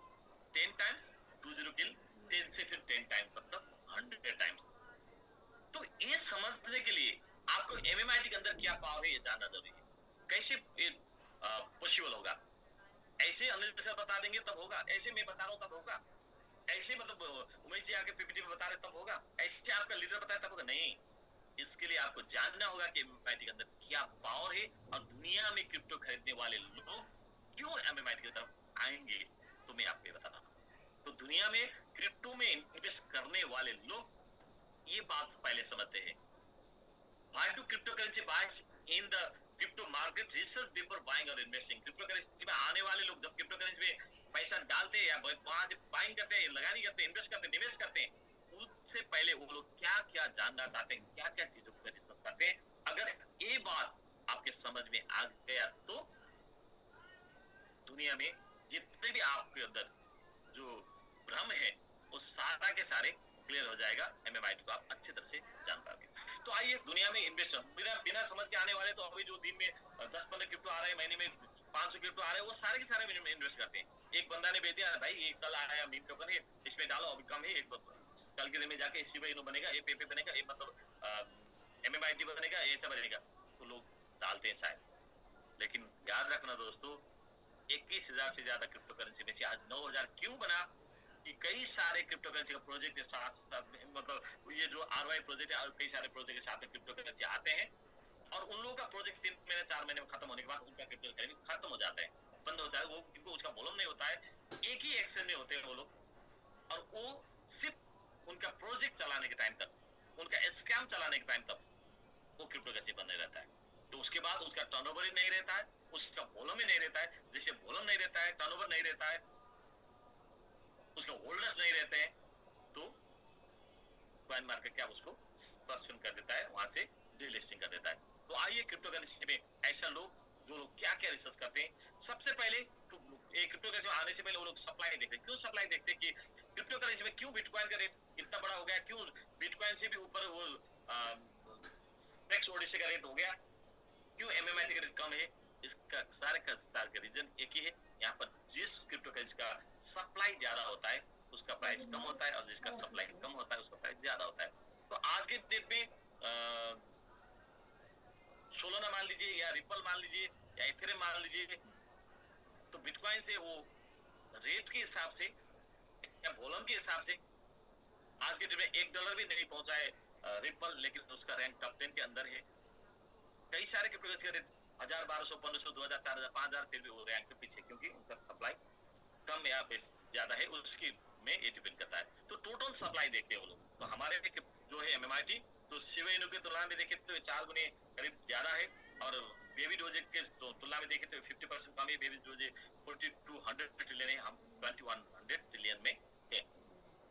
10 टाइम्स, 20 किल 10 से फिर 10 टाइम्स, मतलब 100 टाइम्स। तो ये समझने के लिए आपको एमएमआईटी के अंदर क्या पावर है ये जानना जरूरी है। कैसे पॉसिबल होगा? ऐसे अनिल सर बता देंगे तब होगा, ऐसे मैं बता रहा हूँ तब होगा, ऐसे मतलब उमेश जी आके पीपीटी में बता रहे तब होगा, ऐसे आपका लीडर बताए तब होगा? नहीं, इसके लिए आपको जानना होगा कि एमएमआईटी के अंदर क्या पावर है और दुनिया में क्रिप्टो खरीदने वाले लोग क्यों एमएमआईटी की तरफ आएंगे, तो मैं आपको बता रहा हूँ। तो दुनिया में क्रिप्टो में इन्वेस्ट करने वाले लोग ये बात पहले समझते हैं। Why do cryptocurrency buys in the crypto market? Research before buying or investing. Cryptocurrency में आने वाले लोग जब क्रिप्टोकरेंसी में पैसा डालते हैं या वहां से बाइंग करते हैं, लगानी करते हैं, इन्वेस्ट करते हैं, निवेश करते हैं, उससे पहले वो लोग क्या क्या जानना चाहते हैं, क्या क्या चीजों पर रिसर्च करते हैं। अगर ये बात आपके समझ में आ गया तो दुनिया में जितने भी आपके अंदर जो भ्रम है वो सारा के सारे क्लियर हो जाएगा। एमएमआईटी को आप अच्छी तरह से जान पाएंगे। तो आइए, दुनिया में इन्वेस्टर बिना समझ के आने वाले तो अभी जो दिन में 10-15 क्रिप्टो आ रहे हैं, महीने में 500 क्रिप्टो आ रहे हैं, वो सारे के सारे इन्वेस्ट करते हैं। एक बंदा ने भेज दिया, भाई ये कल आया मीम टोकन है, इसमें डालो, अभी कम है, एक कल के दिन में जाके शिबा इनो बनेगा, ये पेपे बनेगा, ये मतलब एमएमआईटी बनेगा, ये सब बनेगा, तो लोग डालते हैं शायद। लेकिन याद रखना दोस्तों, 21,000 से ज्यादा क्रिप्टो करेंसी में से आज 9,000 क्यों बना कि कई सारे क्रिप्टो करेंसी का प्रोजेक्ट के साथ मतलब ये जो आरवाई प्रोजेक्ट है और कई सारे प्रोजेक्ट के साथ में क्रिप्टो करेंसी आते हैं और उन लोगों का प्रोजेक्ट 3 महीने 4 महीने में खत्म होने के बाद उनका क्रिप्टो करेंसी खत्म हो जाता है, बंद हो जाता है, वो इनको उसका वॉल्यूम नहीं होता है, एक ही एक्सचेंज में होते हैं वो लोग, और वो सिर्फ उनका प्रोजेक्ट चलाने के टाइम तक, उनका स्कैम चलाने के टाइम तक वो क्रिप्टो करेंसी बंद नहीं रहता है। तो उसके बाद उसका टर्नओवर ही नहीं रहता है, उसका वॉल्यूम ही नहीं रहता है। जैसे वॉल्यूम नहीं रहता है, टर्नओवर नहीं रहता है, उसके होल्डर्स नहीं रहते हैं, तो कॉइन मार्केट क्या उसको सस्पेंड कर देता है, वहां से डीलिस्टिंग कर देता है। तो आइए, क्रिप्टो करेंसी में ऐसा लोग जो लोग क्या क्या रिसर्च करते हैं। सबसे पहले एक क्रिप्टो करेंसी में आने से पहले वो लोग सप्लाई देखते हैं। क्यों सप्लाई देखते हैं कि क्रिप्टो करेंसी में क्यों बिटकॉइन का रेट इतना बड़ा हो गया, क्यों बिटकॉइन से भी ऊपर वो XODC का रेट हो गया, क्यों एमएमआईटी का रेट कम है। इसका सारे का रीजन एक ही है, यहाँ पर जिस क्रिप्टो करेंसी का सप्लाई ज्यादा होता है उसका प्राइस कम होता है, और जिसका सप्लाई कम होता है उसका प्राइस ज्यादा होता है। तो आज के डेट में सोलोना मान लीजिए या रिपल मान लीजिए या इथेरियम मान लीजिए, तो बिटकॉइन से वो रेट के हिसाब से या वॉल्यूम के हिसाब से आज के डेट में $1 भी नहीं पहुंचा है रिपल, लेकिन उसका रैंक टॉप 10 के अंदर है। कई सारे क्रिप्टो करेंसी का रेट 1000, 1200, 1500, 2000, 4000, 5000 फिर भी वो रैंक के पीछे, क्योंकि उनका सप्लाई कम या बेस ज्यादा है, उसकी में ये डिपेंड करता है। तो टोटल सप्लाई देखते हैं वो लोग। तो हमारे जो है एमएमआईटी, तो शिबा इनु की तुलना में देखें तो 4 गुने करीब ज्यादा है, और बेबी डोजे के तुलना में देखें तो 50% कम है। बेबी डोजे 4200 ट्रिलियन है, हम 2100 ट्रिलियन में है।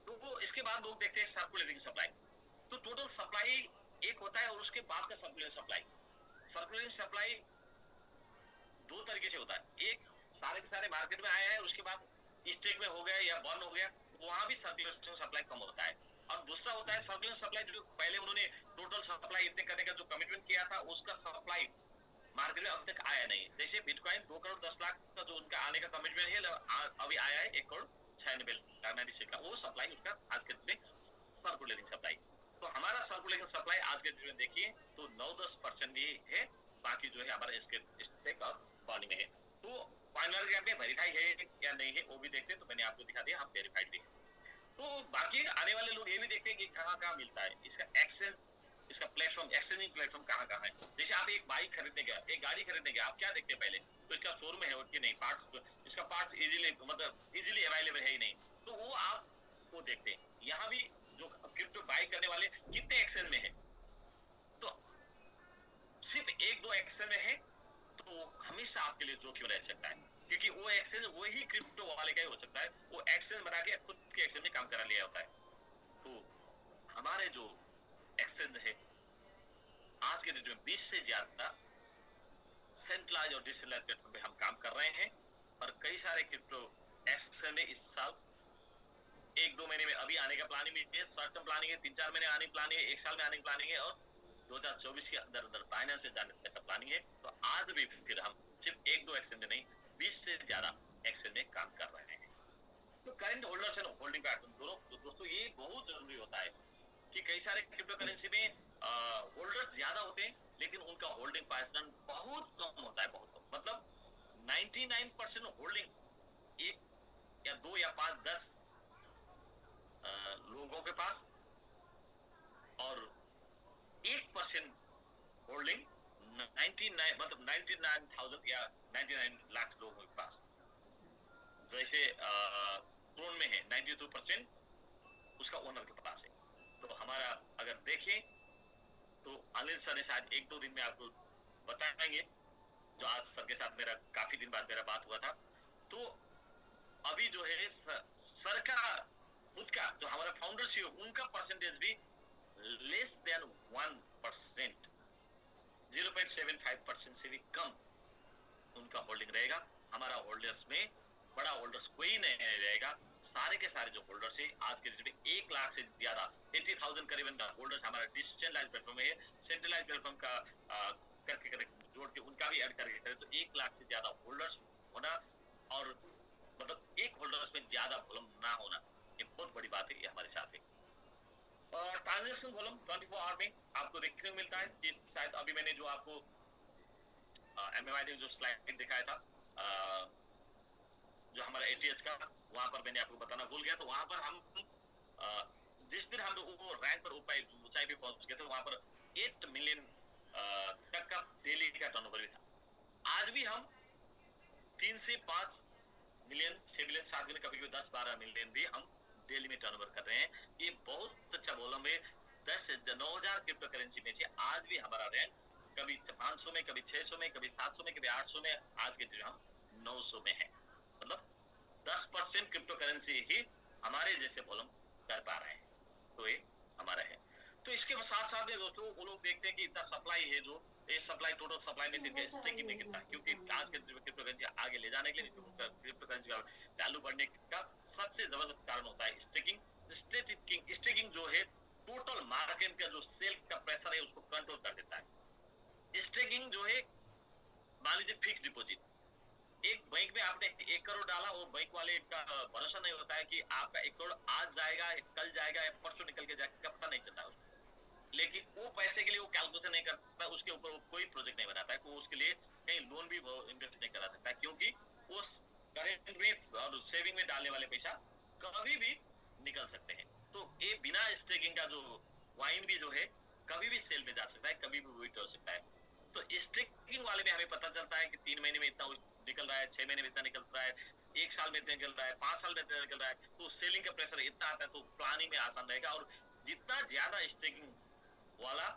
तो वो इसके बाद लोग देखते हैं सर्कुलेटिंग सप्लाई। तो टोटल सप्लाई एक होता है और उसके बाद का सर्कुलेटिंग सप्लाई। सर्कुलेटिंग सप्लाई 2 तरीके से होता है। एक, सारे के सारे मार्केट में आया है, उसके बाद स्टेक में हो गया या बर्न हो गया, वहां भी सर्कुलेटिंग सप्लाई कम होता है। और दूसरा होता है सर्कुलेटिंग सप्लाई, जो पहले उन्होंने टोटल सप्लाई इतने करने का जो कमिटमेंट किया था, उसका सप्लाई मार्केट में अब तक आया नहीं। जैसे बिटकॉइन 2 करोड़ 10 लाख का जो उनका आने का कमिटमेंट है, अभी आया है 1 करोड़ 96 लाख 96 लाख, वो सप्लाई उसका आज के दिन में सर्कुलेटिंग सप्लाई। तो हमारा सर्कुलेटिंग सप्लाई आज के दिन में देखिए तो 9-10% ही है, बाकी जो है हमारा इसके स्टेक और बॉन्ड में है। तो फाइनल गैप में वेरीफाई है या नहीं है वो भी देखते हैं, तो मैंने आपको दिखा दिया, हम वेरीफाइड भी है। तो बाकी आने वाले लोग ये भी देखते हैं कि कहाँ कहाँ मिलता है इसका एक्सेस, इसका प्लेटफॉर्म, एक्सचेंजिंग प्लेटफॉर्म कहाँ कहाँ है। जैसे आप एक बाइक खरीदने गया, एक गाड़ी खरीदने गया, आप क्या देखते हैं पहले, तो इसका शोरूम है कि नहीं, पार्ट्स, इसका पार्ट्स इजीली मतलब इजीली अवेलेबल है ही नहीं, तो वो आप वो देखते हैं। यहाँ भी जो क्रिप्टो बाई करने वाले कितने एक्सचेंज में है, तो सिर्फ 1-2 एक्सचेंज में है, तो वो हमेशा आपके लिए जोखिम रह सकता है, क्योंकि वो एक्सचेंज वही क्रिप्टो वाले का ही हो सकता है, वो एक्सचेंज बना के खुद के एक्सचेंज में काम करा लिया होता है। तो हमारे जो एक्सचेंज है आज के डेट में 20 से ज्यादा सेंट्रलाइज और डिसेंट्रलाइज प्लेटफॉर्म पे हम काम कर रहे हैं, और कई सारे क्रिप्टो एक्सचेंज में इस साल 1-2 महीने में अभी आने का प्लानिंग है, शॉर्ट टर्म प्लानिंग है, 3-4 महीने आने की प्लानिंग है, 1 साल में आने की प्लानिंग है, और 2024 के अंदर अंदर फाइनेंस में जाने का प्लानिंग है। तो आज भी फिर हम सिर्फ 1-2 एक्सचेंज में नहीं, 20 से ज्यादा एक्सचेंज में काम कर रहे हैं। तो current holders and holding pattern दोनों, तो दोस्तों ये बहुत जरूरी होता है कि कई सारे क्रिप्टो करेंसी में होल्डर्स ज्यादा होते हैं, लेकिन उनका होल्डिंग पैटर्न बहुत कम होता है, बहुत कम, मतलब 99% होल्डिंग 1 या 2 या 5-10 लोगों के पास, और 1% होल्डिंग 99 मतलब 99,000 या 99 लाख लोगों के पास। जैसे क्रोन में है 92% उसका ओनर के पास है। तो हमारा अगर देखें तो अनिल सर ने शायद 1-2 दिन में आपको बताएंगे, जो आज सर के साथ मेरा काफी दिन बाद मेरा बात हुआ था। तो अभी जो है सर का खुद का जो हमारा फाउंडर सीईओ, उनका परसेंटेज भी लेस देन 1%, 0.75% से भी कम उनका होल्डिंग रहेगा। हमारा होल्डर्स में बड़ा होल्डर्स कोई नहीं रहेगा, सारे के सारे जो होल्डर्स है आज के डेट में 1 लाख से ज्यादा 80,000 करीबन का होल्डर्स हमारा डिसेंट्रलाइज्ड प्लेटफॉर्म है। सेंट्रलाइज्ड प्लेटफॉर्म का करके जोड़ के उनका भी ऐड करके करें तो 1 लाख से ज्यादा होल्डर्स होना, और मतलब एक होल्डर्स में ज्यादा वॉल्यूम ना होना, ये बहुत बड़ी बात है, ये हमारे साथ है। और ट्रांजेक्शन वॉल्यूम 24 आवर में आपको देखने को मिलता है कि शायद अभी मैंने जो आपको एमएमआई ने जो स्लाइड दिखाया था, जो हमारा एटीएस का, वहां पर मैंने आपको बताना भूल गया। तो वहां पर हम जिस दिन हम वो रैंक पर ऊंचाई पे पहुंच गए थे, वहां पर 8 मिलियन तक का डेली का टर्नओवर भी था। आज भी हम 3 से 5 मिलियन, 6 मिलियन, 7 मिलियन, कभी कभी 10-12 मिलियन भी हम डेली में टर्नओवर कर रहे हैं। ये बहुत अच्छा वॉल्यूम है। 9,000 क्रिप्टो करेंसी में से आज भी हमारा रैंक कभी 500 में, कभी 600 में, कभी 700 में, कभी 800 में, आज के दिन हम 900 में है। मतलब 10% क्रिप्टो करेंसी ही हमारे जैसे वॉल्यूम कर पा रहे हैं, तो ये हमारा है। तो इसके साथ साथ में दोस्तों वो लोग देखते हैं कि इतना सप्लाई है, जो ये सप्लाई, टोटल सप्लाई में से इनका स्टेकिंग में कितना है, क्योंकि आज के क्रिप्टो करेंसी आगे ले जाने के लिए क्रिप्टो करेंसी का वैल्यू बढ़ने का सबसे जबरदस्त कारण होता है स्टेकिंग। स्टेकिंग जो है टोटल मार्केट का जो सेल का प्रेशर है उसको कंट्रोल कर देता है। स्टेकिंग जो है, मान लीजिए फिक्स डिपॉजिट, एक बैंक में आपने 1 करोड़ डाला, और बैंक वाले का भरोसा नहीं होता है कि आपका 1 करोड़ आज जाएगा, कल जाएगा, या परसों निकल के जाएगा, पता नहीं चलता उसको। लेकिन वो पैसे के लिए वो कैलकुलेशन नहीं करता, उसके ऊपर वो कोई प्रोजेक्ट नहीं बनाता है, वो उसके लिए कहीं लोन भी इन्वेस्ट नहीं करा सकता, क्योंकि वो करेंट में और सेविंग में डालने वाले पैसा कभी भी निकल सकते हैं। तो ये बिना स्टेकिंग का जो वाइन भी जो है कभी भी सेल में जा सकता है, कभी भी विड्रॉ हो सकता है। तो स्टेकिंग वाले में हमें पता चलता है कि 3 महीने में इतना निकल रहा है, 6 महीने में इतना निकल रहा है, 1 साल में इतना निकल रहा है, 5 साल में इतना निकल रहा है। तो सेलिंग का प्रेशर इतना आता है, तो प्लानिंग में आसान रहेगा, और जितना ज्यादा स्टेकिंग वाला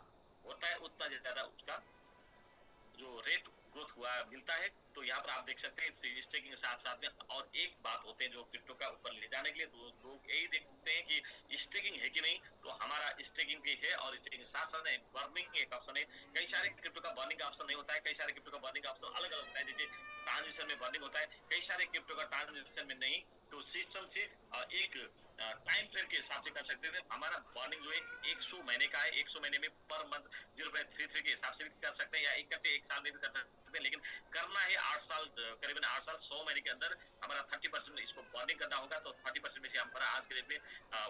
होता है उतना ज्यादा उसका जो रेट ग्रोथ हुआ मिलता है। तो यहाँ पर आप देख सकते हैं स्टेकिंग के साथ साथ में और एक बात होते हैं जो क्रिप्टो का ऊपर ले जाने के लिए, तो लोग यही देखते हैं कि स्टेकिंग है कि नहीं। तो हमारा स्टेकिंग भी है, और स्टेकिंग के साथ साथ बर्निंग एक ऑप्शन है। कई सारे क्रिप्टो का बर्निंग का ऑप्शन नहीं होता है, कई सारे क्रिप्टो का बर्निंग का ऑप्शन अलग अलग होता है। जैसे ट्रांजिशन में बर्निंग होता है, कई सारे क्रिप्टो का ट्रांजिशन में नहीं। तो सिस्टम से एक टाइम फ्रेम के हिसाब से कर सकते थे। हमारा बॉन्डिंग जो है 100 महीने का है, 100 महीने में पर मंथ 0.33 के हिसाब से भी कर सकते हैं, या इकट्ठे एक साल में भी कर सकते हैं, लेकिन करना है 8 साल, करीबन 8 साल 100 महीने के अंदर हमारा 30% इसको बॉन्डिंग करना होगा। तो 30% में से हमारा आज के डेट में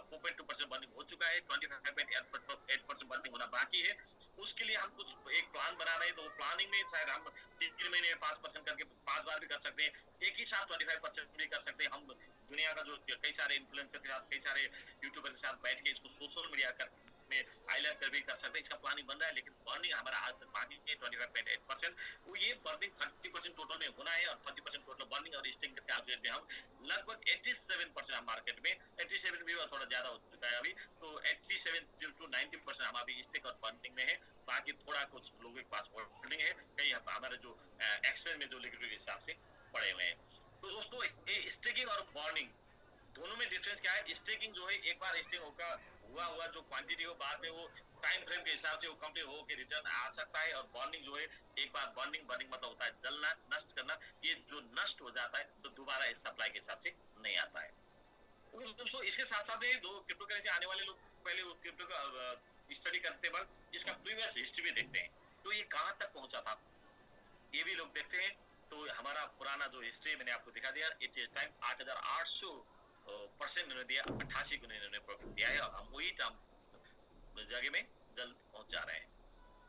4.2% बॉन्डिंग हो चुका है, 25.8% बॉन्डिंग होना बाकी है। उसके लिए हम कुछ एक प्लान बना रहे हैं, तो प्लानिंग में शायद हम 3 महीने में 5% करके 5 बार भी कर सकते हैं, एक ही साथ 25% भी कर सकते हैं। हम दुनिया का जो कई सारे इन्फ्लुएंसर के साथ, कई सारे यूट्यूबर के साथ बैठ के इसको सोशल मीडिया में हाईलाइट कर भी कर सकते हैं। इसका प्लानिंग बन रहा है, लेकिन बर्निंग हमारा आज तक बाकी है 25.8%। वो ये बर्निंग 30% टोटल में होना है, और 30% टोटल बर्निंग और स्टिंग करके आज में हम लगभग 87% मार्केट में, 87 भी थोड़ा ज्यादा हो चुका है अभी, तो 87 to 90% हम अभी स्टिक और बर्निंग में है। बाकी थोड़ा कुछ लोगों के पास होल्डिंग है, कई हमारे जो एक्सचेंज में जो लिक्विडिटी के हिसाब से पड़े हुए हैं। तो दोस्तों, ये स्टिकिंग और बर्निंग दोनों में डिफरेंस क्या है? स्टेकिंग जो है, एक बार स्टेक होकर हुआ जो क्वांटिटी हो, बाद में वो टाइम फ्रेम के हिसाब से वो कंप्लीट हो के रिटर्न आ सकता है। और बर्निंग जो है, एक बार बर्निंग मतलब होता है जलना, नष्ट करना। ये जो नष्ट हो जाता है तो दोबारा इस सप्लाई के हिसाब से नहीं आता है। दोस्तों, इसके साथ साथ दो क्रिप्टो करेंसी आने वाले लोग पहले क्रिप्टो का स्टडी करते वक्त इसका प्रीवियस हिस्ट्री भी देखते हैं, तो ये कहाँ तक पहुंचा था ये भी लोग देखते हैं। तो हमारा पुराना जो हिस्ट्री मैंने आपको दिखा दिया, इट इज टाइम 8,800% इन्होंने दिया, 88 गुना इन्होंने प्रॉफिट दिया है, और हम वही जगह में जल्द पहुंच जा रहे हैं।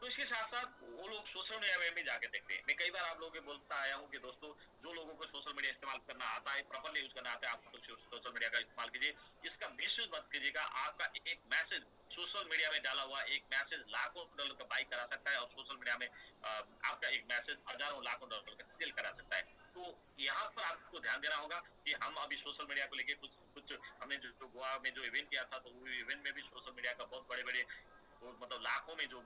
तो इसके साथ साथ वो लोग सोशल मीडिया में भी जाके देखते हैं। मैं कई बार आप लोगों को बोलता आया हूँ कि दोस्तों, जो लोगों को सोशल मीडिया इस्तेमाल करना आता है, प्रॉपर्ली यूज करना आता है, आप लोग सोशल मीडिया का इस्तेमाल कीजिए, इसका मिसयूज मत कीजिएगा। आपका एक मैसेज सोशल मीडिया में डाला हुआ एक मैसेज लाखों डॉलर का बाई करा सकता है, और सोशल मीडिया में आपका एक मैसेज हजारों लाखों डॉलर का सेल करा सकता है। तो यहाँ पर आपको ध्यान देना होगा कि हम अभी सोशल मीडिया को लेके कुछ हमने जो गोवा में जो इवेंट किया था, तो वो इवेंट में भी सोशल मीडिया का बहुत बड़े बड़े, मतलब लाखों में जो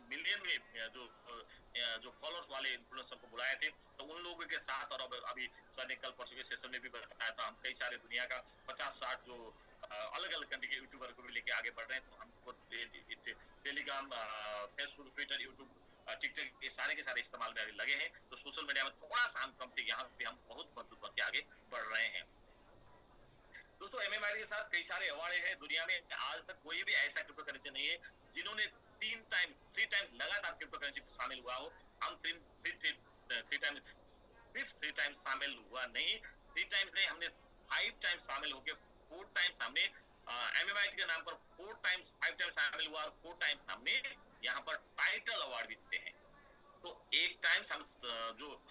मिलियन में जो फॉलोअर्स वाले इन्फ्लुएंसर को बुलाए थे, तो उन लोगों के साथ, और अभी सर ने कल परसों के सेशन में भी बताया था, हम कई सारे दुनिया का 50-60 जो अलग अलग कंट्री के यूट्यूबर को भी लेके आगे बढ़ रहे हैं। तो हमको Telegram, Facebook, Twitter, YouTube, TikTok, ये सारे के सारे इस्तेमाल में अभी लगे हैं। तो सोशल मीडिया में थोड़ा सा हम कम थे, यहाँ पे हम बहुत मजबूत बनके आगे बढ़ रहे हैं। दोस्तों, एमएमआई के साथ कई सारे अवार्ड हैं दुनिया में। आज तक कोई भी ऐसा क्रिप्टो करेंसी नहीं है जिन्होंने 3 टाइम लगातार क्रिप्टो करेंसी में शामिल हुआ हो। हम 3 टाइम्स शामिल हुआ नहीं, 3 टाइम्स नहीं, हमने 5 टाइम्स शामिल होके 4 टाइम्स हमने एमएमआई के नाम पर 4 टाइम्स 5 टाइम्स शामिल हुआ, और 4 टाइम्स हमने यहाँ पर टाइटल अवार्ड भी जीते हैं। तो एक टाइम्स हम जो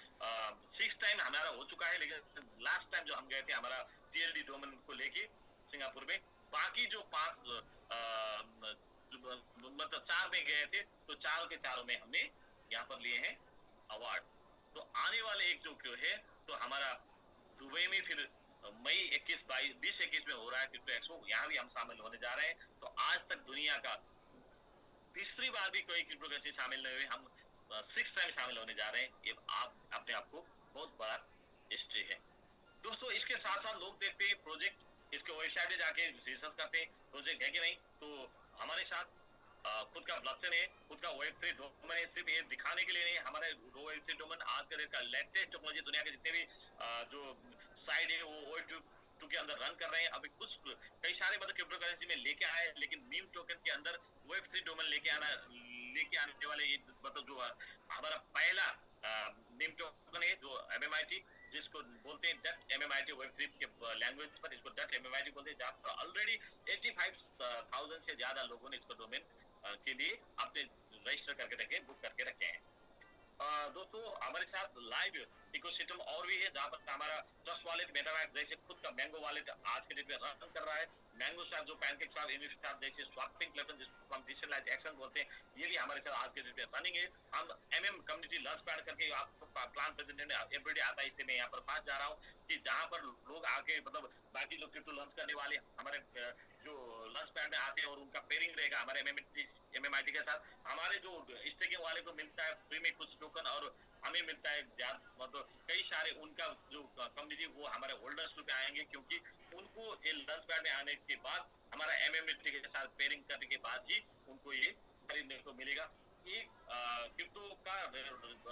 6 टाइम हमारा हो चुका है, लेकिन लास्ट टाइम जो हम गए थे हमारा टीएलडी डोमेन को लेके सिंगापुर में, बाकी जो 5 मतलब 4 में गए थे, तो 4 के 4 में हमने यहाँ पर लिए हैं अवार्ड। तो आने वाले एक जो है, तो हमारा दुबई में फिर मई 20-21 में हो रहा है क्रिप्टो एक्सपो, यहाँ भी हम शामिल होने जा रहे हैं। तो आज तक दुनिया का तीसरी बार भी कोई क्रिप्टो करेंसी शामिल नहीं हुई, हम 6 टाइम शामिल होने जा रहे हैं। ये आप अपने आप को बहुत बड़ा हिस्ट्री है। दोस्तों, इसके साथ साथ लोग देखते हैं प्रोजेक्ट, इसके वेबसाइट पे जाके रिसर्च करते हैं प्रोजेक्ट है कि नहीं। तो हमारे साथ खुद का ब्लॉकचेन है, खुद का Web3 डोमेन है। सिर्फ ये दिखाने के लिए नहीं, हमारे Web3 डोमेन आज का डेट का लेटेस्ट टेक्नोलॉजी, दुनिया के जितने भी जो साइड है वो Web2 के अंदर रन कर रहे हैं। अभी कुछ कई सारे मतलब क्रिप्टो करेंसी में लेके आए, लेकिन मीम टोकन के अंदर Web3 डोमेन लेके आने वाले ये मतलब जो हमारा पहला मीम टोकन है, जो MMIT, जिसको बोलते हैं डट MMIT, Web3 के लैंग्वेज पर इसको डट MMIT बोलते हैं, जहाँ पर ऑलरेडी 85,000 से ज्यादा लोगों ने इसको डोमेन के लिए अपने रजिस्टर करके रखे, बुक करके रखे हैं। दोस्तों, हमारे साथ लाइव इकोसिस्टम और भी है, जहाँ पर हमारा ट्रस्ट वॉलेट, मेटामैक्स जैसे खुद का मैंगो वॉलेट आज के डेट में रन कर रहा है। मैंगो स्वैप जो पैनकेक स्वैप, इन्वेस्टमेंट जैसे स्वैपिंग प्लेटफॉर्म जिसको हम डिसेंट्रलाइज्ड एक्सचेंज बोलते हैं, ये भी हमारे साथ आज के डेट में रनिंग है। हम MM कम्युनिटी लॉन्च पैड करके आपको प्लान प्रेजेंटेशन एवरीडे आता है, इसलिए मैं यहाँ पर पास जा रहा हूँ कि जहाँ पर लोग आके मतलब बाकी लोग क्रिप्टो लॉन्च करने वाले हमारे जो लॉन्च पैड में आते हैं, और उनका पेयरिंग रहेगा हमारे MMIT के साथ। हमारे जो स्टेकिंग वाले को मिलता है फ्री में कुछ टोकन, और हमें मिलता है मतलब कई सारे उनका जो कम्युनिटी वो हमारे होल्डर्स पे आएंगे, क्योंकि उनको ये लॉन्च पैड में आने के बाद हमारा MMIT के साथ पेयरिंग करने के बाद ही उनको ये खरीदने को मिलेगा। ये क्रिप्टो का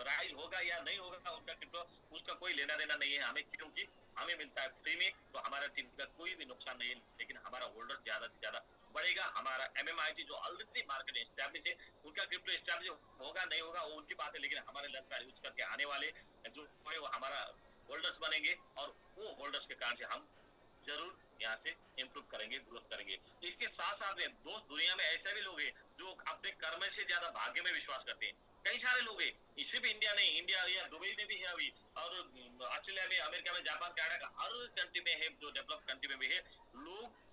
राइज होगा या नहीं होगा, उनका क्रिप्टो उसका कोई लेना देना नहीं है हमें, क्योंकि हमें मिलता है फ्री में, तो हमारा टीम का कोई भी नुकसान नहीं है, लेकिन हमारा होल्डर ज्यादा से ज्यादा बढ़ेगा। हमारा MMIT जो ऑलरेडी मार्केट एस्टैब्लिश है, उनका क्रिप्टो एस्टैब्लिश होगा नहीं होगा वो उनकी बात है, लेकिन हमारे लर्न कार्ड यूज करके आने वाले जो है वो हमारा होल्डर्स बनेंगे, और वो होल्डर्स के कारण से हम जरूर यहाँ से इम्प्रूव करेंगे, ग्रोथ करेंगे। इसके साथ साथ में दोस्त, दुनिया में ऐसे भी लोग हैं जो अपने कर्म से ज्यादा भाग्य में विश्वास करते हैं। कई सारे लोग हैं, इसी भी इंडिया नहीं, इंडिया या दुबई में भी है अभी, और ऑस्ट्रेलिया में, अमेरिका में, जापान, कनाडा, हर कंट्री में है, जो डेवलप कंट्री में भी है। लोग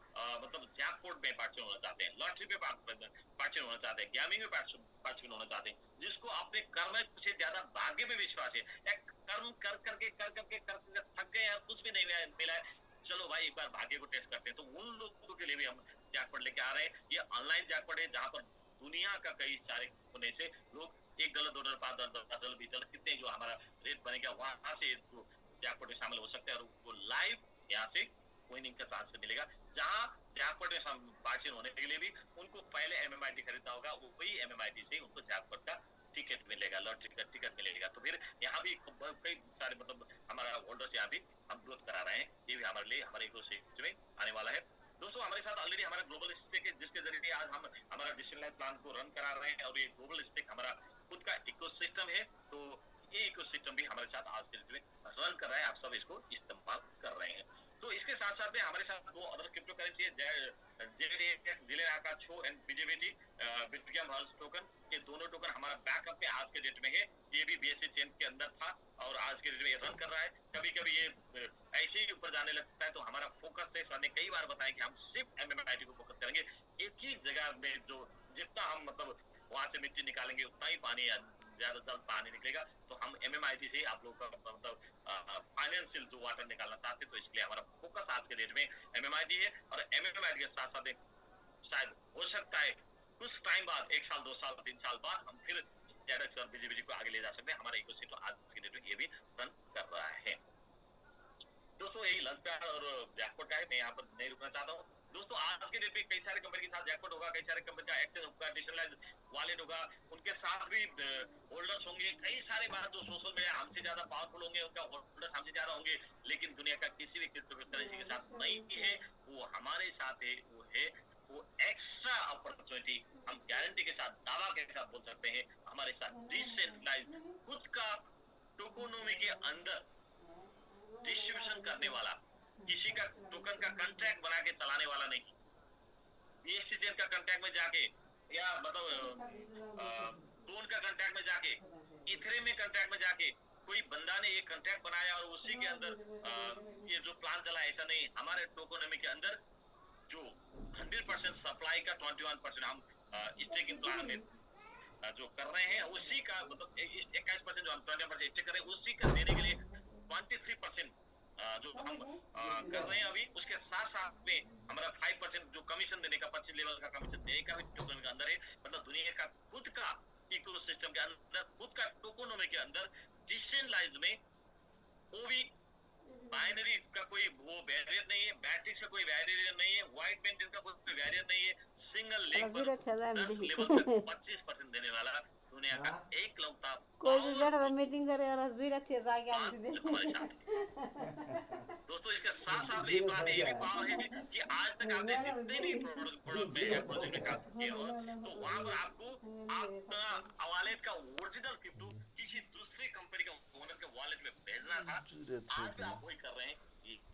मतलब जैकपॉट में पार्टिसिपेट होना चाहते हैं, लॉटरी में पार्टिसिपेट होना चाहते हैं, गेमिंग में पार्टिसिपेट होना चाहते हैं, जिसको अपने कर्म से ज्यादा भाग्य में विश्वास है। एक कर्म कर करके थक गए यार, कुछ भी नहीं मिला है, चलो भाई एक बार भाग्य को टेस्ट करते हैं, तो उन लोगों के लिए भी हम जैकपॉट लेके आ रहे हैं। ये ऑनलाइन जैकपॉट है, जहाँ पर दुनिया का कई सारे कोने से लोग $1, $2, $5, $10, $20 कितने जो हमारा रेट बनेगा, वहां से जैकपॉट में शामिल हो सकते हैं, और वो लाइव यहाँ से विनिंग का चांस मिलेगा। जहाँ जैकपॉट में पार्टिसिपेट होने के लिए भी उनको पहले MMIT खरीदना होगा, वो वही MMIT से उनको जैकपॉट का टिकट मिलेगा, लॉटरी का टिकट मिलेगा। तो फिर यहाँ भी कई सारे मतलब हमारा होल्डर्स यहाँ भी हम ग्रोथ करा रहे हैं, ये भी हमारे लिए हमारे इकोसिस्टम में आने वाला है। दोस्तों हमारे साथ ऑलरेडी हमारा ग्लोबल स्टेक है, जिसके जरिए आज हम हमारा डिसेंट्रलाइज्ड प्लान को रन करा रहे हैं, और ये ग्लोबल स्टेक हमारा खुद का इकोसिस्टम है। तो ये इकोसिस्टम भी हमारे साथ आज के डेट में रन कर रहा है, आप सब इसको इस्तेमाल कर रहे हैं। तो इसके साथ साथ में हमारे साथ दो अदर क्रिप्टो करेंसी है, JDX जिलेनाका छो एंड BJBT बिटकॉइन हर्स टोकन। ये दोनों टोकन हमारा बैकअप पे आज के डेट में है, ये भी BSC चेन के अंदर था और आज के डेट में रन कर रहा है। कभी कभी ये ऐसे ही ऊपर जाने लगता है, तो हमारा फोकस है, सर ने कई बार बताया कि हम सिर्फ MMIT को फोकस करेंगे। एक ही जगह में जो जितना हम मतलब वहां से मिट्टी निकालेंगे उतना ही पानी, ज्यादा जल्द पानी निकलेगा। तो हम MMIT से आप लोग का मतलब फाइनेंशियल जो वाटर निकालना चाहते हैं, तो इसलिए हमारा फोकस आज के डेट में MMIT है। और MMIT के साथ साथ शायद हो सकता है कुछ टाइम बाद, 1 साल 2 साल 3 साल बाद हम फिर JDX और BJBT को आगे ले जा सकते हैं। हमारा इकोसिस्टम आज के डेट में ये भी रन कर रहा है। दोस्तों यही लंच पैड और जैकपॉट का है, मैं यहाँ पर नहीं रुकना चाहता हूँ। दोस्तों आज के डेट में कई सारे कंपनी के साथ जैकपॉट होगा, कई सारे कंपनी का एक्सेस होगा, डिसेंट्रलाइज्ड वॉलेट होगा, उनके साथ भी होल्डर्स होंगे। कई सारे बात जो सोशल मीडिया हमसे ज्यादा पावरफुल होंगे, उनका होल्डर्स हमसे ज्यादा होंगे, लेकिन दुनिया का किसी भी क्रिप्टो करेंसी के साथ नहीं है, वो हमारे साथ है। वो है वो एक्स्ट्रा अपॉर्चुनिटी, हम गारंटी के साथ, दावा के साथ बोल सकते हैं, हमारे साथ डिसेंट्रलाइज्ड खुद का टोकोनोमी के अंदर डिस्ट्रीब्यूशन करने वाला, किसी का टोकन का कॉन्ट्रैक्ट बना के चलाने वाला नहीं, BSC चेन का कॉन्ट्रैक्ट में जाके या मतलब टोन का कॉन्ट्रैक्ट में जाके, इथेरियम में कॉन्ट्रैक्ट में जाके कोई बंदा ने ये कॉन्ट्रैक्ट बनाया और उसी के अंदर ये जो प्लान चला, ऐसा नहीं। हमारे टोकोनॉमी के अंदर जो 100% सप्लाई का 21% हम स्टेकिंग प्लान में जो कर रहे हैं, उसी का मतलब 21% जो हम 20% स्टेक कर रहे हैं, उसी का देने के लिए 23% जो हम कर रहे हैं अभी। उसके साथ साथ में हमारा 5% जो कमीशन देने का, 25 लेवल का कमीशन देने का भी टोकन के अंदर है। मतलब दुनिया का खुद का इकोसिस्टम के अंदर, खुद का टोकोनॉमी के अंदर डिसेंट्रलाइज्ड में वो भी बाइनरी का कोई वो बैरियर नहीं है, मैट्रिक्स का कोई बैरियर नहीं है, व्हाइट पेंटेन का कोई बैरियर नहीं है। सिंगल लेग पर 10 लेवल तक 25% देने वाला दुनिया का एक लौता कोई भी बैठा मीटिंग करे और जुरा थे जाके आने दे। दोस्तों इसके साथ साथ ये बात है, ये भी पावर है कि आज तक आपने जितने भी प्रोडक्ट में काम किए हो, तो वहां पर आपको आपका वॉलेट का ओरिजिनल क्रिप्टो किसी दूसरी कंपनी का ओनर के वॉलेट में भेजना था। आज भी आप वही कर रहे हैं।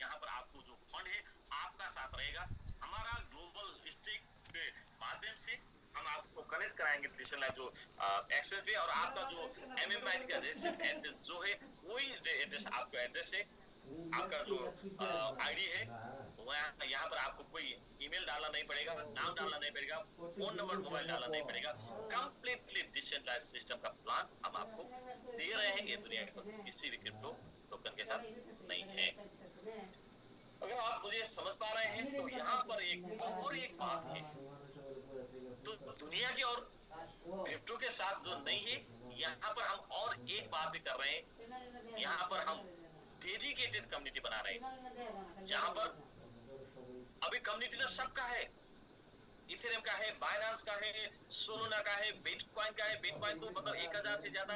यहाँ पर आपको जो फंड है आपका साथ रहेगा। हमारा ग्लोबल स्टेक के माध्यम से हम आपको कनेक्ट कराएंगे डिसेंट्रलाइज्ड जो एक्सचेंज पे, और आपका जो MMIT का रेसिप्ट एड्रेस जो है वही एड्रेस आपका एड्रेस है, आपका जो आईडी है यहाँ पर आपको कोई ईमेल डालना नहीं पड़ेगा, नाम डालना नहीं पड़ेगा, फोन नंबर मोबाइल डालना नहीं पड़ेगा। कंप्लीटली डिसेंट्रलाइज्ड सिस्टम का प्लान हम आपको दे रहे हैं। ये दुनिया के किसी भी क्रिप्टो टोकन के साथ नहीं है। अगर आप मुझे समझ पा रहे हैं तो यहाँ पर एक बात है, तो दुनिया के और क्रिप्टो के साथ जो नहीं है, यहाँ पर हम और एक बात भी कर रहे हैं। यहाँ पर हम डेडिकेटेड कम्युनिटी बना रहे हैं, जहाँ पर अभी कम्युनिटी तो सबका है, इथेरियम का है, बाइनेंस का है, सोलोना का है, बिटकॉइन का है। बिटकॉइन तो मतलब 1000 से ज्यादा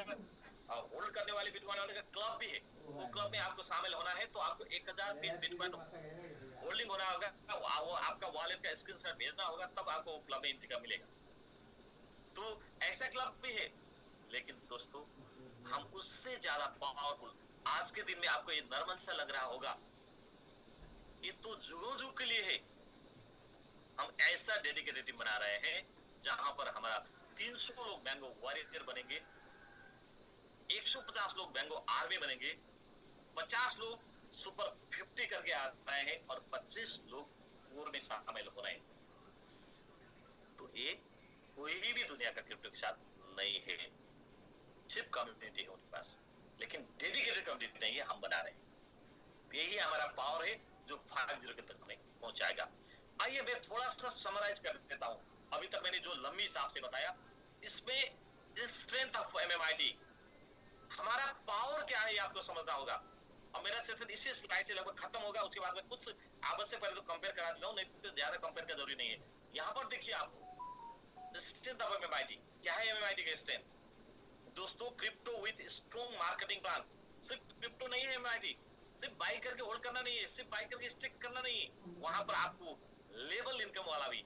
होल्ड करने वाले बिटकॉइन वाले का क्लब भी है। वो क्लब में आपको शामिल होना है तो आपको 1020 बिटकॉइन होल्डिंग होना होगा, वो आपका वॉलेट का स्क्रीनशॉट भेजना होगा, तब आपको वो क्लब में एंट्री का मिलेगा। तो ऐसा क्लब भी है, लेकिन दोस्तों हम उससे ज्यादा पावरफुल, आज के दिन में आपको ये नॉर्मल सा लग रहा होगा, ये तो जुगों के लिए है। हम ऐसा डेडिकेटेड टीम बना रहे हैं जहां पर हमारा 300 लोग मैंगो वॉरियर बनेंगे, 150 लोग मैंगो आर्मी बनेंगे, 50 लोग सुपर 50 करके आ रहे हैं और 25 लोग कोर में शामिल हो रहे हैं। तो ये कोई भी दुनिया का क्रिप्टो के साथ नहीं है। सिर्फ कम्युनिटी है उनके पास, लेकिन डेडिकेटेड कम्युनिटी नहीं है, हम बना रहे हैं। यही हमारा पावर है जो 50 के तक हमें पहुंचाएगा। आइए मैं थोड़ा सा समराइज कर देता हूं। अभी तक मैंने जो लंबी हिसाब से बताया, इसमें स्ट्रेंथ ऑफ एमएमआईटी, हमारा पावर क्या है, ये आपको समझना होगा। और मेरा सेशन इसी स्लाइड से लगभग खत्म होगा, उसके बाद में कुछ आवश्यक पहले तो कंपेयर करा देता हूं, नहीं तो ज्यादा कंपेयर का जरूरी नहीं है। यहाँ पर देखिए आप स्ट्रेंथ ऑफ एमएमआईटी क्या है। एमएमआईटी का स्ट्रेंथ दोस्तों, crypto with strong marketing plan. सिर्फ क्रिप्टो नहीं है एमएमआईटी, सिर्फ बाई करके होल्ड करना नहीं है, सिर्फ बाई करके स्टिक करना नहीं है, वहां पर आपको लेवल इनकम वाला भी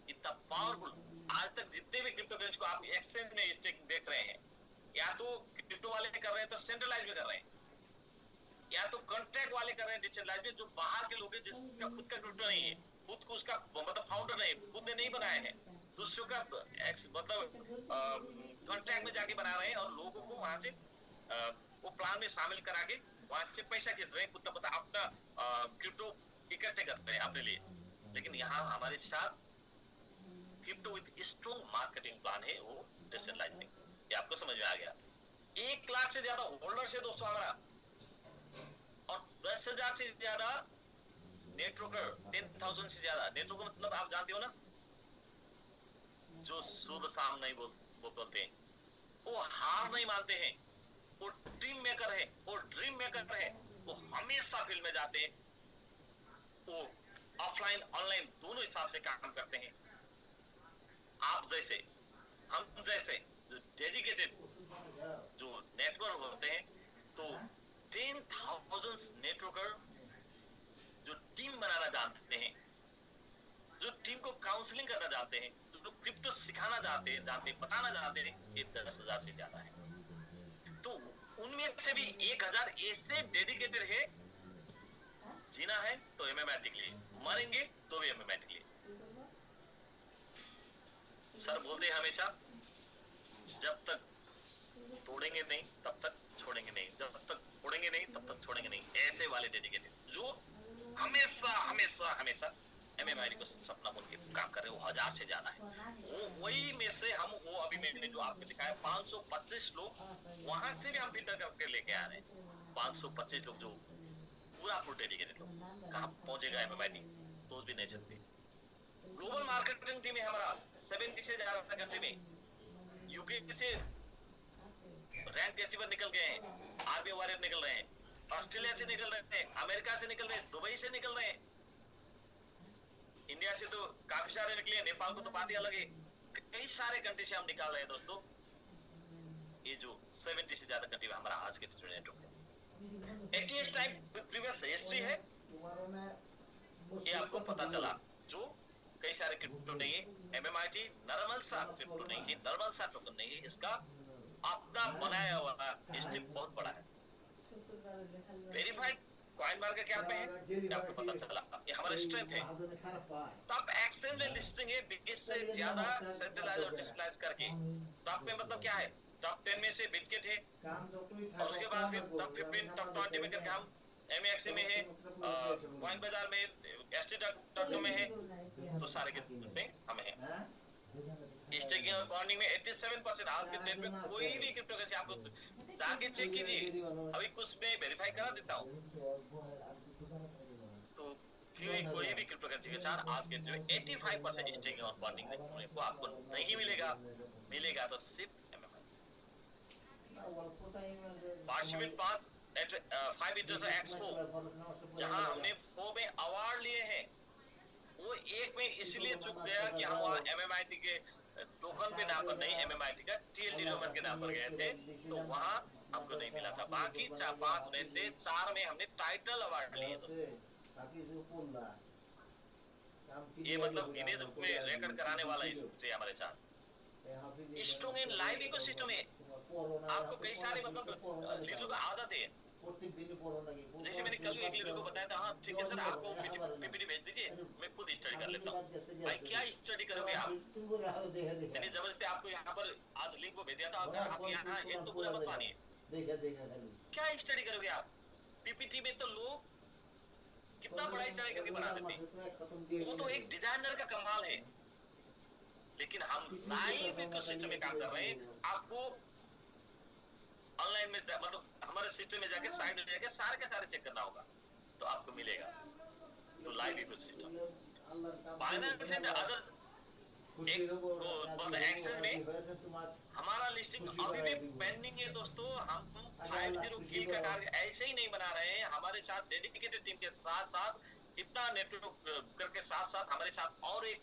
इतना पावरफुल। आज तक जितने भी क्रिप्टो करेंसी को आप एक्सचेंज में स्टेकिंग देख रहे हैं, या तो क्रिप्टो वाले कर रहे हैं तो सेंट्रलाइज में कर रहे हैं, या तो कॉन्ट्रैक्ट वाले कर रहे हैं डिसेंट्रलाइज में, जो बाहर के लोग हैं जिसका खुद का क्रिप्टो नहीं है, खुद को उसका मतलब फाउंडर नहीं, खुद ने नहीं बनाया है, दूसरों का मतलब कॉन्ट्रैक्ट में जाके बना रहे हैं और लोगों को वहां से वो प्लान में शामिल करा के वहां से पैसा खींच रहे हैं, खुद का अपना क्रिप्टो इकट्ठे करते हैं अपने लिए। लेकिन यहाँ हमारे साथ crypto with strong marketing plan है, वो डिसेंट्रलाइज में। ये आपको समझ में आ गया। 1 लाख से ज्यादा होल्डर्स है दोस्तों हमारा, और 10,000 से ज्यादा नेटवर्कर, 10,000 से ज्यादा नेटवर्कर, मतलब आप जानते हो ना, जो सुबह शाम नहीं बोलते हैं, वो हार नहीं मानते हैं, वो टीम मेकर है, वो ड्रीम मेकर है, वो हमेशा फील्ड में जाते हैं, वो ऑफलाइन ऑनलाइन दोनों हिसाब से काम करते हैं। आप जैसे, हम जैसे जो डेडिकेटेड जो नेटवर्क होते हैं, तो 10,000 नेटवर्कर जो टीम बनाना जानते हैं, जो टीम को काउंसलिंग करना जानते हैं, जो क्रिप्टो सिखाना जानते हैं, बताना जानते हैं, ये 10,000 से ज्यादा है। तो उनमें से भी 1,000 ऐसे डेडिकेटेड है, जीना है तो एमएमआईटी के लिए, मरेंगे तो भी एमएमआईटी के लिए। सर बोलते हैं हमेशा, जब तक तोड़ेंगे नहीं तब तक छोड़ेंगे नहीं, जब तक तोड़ेंगे नहीं तब तक छोड़ेंगे नहीं। ऐसे वाले डेडिकेटेड जो हमेशा हमेशा हमेशा एमएमआईटी को सपना बोल के काम कर रहे हैं, वो 1,000 से ज्यादा है। वो वही में से हम, वो अभी मैंने जो आपको दिखाया 525 लोग, वहां से भी हम फिल्टर करके लेके आ रहे हैं। 525 लोग जो पूरा फुल डेडिकेटेड लोग, कहाँ पहुंचेगा एमएमआईटी सोच भी नहीं सकते। ग्लोबल मार्केटिंग टीम है हमारा 70 से ज्यादा कंट्री में। यूके से रैंक अचीवर निकल गए हैं, आरबी वॉरियर निकल रहे हैं, ऑस्ट्रेलिया से निकल रहे हैं, अमेरिका से निकल रहे हैं, दुबई से निकल रहे हैं, इंडिया से तो काफी सारे निकले हैं, नेपाल को तो बात ही अलग है। कई सारे कंट्री से हम निकाल रहे हैं दोस्तों। ये जो 70 से ज्यादा कंट्री में हमारा आज के स्टूडेंट है, एटीएस टाइप प्रीवियस हिस्ट्री है, ये आपको पता चला। जो कई सारे क्रिप्टो नहीं है, एमएमआईटी नॉर्मल सा क्रिप्टो नहीं है, नॉर्मल सा टोकन नहीं है, इसका अपना बनाया हुआ स्टेप बहुत बड़ा है। वेरीफाइड कॉइन मार्केट क्या पे है, ये आपको पता चला, ये हमारा स्ट्रेंथ है। टॉप एक्सचेंज में लिस्टिंग है 20 से ज्यादा सेंट्रलाइज और डिसेंट्रलाइज करके। टॉप में मतलब क्या है, टॉप 10 में से बिटकेट है, और उसके बाद फिर टॉप 15 टॉप 20 में करके हम एमएक्सी में है, कॉइन बाजार में, एसटी.com में है, तो सारे के में हमें है। स्टेकिंग और बॉन्डिंग में 87% आज के डेट में कोई भी क्रिप्टो करेंसी आपको जाके चेक कीजिए, अभी कुछ में वेरीफाई करा देता हूँ। तो कोई भी क्रिप्टो करेंसी के साथ आज के डेट में 85% स्टेकिंग और बॉन्डिंग को आपको नहीं मिलेगा, मिलेगा तो सिर्फ एमएमआई। पार्शियमेंट पास 5 इंटरनेशनल एक्सपो, जहां हमने 4 में अवार्ड लिए हैं, वो एक में इसलिए चुक गया कि हम वहाँ एमएमआईटी के टोकन के नाम पर नहीं, एमएमआईटी का टीएलडी टोकन के नाम पर गए थे, तो वहाँ हमको नहीं मिला था। बाकी 5 में से 4 में हमने टाइटल अवार्ड लिए थे। ये मतलब गिनीज बुक में रिकॉर्ड कराने वाला हिस्ट्री हमारे साथ। इंस्ट्रूमेंट लाइव इकोसिस्टम है, आपको कई सारे मतलब लीडर को आदत है। जैसे मैंने कल एक लीडर को बताया था, हाँ ठीक है सर आपको पीपीटी भेज दीजिए, मैं खुद स्टडी कर लेता हूँ। भाई क्या स्टडी करोगे आप? मैंने जबरदस्ती आपको यहाँ पर आज लिंक को भेज दिया था, अगर आप यहाँ एक तो पूरा मत मानिए, क्या स्टडी करोगे आप? पीपीटी में तो लोग कितना बढ़ाई चढ़ाई करके बना देते, वो तो एक डिजाइनर का कमाल है। लेकिन हम लाइव इकोसिस्टम में काम कर रहे हैं। आपको ऑनलाइन में मतलब हमारे सिस्टम में जाके साइट में जाके सारे के सारे चेक करना होगा तो आपको मिलेगा। तो live ecosystem finance and other एक तो एक्सेस में हमारा लिस्टिंग अभी भी पेंडिंग है दोस्तों। हम 50 किल का टारगेट ऐसे ही नहीं बना रहे हैं, हमारे साथ डेडिकेटेड टीम के साथ साथ इतना नेटवर्क करके साथ साथ हमारे साथ और एक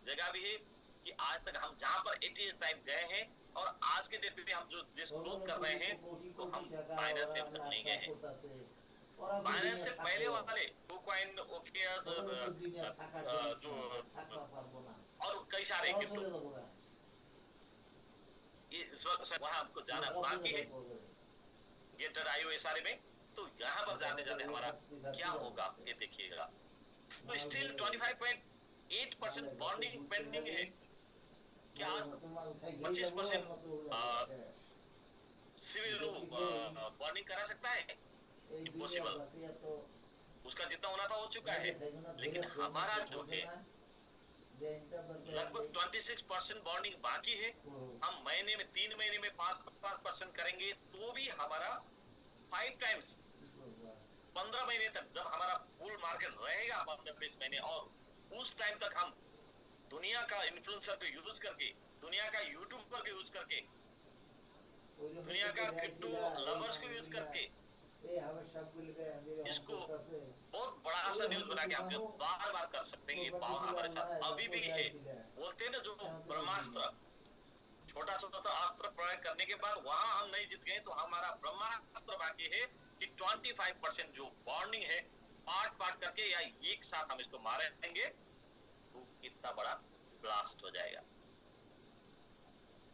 जगह भी है कि आज तक हम जहां पर 80 टाइम गए हैं और आज के डेट पे हम जो जिस ग्रोथ कर रहे हैं तो हम फाइनेंस में तक नहीं गए हैं। फाइनेंस से पहले वाले बुककॉइन ओकेएस जो और कई सारे ये इस वक्त वहां हमको जाना बाकी है, गेटर आईओ ये सारे में। तो यहाँ पर जाने जाने हमारा क्या होगा ये देखिएगा। तो स्टिल 25.8% बॉन्डिंग पेंडिंग है। क्या 25% सिविल बॉन्डिंग करा सकता है? इम्पॉसिबल। उसका जितना होना था हो चुका है, लेकिन हमारा जो है लगभग 26% बॉन्डिंग बाकी है। हम महीने में 3 महीने में 5% करेंगे तो भी हमारा 5 टाइम्स 15 महीने तक जब हमारा बुल मार्केट रहेगा 15-20 महीने, और उस टाइम तक हम दुनिया का इन्फ्लुएंसर को यूज करके, दुनिया का यूट्यूबर को यूज करके, दुनिया का क्रिप्टो लवर्स को यूज करके इसको बहुत बड़ा सा न्यूज बना के आप जो बार बार कर सकते हैं। ये पावर हमारे साथ अभी भी है। बोलते हैं ना जो ब्रह्मास्त्र, छोटा छोटा अस्त्र प्रयोग करने के बाद वहां हम नहीं जीत गए तो हमारा ब्रह्मास्त्र बाकी है कि 25% जो बॉन्डिंग है पार्ट करके या एक साथ हम इसको मारेंगे तो कितना बड़ा ब्लास्ट हो जाएगा।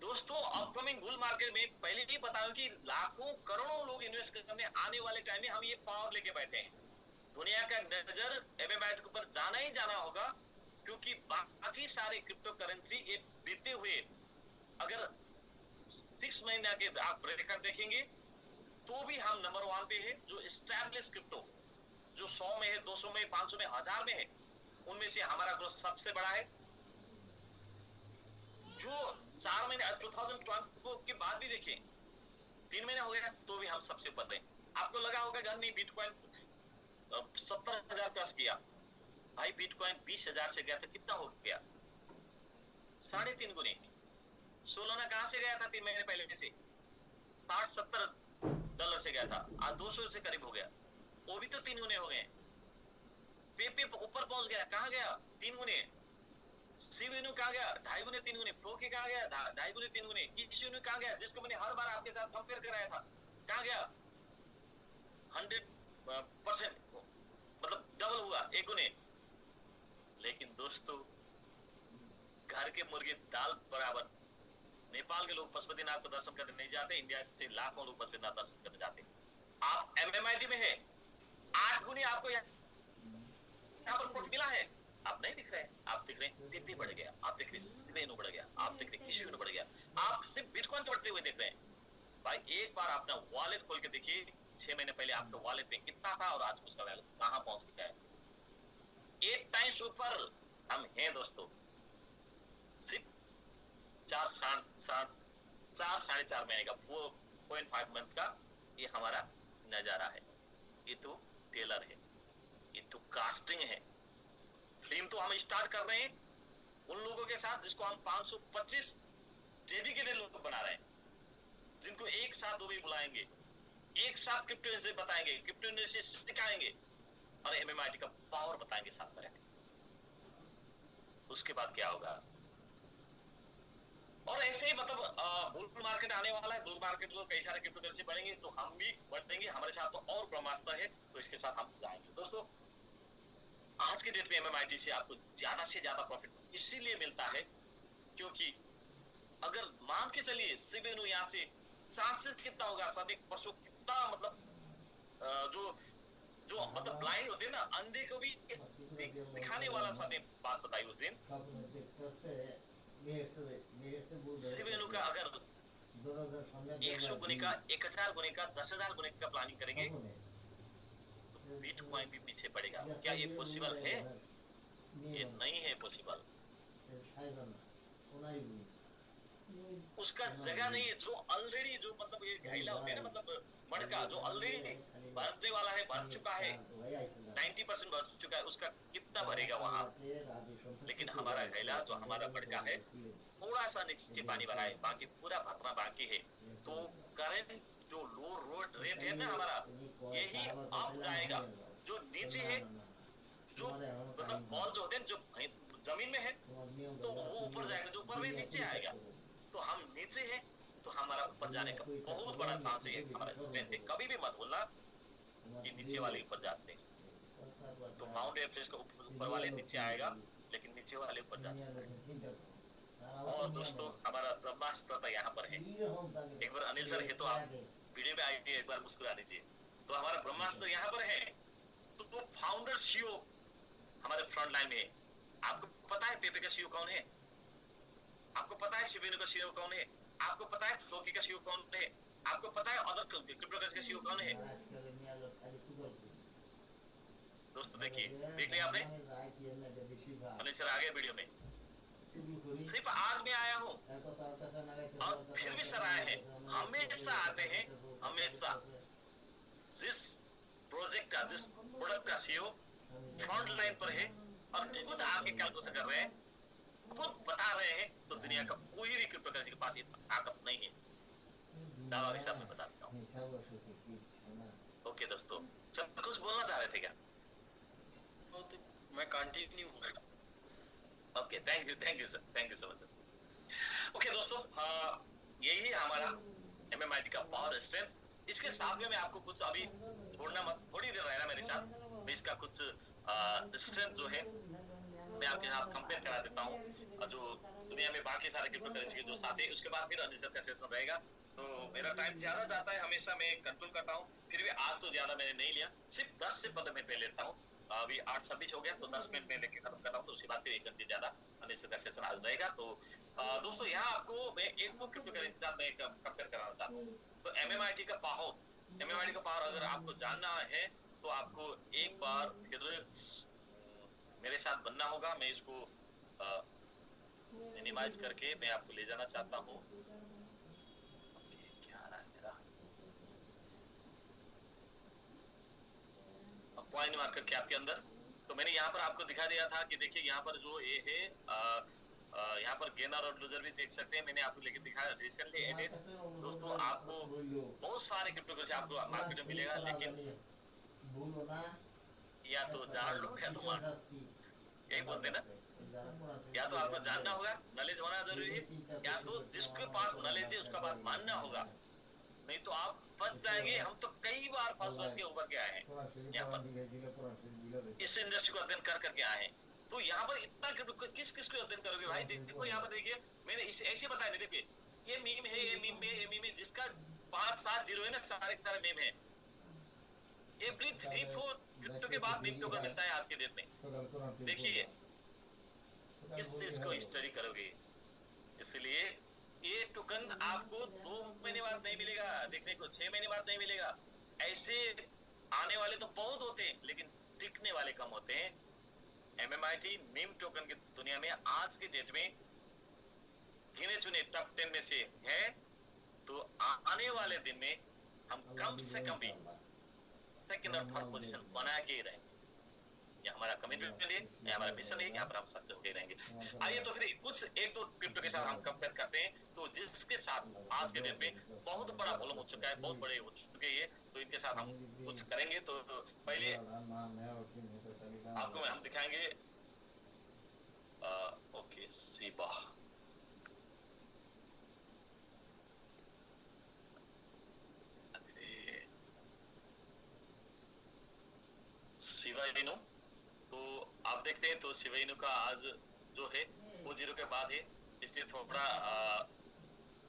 दोस्तों अपकमिंग बुल मार्केट में पहले ही बताऊं कि लाखों करोड़ों लोग इन्वेस्ट करने आने वाले टाइम में हम ये पावर लेके बैठे हैं। दुनिया का नजर एमएमआई के ऊपर जाना ही जाना होगा, क्योंकि बाकी सारे क्रिप्टो करेंसी ये बीते हुए अगर 6 महीने के आप रिकॉर्ड देखेंगे तो भी हम नंबर 1 पे है। जो एस्टैब्लिश क्रिप्टो जो 100 में है, 200 में, 500 में, 1000 में है, उनमें से हमारा ग्रोथ सबसे बड़ा है। जो 4 महीने 2024 के बाद भी देखें 3 महीने हो गए तो भी हम सबसे ऊपर रहे। आपको लगा होगा कि नहीं बिटकॉइन 70,000 प्लस किया, भाई बिटकॉइन 20,000 से गया था, कितना हो गया? 3.5 गुने। सोलोना कहां से गया था 3 महीने पहले से? $60-70 से गया था, आज 200 से करीब हो गया, वो भी तो 3 गुने हो गए। पेपे ऊपर पहुंच गया, कहां गया? 3 गुने। सीवेन्यू कहां गया? 2.5 गुने 3 गुने। फ्लोकी कहां गया? 2.5 गुने 3 गुने। ईक्सयून्यू कहां गया? जिसको मैंने हर बार आपके साथ कंपेयर कराया था, कहां गया? 100% मतलब डबल हुआ, 1 गुने। लेकिन दोस्तों घर के मुर्गे दाल बराबर। नेपाल के लोग पशुपतिनाथ को दर्शन करने नहीं जाते, इंडिया से लाखों लोग पशुपतिनाथ दर्शन करने जाते। आप एमएमआईटी में है, 8 गुने आपको यहाँ पर प्रोट मिला है, आप नहीं दिख रहे। आप दिख रहे टिप्पी बढ़ गया, आप दिख रहे सिवेन्यू बढ़ गया, आप दिख रहे इश्यू बढ़ गया, आप सिर्फ बिटकॉइन बढ़ते हुए देख रहे हैं। भाई एक बार अपना वॉलेट खोल के देखिए, 6 महीने पहले आपका वॉलेट में कितना था और आज उसका वैल्यू कहां पहुंच गया है। 8 टाइम्स ऊपर हम हैं दोस्तों। सिर्फ 4-4.5 महीने का 4.5 मंथ का ये हमारा नजारा है। ये तो टेलर है, ये तो कास्टिंग है। फिल्म तो हम स्टार्ट कर रहे हैं उन लोगों के साथ जिसको हम 525 डेडिकेटेड लोग बना रहे हैं, जिनको एक साथ वो भी बुलाएंगे, एक साथ क्रिप्टो से बताएंगे, क्रिप्टो से सिखाएंगे और एमएमआईटी का पावर बताएंगे साथ में। उसके बाद क्या होगा और ऐसे ही मतलब बुल मार्केट आने वाला है, बुल मार्केट को कई सारे क्रिप्टो करेंसी बढ़ेंगे तो हम भी बढ़ेंगे, हमारे साथ तो और ब्रह्मास्त्र है तो इसके साथ हम जाएंगे। दोस्तों आज के डेट में एमएमआईटी से आपको ज्यादा से ज्यादा प्रॉफिट इसीलिए मिलता है क्योंकि अगर मान के चलिए सिबेनु यहाँ से चांसेस कितना होगा 7% कितना मतलब जो जो मतलब ब्लाइंड होते हैं ना, अंधे को भी दिखाने वाला साथ बात बताई उस दिन। सिबेनु का अगर 100 गुने का, 1000 गुने का, 10,000 गुने का प्लानिंग करेंगे तो बिटकॉइन भी पीछे पड़ेगा। क्या ये पॉसिबल है? ये नहीं है पॉसिबल। उसका जगह नहीं है। जो ऑलरेडी जो मतलब ये घायला होते हैं ना, मतलब मड़का जो ऑलरेडी भरने वाला है, भर चुका है, 90% भर चुका है, उसका कितना भरेगा वहां। लेकिन हमारा घायला जो हमारा मड़का है थोड़ा सा नीचे पानी भरा है, बाकी पूरा भरना बाकी है। तो करेंट जो लो रोड रेट है ना हमारा, यही अप जाएगा। जो नीचे है, जो मतलब बॉल जो होते हैं जो जमीन में है तो वो ऊपर जाएगा, जो ऊपर में नीचे आएगा। तो हम नीचे हैं तो हमारा ऊपर जाने का बहुत बड़ा चांस है, हमारा स्ट्रेंथ है। कभी भी मत बोलना कि नीचे वाले ऊपर जाते हैं। तो माउंट एवरेस्ट का ऊपर वाले नीचे आएगा, लेकिन नीचे वाले ऊपर जा सकते हैं। और दोस्तों हमारा ब्रह्मास्त्र तो यहाँ पर है। एक बार अनिल सर है तो आप वीडियो में आइए, एक बार मुस्कुरा दीजिए। तो हमारा ब्रह्मास्त्र यहाँ पर है। तो फाउंडर सीईओ हमारे फ्रंट लाइन में। आपको पता है पेपे का सीईओ कौन है? आपको पता है शिवेनु का सीईओ कौन है? आपको पता है फ्लोकी का सीईओ कौन है? आपको पता है अदर क्रिप्टोकरेंसी का सीईओ कौन है? दोस्तों देखिए, देख लिया आपने? अनिल सर आ गए वीडियो में। सिर्फ आज में आया हूँ और फिर भी सर आए हैं। हमेशा आते हैं, हमेशा। जिस प्रोजेक्ट का, जिस प्रोडक्ट का सीईओ फ्रंट लाइन पर है और खुद आके कैलकुलेशन कर रहे हैं, खुद बता रहे हैं, तो दुनिया का कोई भी क्रिप्टोकरेंसी के पास इतना ताकत नहीं है। दावा के साथ में बता देता हूँ। ओके दोस्तों, सब कुछ बोलना चाह रहे थे क्या? तो मैं कंटिन्यू हूँ। Okay, thank you sir, thank you so much sir. Okay दोस्तों, यही है हमारा एमएमआईटी का पावर स्ट्रेंथ। इसके साथ में मैं आपको कुछ अभी छोड़ना मत, थोड़ी देर रहना मेरे साथ। मैं इसका कुछ स्ट्रेंथ जो है मैं आपके साथ कंपेयर करा देता हूँ, जो दुनिया में बाकी सारे क्रिप्टोकरेंसी के जो साथ है। उसके बाद फिर अनिल सर का सेशन रहेगा। तो मेरा टाइम ज्यादा जाता है, हमेशा मैं कंट्रोल करता हूँ। फिर भी आज तो ज्यादा मैंने नहीं लिया, सिर्फ 10 से 15 मिनट ले लेता हूँ। अभी 8:26 हो गया तो 10 मिनट में लेके खत्म कर रहा हूँ। तो उसके बाद फिर 1 घंटे ज्यादा अनिल सर का सेशन आज रहेगा। तो दोस्तों यहाँ आपको मैं एक दो क्रिप्टोकरेंसी के साथ मैं कंपेयर कराना चाहता हूँ। तो एमएमआईटी का पावर अगर आपको जानना है तो आपको एक बार फिर मेरे साथ बनना होगा। मैं इसको मिनिमाइज करके मैं आपको ले जाना चाहता हूँ। क्या आ रहा है मेरा पॉइंट मार्कर के आपके अंदर। तो मैंने यहाँ पर आपको दिखा दिया था कि देखिए यहाँ पर जो ये है, यहाँ पर गेनर और लूजर भी देख सकते हैं। मैंने आपको लेके दिखाया रिसेंटली एडेड। दोस्तों आपको बहुत सारे क्रिप्टोकरेंसी आपको मार्केट में मिलेगा, लेकिन या तो जान लो या तो मान लो, यही बोलते ना। या तो आपको जानना होगा, नॉलेज होना जरूरी है, या तो जिसके पास नॉलेज है उसका बात मानना होगा, नहीं तो आप फंस जाएंगे। हम तो कई बार फंस के उभर के आए हैं यहाँ पर, इस इंडस्ट्री को अध्ययन कर करके आए हैं। तो यहाँ पर इतना किस किस को अध्ययन करोगे भाई? देखो यहाँ पर देखिए, मैंने ऐसे बताया नहीं, देखिए ये मीम है, ये मीम है जिसका 5-7 जीरो है ना, सारे मीम है। एवरी 3-4 क्रिप्टो के बाद मीम टोकन मिलता है आज के डेट में। देखिए किस चीज को स्टडी करोगे। इसलिए ये टोकन आपको 2 महीने बाद नहीं मिलेगा देखने को, 6 महीने बाद नहीं मिलेगा। ऐसे आने वाले तो बहुत होते हैं, लेकिन टिकने वाले कम होते हैं। एमएमआईटी मीम टोकन की दुनिया में आज के डेट में गिने चुने टॉप 10 में से है। तो आने वाले दिन में हम कम से कम भी सेकंड और थर्ड पोजीशन बना के ही रहेंगे। ये हमारा कमिटमेंट है, ये हमारा मिशन है, यहाँ पर हम सक्सेस होते रहेंगे। आइए तो फिर कुछ एक दो क्रिप्टो के साथ हम कंपेयर करते हैं। तो जिसके साथ आज के दिन में बहुत बड़ा वॉल्यूम हो चुका है, बहुत बड़े हो चुके हैं, तो इनके साथ हम कुछ करेंगे। तो पहले आपको हम दिखाएंगे ओके सीबा। शिवा इनु। तो आप देखते हैं तो शिवा इनु का आज जो है 4-0 के बाद है, इससे थोड़ा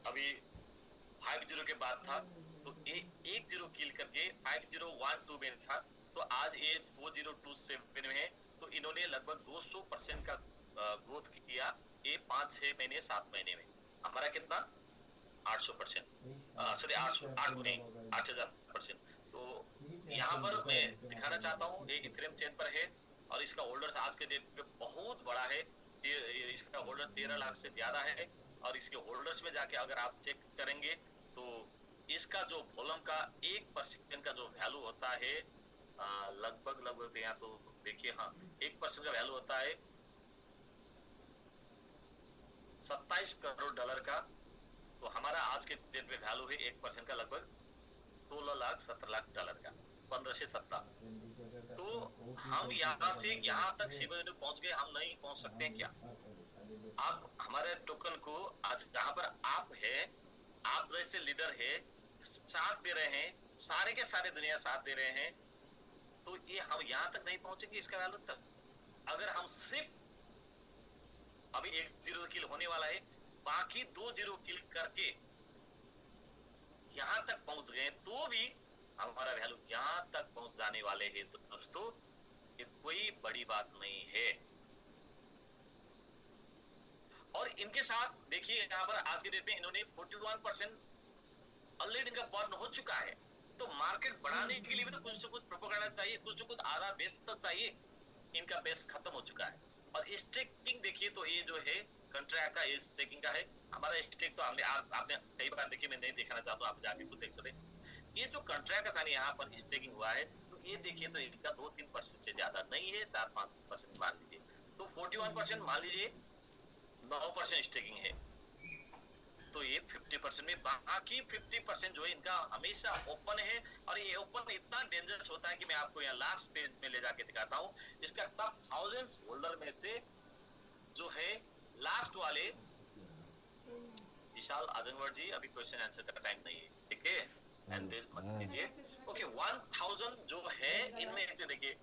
अभी 5-0 के बाद था, तो 1-0 किल करके 5-0-1-2 में था, तो आज ये 4-0-2-7 में है। तो इन्होंने लगभग 200% का ग्रोथ किया ये 5-6 महीने 7 महीने में। हमारा कितना 800%, सॉरी 8,000%। तो यहाँ पर मैं दिखाना चाहता हूँ ये इथेरियम चेन पर है और इसका होल्डर्स आज के डेट पे बहुत बड़ा है, इसका होल्डर 13 लाख से ज्यादा है। और इसके होल्डर्स में जाके अगर आप चेक करेंगे तो इसका जो वॉल्यूम का 1% का जो वैल्यू होता है लगभग यहाँ तो देखिए, हाँ 1% का वैल्यू होता है $27 करोड़ का। तो हमारा आज के डेट में वैल्यू है 1% का लगभग $16-17 का, 15 से 17। तो हम यहाँ से यहाँ तक शिवा इनु पहुंच गए, हम नहीं पहुंच सकते क्या? आप हमारे टोकन को आज जहाँ पर आप है, आप जैसे लीडर है साथ दे रहे हैं, सारे के सारे दुनिया साथ दे रहे हैं, तो ये हम यहाँ तक नहीं पहुंचेंगे इसका वैल्यू तक। अगर हम सिर्फ अभी 1-0 किल होने वाला है, बाकी 2-0 किल करके यहाँ तक पहुंच गए तो भी हमारा वैल्यू यहाँ तक पहुंच जाने वाले हैं। तो दोस्तों ये कोई बड़ी बात नहीं है। और इनके साथ देखिए यहाँ पर आज के डेट में इन्होंने 41% ऑलरेडी इनका बर्न हो चुका है। तो मार्केट बढ़ाने के लिए भी तो कुछ ना कुछ प्रोपेगेंडा चाहिए, कुछ ना कुछ आधा बेस तो चाहिए। इनका बेस खत्म हो चुका है। और स्टेकिंग देखिए तो ये जो है कंट्रैक्ट का ये स्टेकिंग का है। हमारा स्टेक तो हमने आपने कई बार देखिए, मैं नहीं दिखाना चाहता हूँ, आप जाके खुद देख सकते। ये जो कंट्रैक्ट का साइन यहाँ पर स्टेकिंग हुआ है, तो ये देखिए तो इनका 2-3% से ज्यादा नहीं है, 4-5% मान लीजिए। तो 41% मान लीजिए 9% स्टेकिंग है, तो ये 50% में बाकी 50% जो है इनका हमेशा ओपन है। और ये ओपन इतना डेंजरस होता है कि मैं आपको यहाँ लास्ट पेज में ले जाके दिखाता हूँ। इसका टॉप 1000 होल्डर में से जो है लास्ट वाले विशाल आजमगढ़ जी, अभी क्वेश्चन आंसर का टाइम नहीं है, ठीक है, एंड दिस मत कीजिए। ओके 1000 जो है इनमें से देखिए